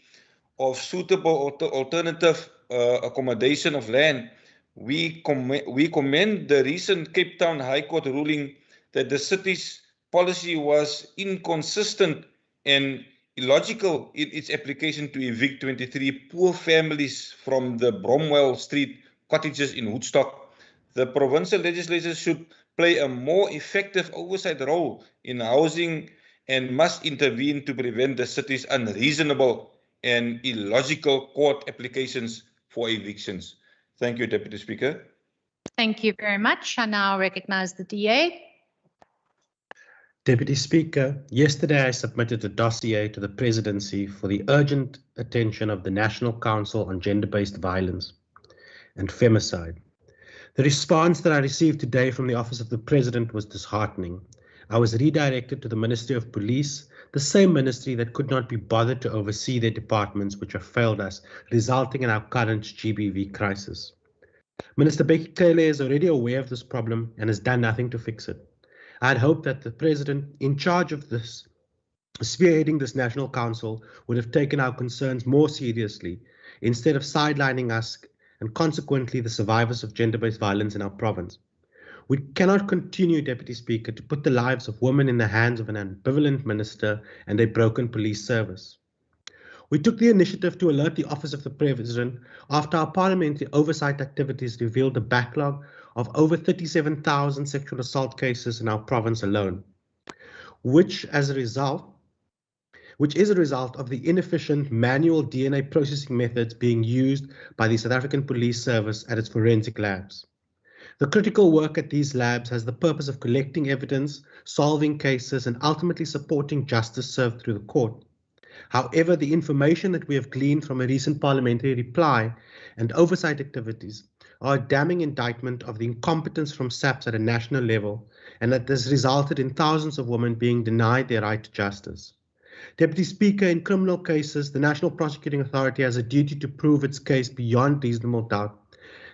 V: of suitable alternative accommodation of land. We commend the recent Cape Town High Court ruling that the city's policy was inconsistent and illogical in its application to evict 23 poor families from the Bromwell Street cottages in Woodstock. The provincial legislature should play a more effective oversight role in housing and must intervene to prevent the city's unreasonable and illogical court applications for evictions. Thank you, Deputy Speaker.
U: Thank you very much. I now recognize the DA.
C: Deputy Speaker, yesterday I submitted a dossier to the Presidency for the urgent attention of the National Council on Gender-Based Violence and Femicide. The response that I received today from the Office of the President was disheartening. I was redirected to the Ministry of Police, the same ministry that could not be bothered to oversee their departments which have failed us, resulting in our current GBV crisis. Minister Becky Cele is already aware of this problem and has done nothing to fix it. I had hoped that the President, in charge of this, spearheading this National Council, would have taken our concerns more seriously, instead of sidelining us and consequently the survivors of gender-based violence in our province. We cannot continue, Deputy Speaker, to put the lives of women in the hands of an ambivalent minister and a broken police service. We took the initiative to alert the Office of the President after our parliamentary oversight activities revealed a backlog of over 37,000 sexual assault cases in our province alone, which is a result of the inefficient manual DNA processing methods being used by the South African Police Service at its forensic labs. The critical work at these labs has the purpose of collecting evidence, solving cases, and ultimately supporting justice served through the court. However, the information that we have gleaned from a recent parliamentary reply and oversight activities are a damning indictment of the incompetence from SAPS at a national level, and that this resulted in thousands of women being denied their right to justice. Deputy Speaker, in criminal cases, the National Prosecuting Authority has a duty to prove its case beyond reasonable doubt.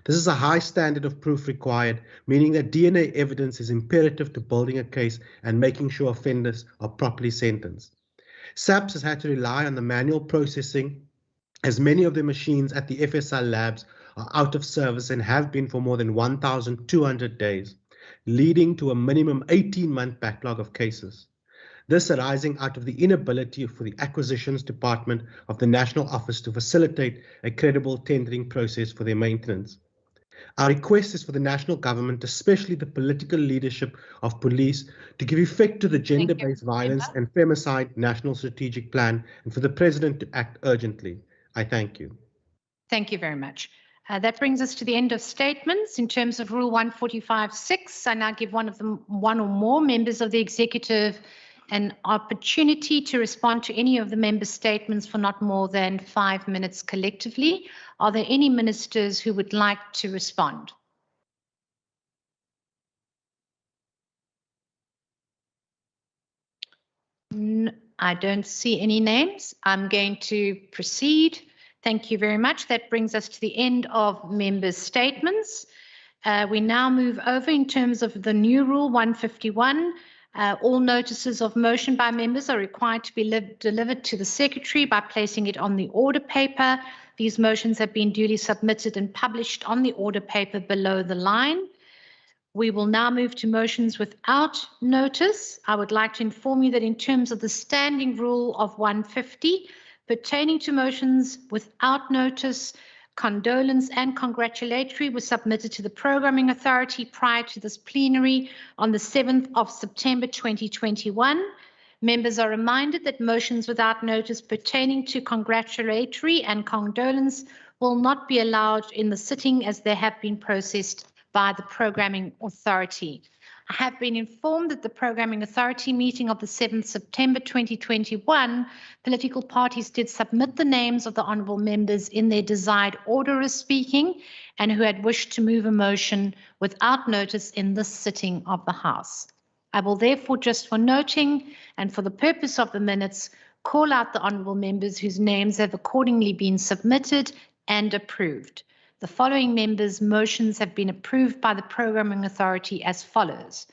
C: This is a high standard of proof required, meaning that DNA evidence is imperative to building a case and making sure offenders are properly sentenced. SAPS has had to rely on the manual processing, as many of the machines at the FSL labs are out of service and have been for more than 1,200 days, leading to a minimum 18-month backlog of cases. This arising out of the inability for the Acquisitions Department of the National Office to facilitate a credible tendering process for their maintenance. Our request is for the national government, especially the political leadership of police, to give effect to the gender-based violence and femicide national strategic plan, and for the President to act urgently. I thank you.
U: Thank you very much. That brings us to the end of statements. In terms of Rule 145.6, I now give one or more members of the executive an opportunity to respond to any of the member statements for not more than 5 minutes collectively. Are there any ministers who would like to respond? I don't see any names. I'm going to proceed. Thank you very much. That brings us to the end of members' statements. We now move over in terms of the new Rule 151. All notices of motion by members are required to be delivered to the Secretary by placing it on the order paper. These motions have been duly submitted and published on the order paper below the line. We will now move to motions without notice. I would like to inform you that in terms of the standing rule of 150 pertaining to motions without notice, condolence and congratulatory were submitted to the Programming Authority prior to this plenary on the 7th of September 2021. Members are reminded that motions without notice pertaining to congratulatory and condolence will not be allowed in the sitting as they have been processed by the Programming Authority. I have been informed that the Programming Authority meeting of the 7th September 2021, political parties did submit the names of the honourable members in their desired order of speaking and who had wished to move a motion without notice in this sitting of the House. I will therefore, just for noting and for the purpose of the minutes, call out the honourable members whose names have accordingly been submitted and approved. The following members' motions have been approved by the Programming Authority as follows.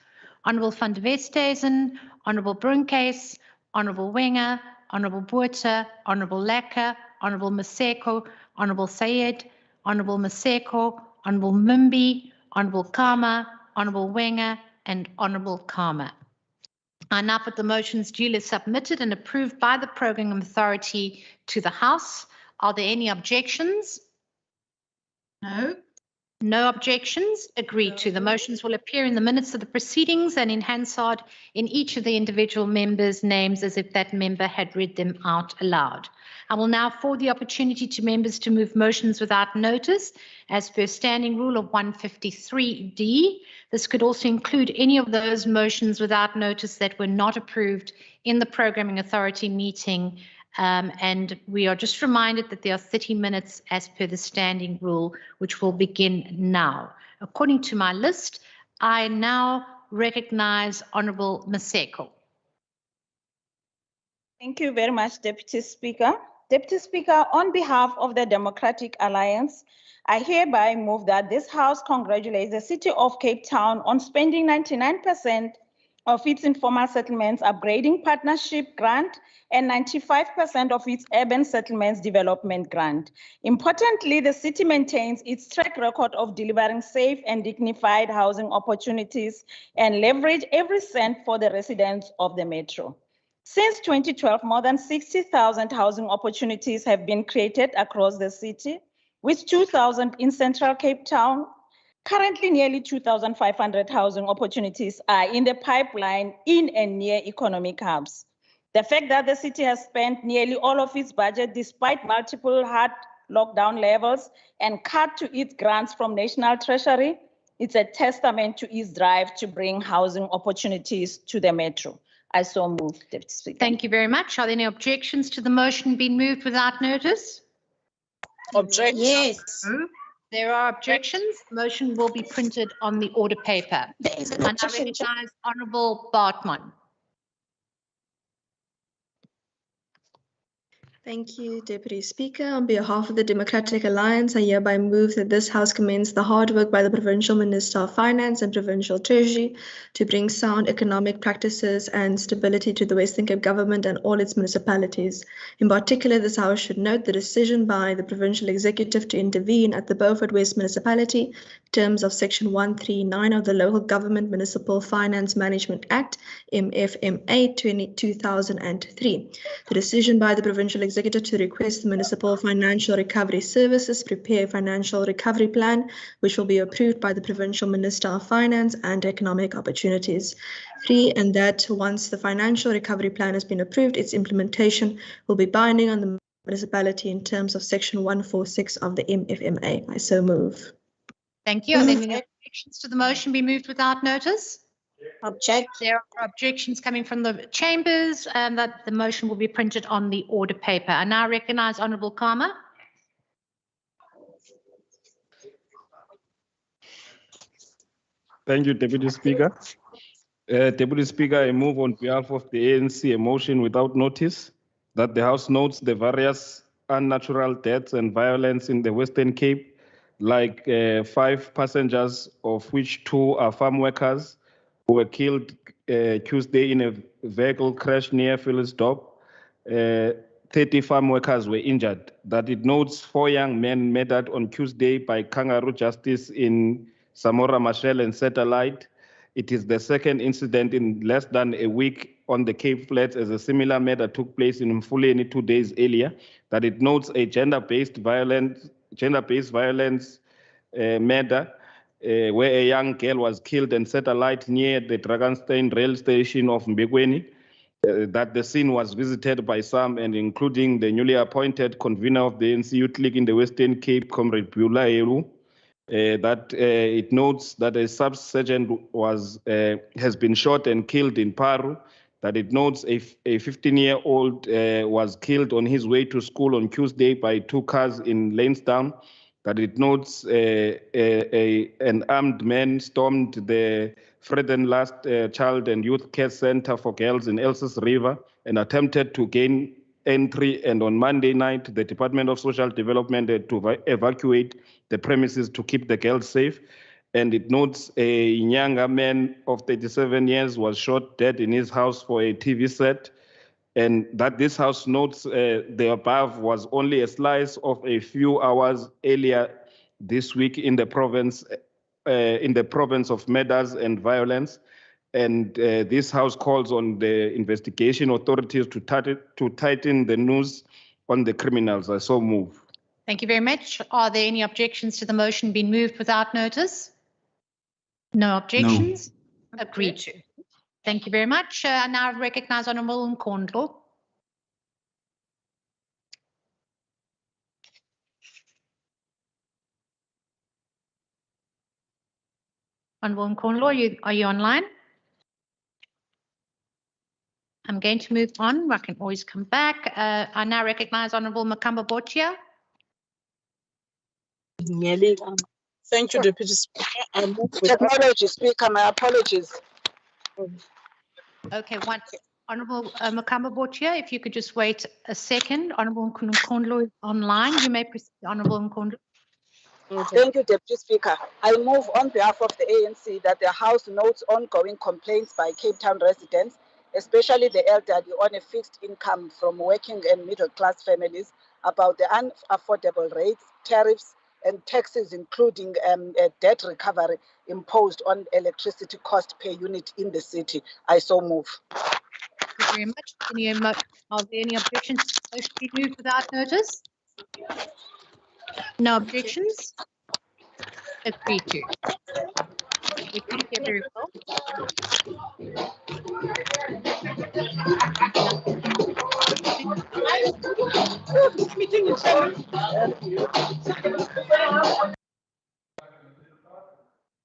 U: Honourable van der Westhuizen, Honourable Brunkhuis, Honourable Wenger, Honourable Botha, Honourable Lekker, Honourable Maseko, Honourable Sayed, Honourable Maseko, Honourable Mumbi, Honourable Kama, Honourable Wenger, and Honourable Kama. I now put the motions duly submitted and approved by the Programming Authority to the House. Are there any objections?
B: No.
U: No objections. Agreed to. The motions will appear in the minutes of the proceedings and in Hansard in each of the individual members' names as if that member had read them out aloud. I will now afford the opportunity to members to move motions without notice as per standing rule of 153D. This could also include any of those motions without notice that were not approved in the Programming Authority meeting. And we are just reminded that there are 30 minutes as per the standing rule, which will begin now. According to my list, I now recognize Honourable Maseko.
J: Thank you very much, Deputy Speaker. Deputy Speaker, on behalf of the Democratic Alliance, I hereby move that this House congratulates the City of Cape Town on spending 99% of its informal settlements upgrading partnership grant and 95% of its urban settlements development grant. Importantly, the city maintains its track record of delivering safe and dignified housing opportunities and leverage every cent for the residents of the metro. Since 2012, more than 60,000 housing opportunities have been created across the city, with 2,000 in central Cape Town. Currently, nearly 2,500 housing opportunities are in the pipeline in and near economic hubs. The fact that the city has spent nearly all of its budget despite multiple hard lockdown levels and cut to its grants from National Treasury, it's a testament to its drive to bring housing opportunities to the metro. I so move, Deputy Speaker.
U: Thank you very much. Are there any objections to the motion being moved without notice?
D: Objection. Yes.
U: There are objections. The motion will be printed on the order paper. I now recognize Honourable Bartman.
H: Thank you, Deputy Speaker. On behalf of the Democratic Alliance, I hereby move that this House commends the hard work by the Provincial Minister of Finance and Provincial Treasury to bring sound economic practices and stability to the Western Cape Government and all its municipalities. In particular, this House should note the decision by the Provincial Executive to intervene at the Beaufort West Municipality in terms of Section 139 of the Local Government Municipal Finance Management Act, MFMA 2003. The decision by the Provincial Executive to request the Municipal Financial Recovery Services prepare a financial recovery plan, which will be approved by the Provincial Minister of Finance and Economic Opportunities. 3, and that once the financial recovery plan has been approved, its implementation will be binding on the municipality in terms of Section 146 of the MFMA. I so move.
U: Thank you. Are there any objections to the motion be moved without notice?
D: Object.
U: There are objections coming from the chambers and that the motion will be printed on the order paper. I now recognize Honourable Kama.
K: Thank you, Deputy Speaker. Deputy Speaker, I move on behalf of the ANC a motion without notice that the House notes the various unnatural deaths and violence in the Western Cape, like 5 passengers, of which 2 are farm workers, who were killed Tuesday in a vehicle crash near Philipsdorp. 30 farm workers were injured. That it notes 4 young men murdered on Tuesday by kangaroo justice in Samora Machel and Satellite. It is the second incident in less than a week on the Cape Flats, as a similar matter took place in Mfuleni 2 days earlier, that it notes a gender-based violence matter where a young girl was killed and set alight near the Dragonstein rail station of Mbekweni. That the scene was visited by some, and including the newly appointed convener of the ANC Youth League in the Western Cape, Comrade Bula Eru. That it notes that a sub-sergeant has been shot and killed in Paru. That it notes a 15-year-old was killed on his way to school on Tuesday by 2 cars in Lansdowne. That it notes an armed man stormed the Fredenlast Child and Youth Care Center for Girls in Elsa's River and attempted to gain entry. And on Monday night, the Department of Social Development had to evacuate the premises to keep the girls safe. And it notes a younger man of 37 years was shot dead in his house for a TV set. And that this house notes the above was only a slice of a few hours earlier this week in the province of murders and violence. And this house calls on the investigation authorities to tighten the noose on the criminals. I so move.
U: Thank you very much. Are there any objections to the motion being moved without notice? No objections? No. Agreed to. Thank you very much. I now recognize Honourable Nkondlo. Honourable Nkondlo, are you online? I'm going to move on. I can always come back. I now recognize Honourable Makamba Botia.
G: Thank you, Deputy Speaker.
R: Technology, Speaker, my apologies.
U: Okay, Honourable Makamba Botia, if you could just wait a second. Honourable Nkondlo is online. You may proceed, Honourable Nkondlo.
R: Thank you, Deputy Speaker. I move on behalf of the ANC that the House notes ongoing complaints by Cape Town residents, especially the elderly on a fixed income from working and middle-class families, about the unaffordable rates, tariffs, and taxes, including debt recovery imposed on electricity cost per unit in the city. I so move.
U: Thank you very much. Are there any objections to the motion be moved without notice? No objections? Agreed to. We can hear very well.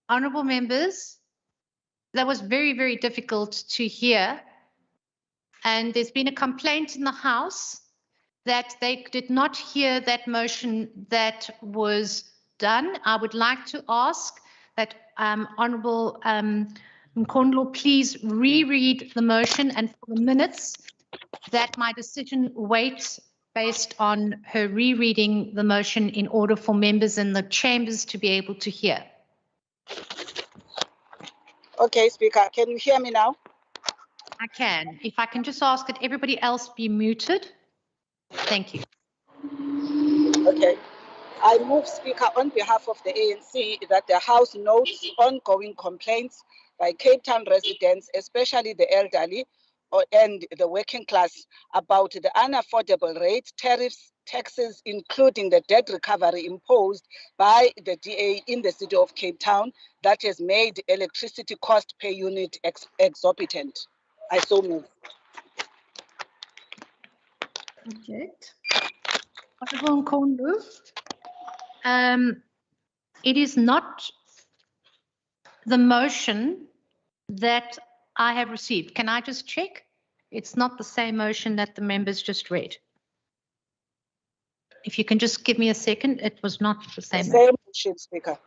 U: Honourable members, that was very, very difficult to hear. And there's been a complaint in the House that they did not hear that motion that was done. I would like to ask that Honourable Nkondlo please reread the motion, and for the minutes that my decision waits based on her rereading the motion in order for members in the chambers to be able to hear.
R: Okay, Speaker, can you hear me now?
U: I can. If I can just ask that everybody else be muted. Thank you.
R: Okay. I move, Speaker, on behalf of the ANC that the House notes ongoing complaints by Cape Town residents, especially the elderly and the working class, about the unaffordable rates, tariffs, taxes, including the debt recovery imposed by the DA in the city of Cape Town that has made electricity cost per unit exorbitant. I so move.
U: Object. Honourable Nkondlo, it is not the motion that I have received. Can I just check? It's not the same motion that the members just read. If you can just give me a second, it was not the same.
R: The same motion, Speaker.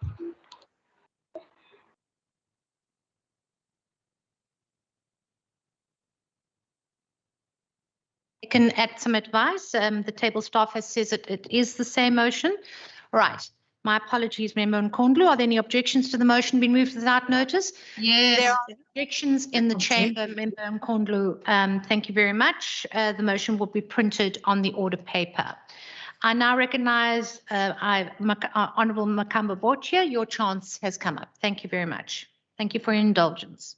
U: I can add some advice. The table staff has says it is the same motion. Right. My apologies, Member Nkondlo. Are there any objections to the motion being moved without notice?
B: Yes.
U: There are objections in the chamber, Member Nkondlo. Thank you very much. The motion will be printed on the order paper. I now recognize Honourable Makamba Bochia. Your chance has come up. Thank you very much. Thank you for your indulgence.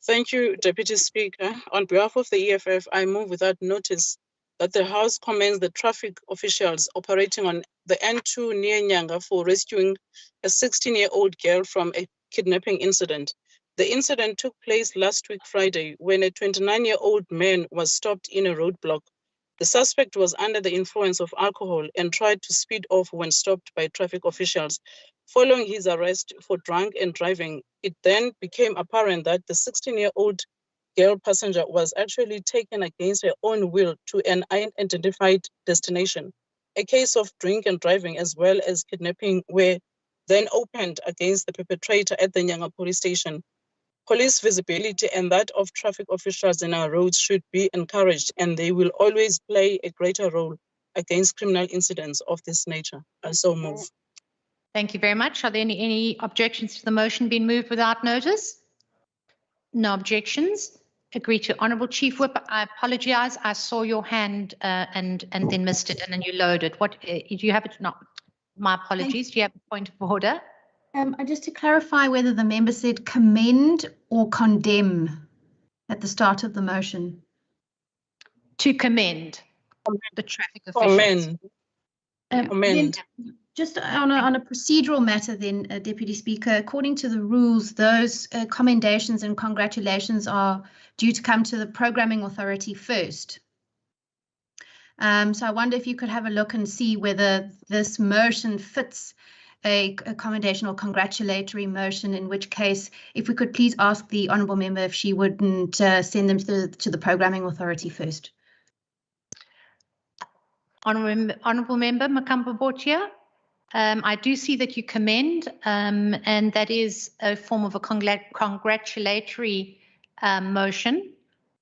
G: Thank you, Deputy Speaker. On behalf of the EFF, I move without notice that the House commends the traffic officials operating on the N2 near Nyanga for rescuing a 16-year-old girl from a kidnapping incident. The incident took place last week Friday when a 29-year-old man was stopped in a roadblock. The suspect was under the influence of alcohol and tried to speed off when stopped by traffic officials. Following his arrest for drunk and driving, it then became apparent that the 16-year-old girl passenger was actually taken against her own will to an unidentified destination. A case of drink and driving as well as kidnapping were then opened against the perpetrator at the Nyanga police station. Police visibility and that of traffic officials in our roads should be encouraged, and they will always play a greater role against criminal incidents of this nature. I so move.
U: Thank you very much. Are there any objections to the motion being moved without notice? No objections. Agree to. Honourable Chief Whip, I apologise. I saw your hand and then missed it, and then you loaded. What do you have? It? No, my apologies. Do you have a point of order?
B: Just to clarify whether the member said commend or condemn at the start of the motion.
U: To commend the traffic officials.
G: Commend.
B: Just on a procedural matter then, Deputy Speaker, according to the rules, those commendations and congratulations are due to come to the Programming Authority first. So I wonder if you could have a look and see whether this motion fits a commendation or congratulatory motion, in which case, if we could please ask the Honourable Member if she wouldn't send them to the Programming Authority first.
U: Honourable Member Makamba Bochia, I do see that you commend, and that is a form of a congratulatory motion.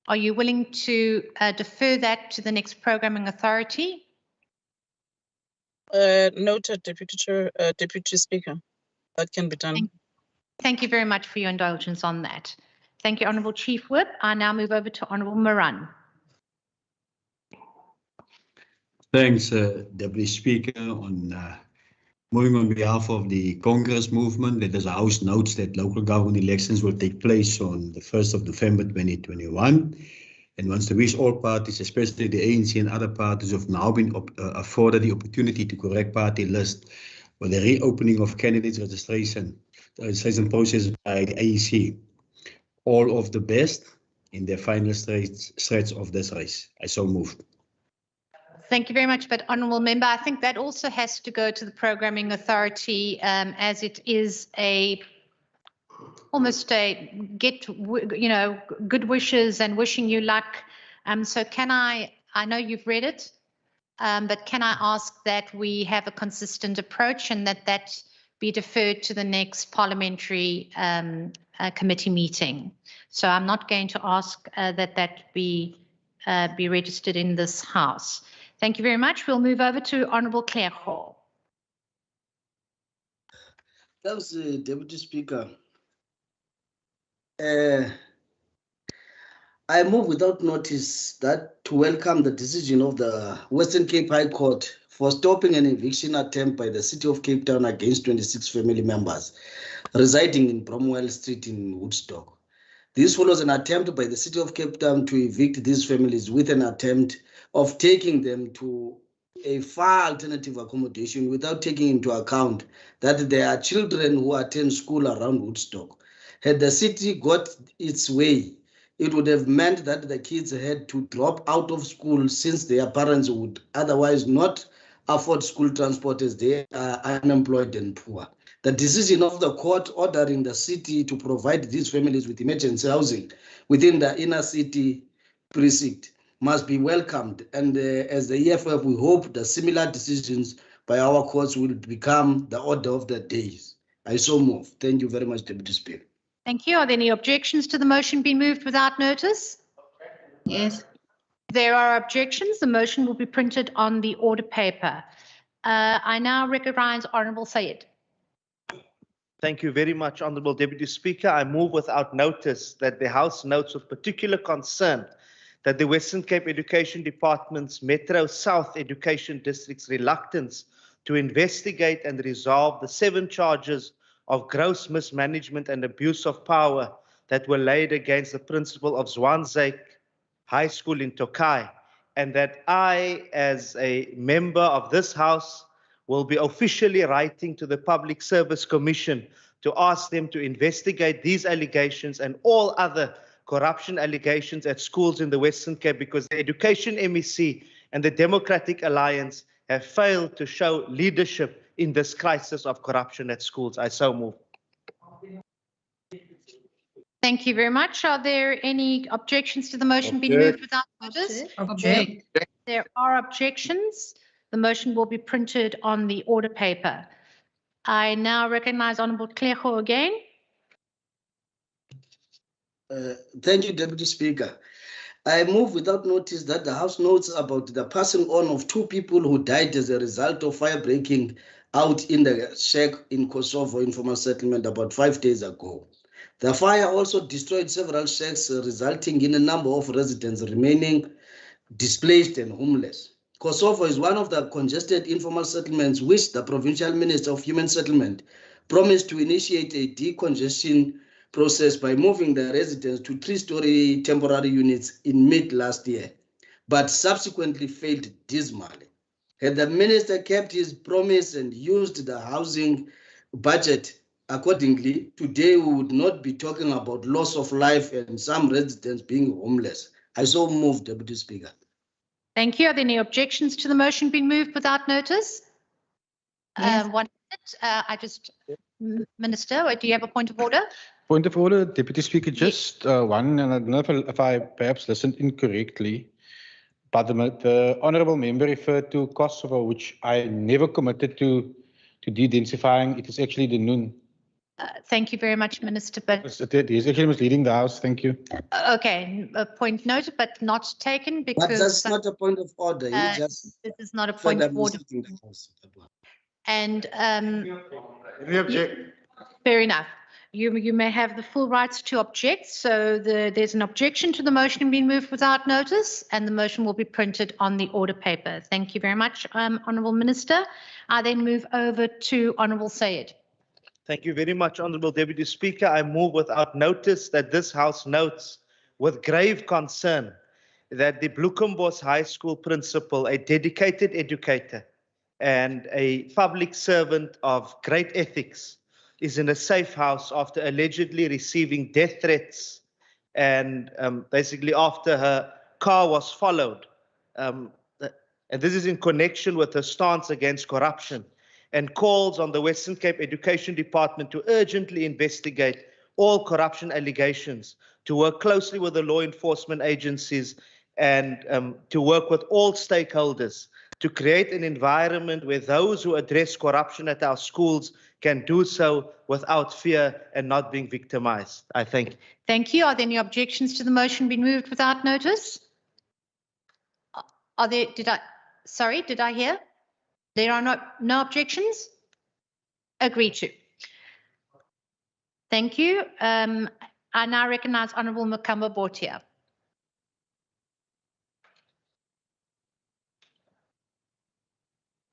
U: Are you willing to defer that to the next Programming Authority?
G: Noted, Deputy Speaker. That can be done.
U: Thank you very much for your indulgence on that. Thank you, Honourable Chief Whip. I now move over to Honourable Moran.
M: Thanks, Deputy Speaker. Moving on behalf of the Congress movement, that the House notes that local government elections will take place on the 1st of November 2021. And wants to wish all parties, especially the ANC and other parties, have now been afforded the opportunity to correct party list with the reopening of candidates registration process by the AEC. All of the best in their final stretch of this race. I so moved.
U: Thank you very much, but Honourable Member, I think that also has to go to the Programming Authority, as it is almost a good wishes and wishing you luck. So can I know you've read it, but can I ask that we have a consistent approach and that be deferred to the next parliamentary committee meeting? So I'm not going to ask that be registered in this House. Thank you very much. We'll move over to Honourable Claire Hall.
I: Thanks, Deputy Speaker. I move without notice that to welcome the decision of the Western Cape High Court for stopping an eviction attempt by the City of Cape Town against 26 family members residing in Bromwell Street in Woodstock. This follows an attempt by the City of Cape Town to evict these families with an attempt of taking them to a far alternative accommodation without taking into account that there are children who attend school around Woodstock. Had the city got its way, it would have meant that the kids had to drop out of school since their parents would otherwise not afford school transport as they are unemployed and poor. The decision of the court ordering the city to provide these families with emergency housing within the inner city precinct must be welcomed. And as the EFF, we hope that similar decisions by our courts will become the order of the days. I so move. Thank you very much, Deputy Speaker.
U: Thank you. Are there any objections to the motion being moved without notice?
B: Yes.
U: There are objections. The motion will be printed on the order paper. I now recognize Honourable Sayed.
T: Thank you very much, Honourable Deputy Speaker. I move without notice that the House notes with particular concern that the Western Cape Education Department's Metro South Education District's reluctance to investigate and resolve the 7 charges of gross mismanagement and abuse of power that were laid against the principal of Zwanzek High School in Tokai, and that I, as a member of this House, will be officially writing to the Public Service Commission to ask them to investigate these allegations and all other corruption allegations at schools in the Western Cape, because the Education MEC and the Democratic Alliance have failed to show leadership in this crisis of corruption at schools. I so move.
U: Thank you very much. Are there any objections to the motion being moved without notice?
P: Object.
U: There are objections. The motion will be printed on the order paper. I now recognize Honourable Kleho again.
I: Thank you, Deputy Speaker. I move without notice that the House notes about the passing on of 2 people who died as a result of fire breaking out in the shack in Kosovo informal settlement about 5 days ago. The fire also destroyed several shacks, resulting in a number of residents remaining displaced and homeless. Kosovo is one of the congested informal settlements which the Provincial Minister of Human Settlement promised to initiate a decongestion process by moving the residents to 3-story temporary units in mid last year, but subsequently failed dismally. Had the minister kept his promise and used the housing budget accordingly, today we would not be talking about loss of life and some residents being homeless. I so move, Deputy Speaker.
U: Thank you. Are there any objections to the motion being moved without notice?
P: Yes.
U: 1 minute. Minister, do you have a point of order?
C: Point of order, Deputy Speaker, just one, and I don't know if I perhaps listened incorrectly, but the honourable member referred to Kosovo, which I never committed to de-densifying. It is actually the NUN.
U: Thank you very much, Minister. But
C: He's actually misleading the House. Thank you.
U: Okay, a point noted, but not taken because.
I: But that's not a point of order. You just
U: this is not a point of order. And fair enough. You may have the full rights to object. So there's an objection to the motion being moved without notice, and the motion will be printed on the order paper. Thank you very much, Honourable Minister. I then move over to Honourable Sayed.
T: Thank you very much, Honourable Deputy Speaker. I move without notice that this House notes with grave concern that the Bloekombos High School principal, a dedicated educator and a public servant of great ethics, is in a safe house after allegedly receiving death threats and basically after her car was followed. And this is in connection with her stance against corruption, and calls on the Western Cape Education Department to urgently investigate all corruption allegations, to work closely with the law enforcement agencies, and to work with all stakeholders to create an environment where those who address corruption at our schools can do so without fear and not being victimized. I thank you.
U: Thank you. Are there any objections to the motion being moved without notice? Are there, did I hear? There are no objections? Agreed to. Thank you. I now recognize Honourable Makamba Botia.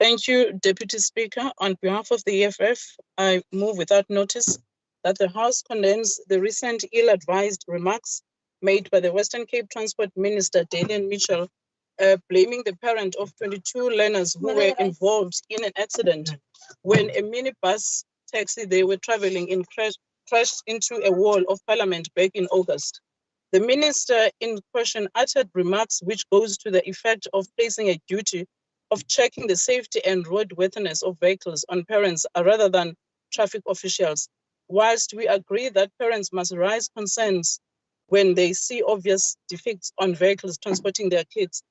G: Thank you, Deputy Speaker. On behalf of the EFF, I move without notice that the House condemns the recent ill-advised remarks made by the Western Cape Transport Minister, Dalian Mitchell, blaming the parent of 22 learners who were involved in an accident when a minibus taxi they were traveling in crashed into a wall of Parliament back in August. The minister in question uttered remarks which goes to the effect of placing a duty of checking the safety and roadworthiness of vehicles on parents rather than traffic officials. Whilst we agree that parents must raise concerns when they see obvious defects on vehicles transporting their kids,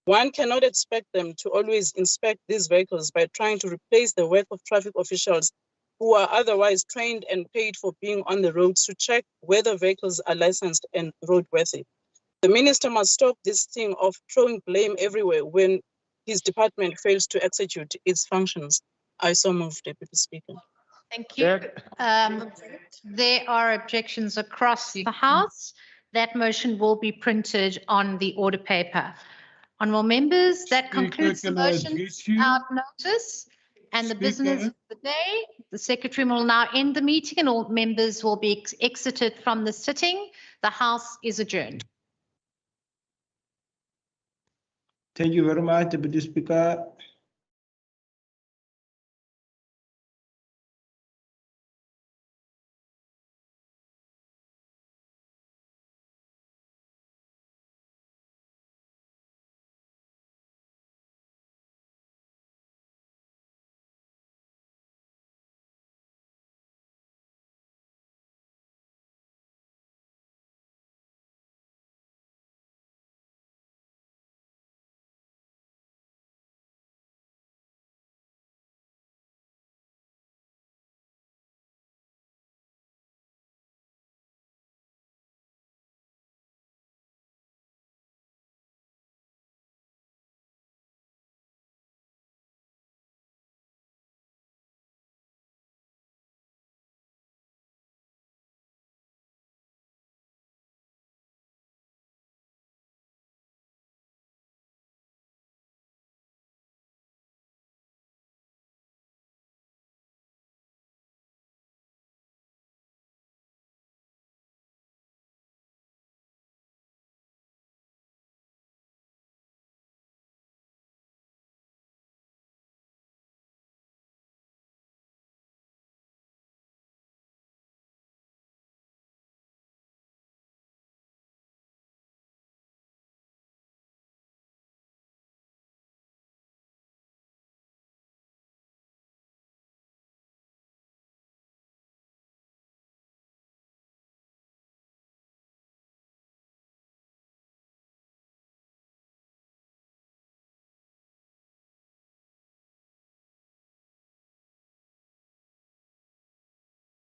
G: one cannot expect them to always inspect these vehicles by trying to replace the work of traffic officials who are otherwise trained and paid for being on the roads to check whether vehicles are licensed and roadworthy. The minister must stop this thing of throwing blame everywhere when his department fails to execute its functions. I so move, Deputy Speaker.
U: Thank you. There are objections across the House. that motion will be printed on the order paper. Honourable members, that concludes the motions without notice and the business of the day. The Secretary will now end the meeting and all members will be exited from the sitting. The House is adjourned.
L: Thank you very much, Deputy Speaker.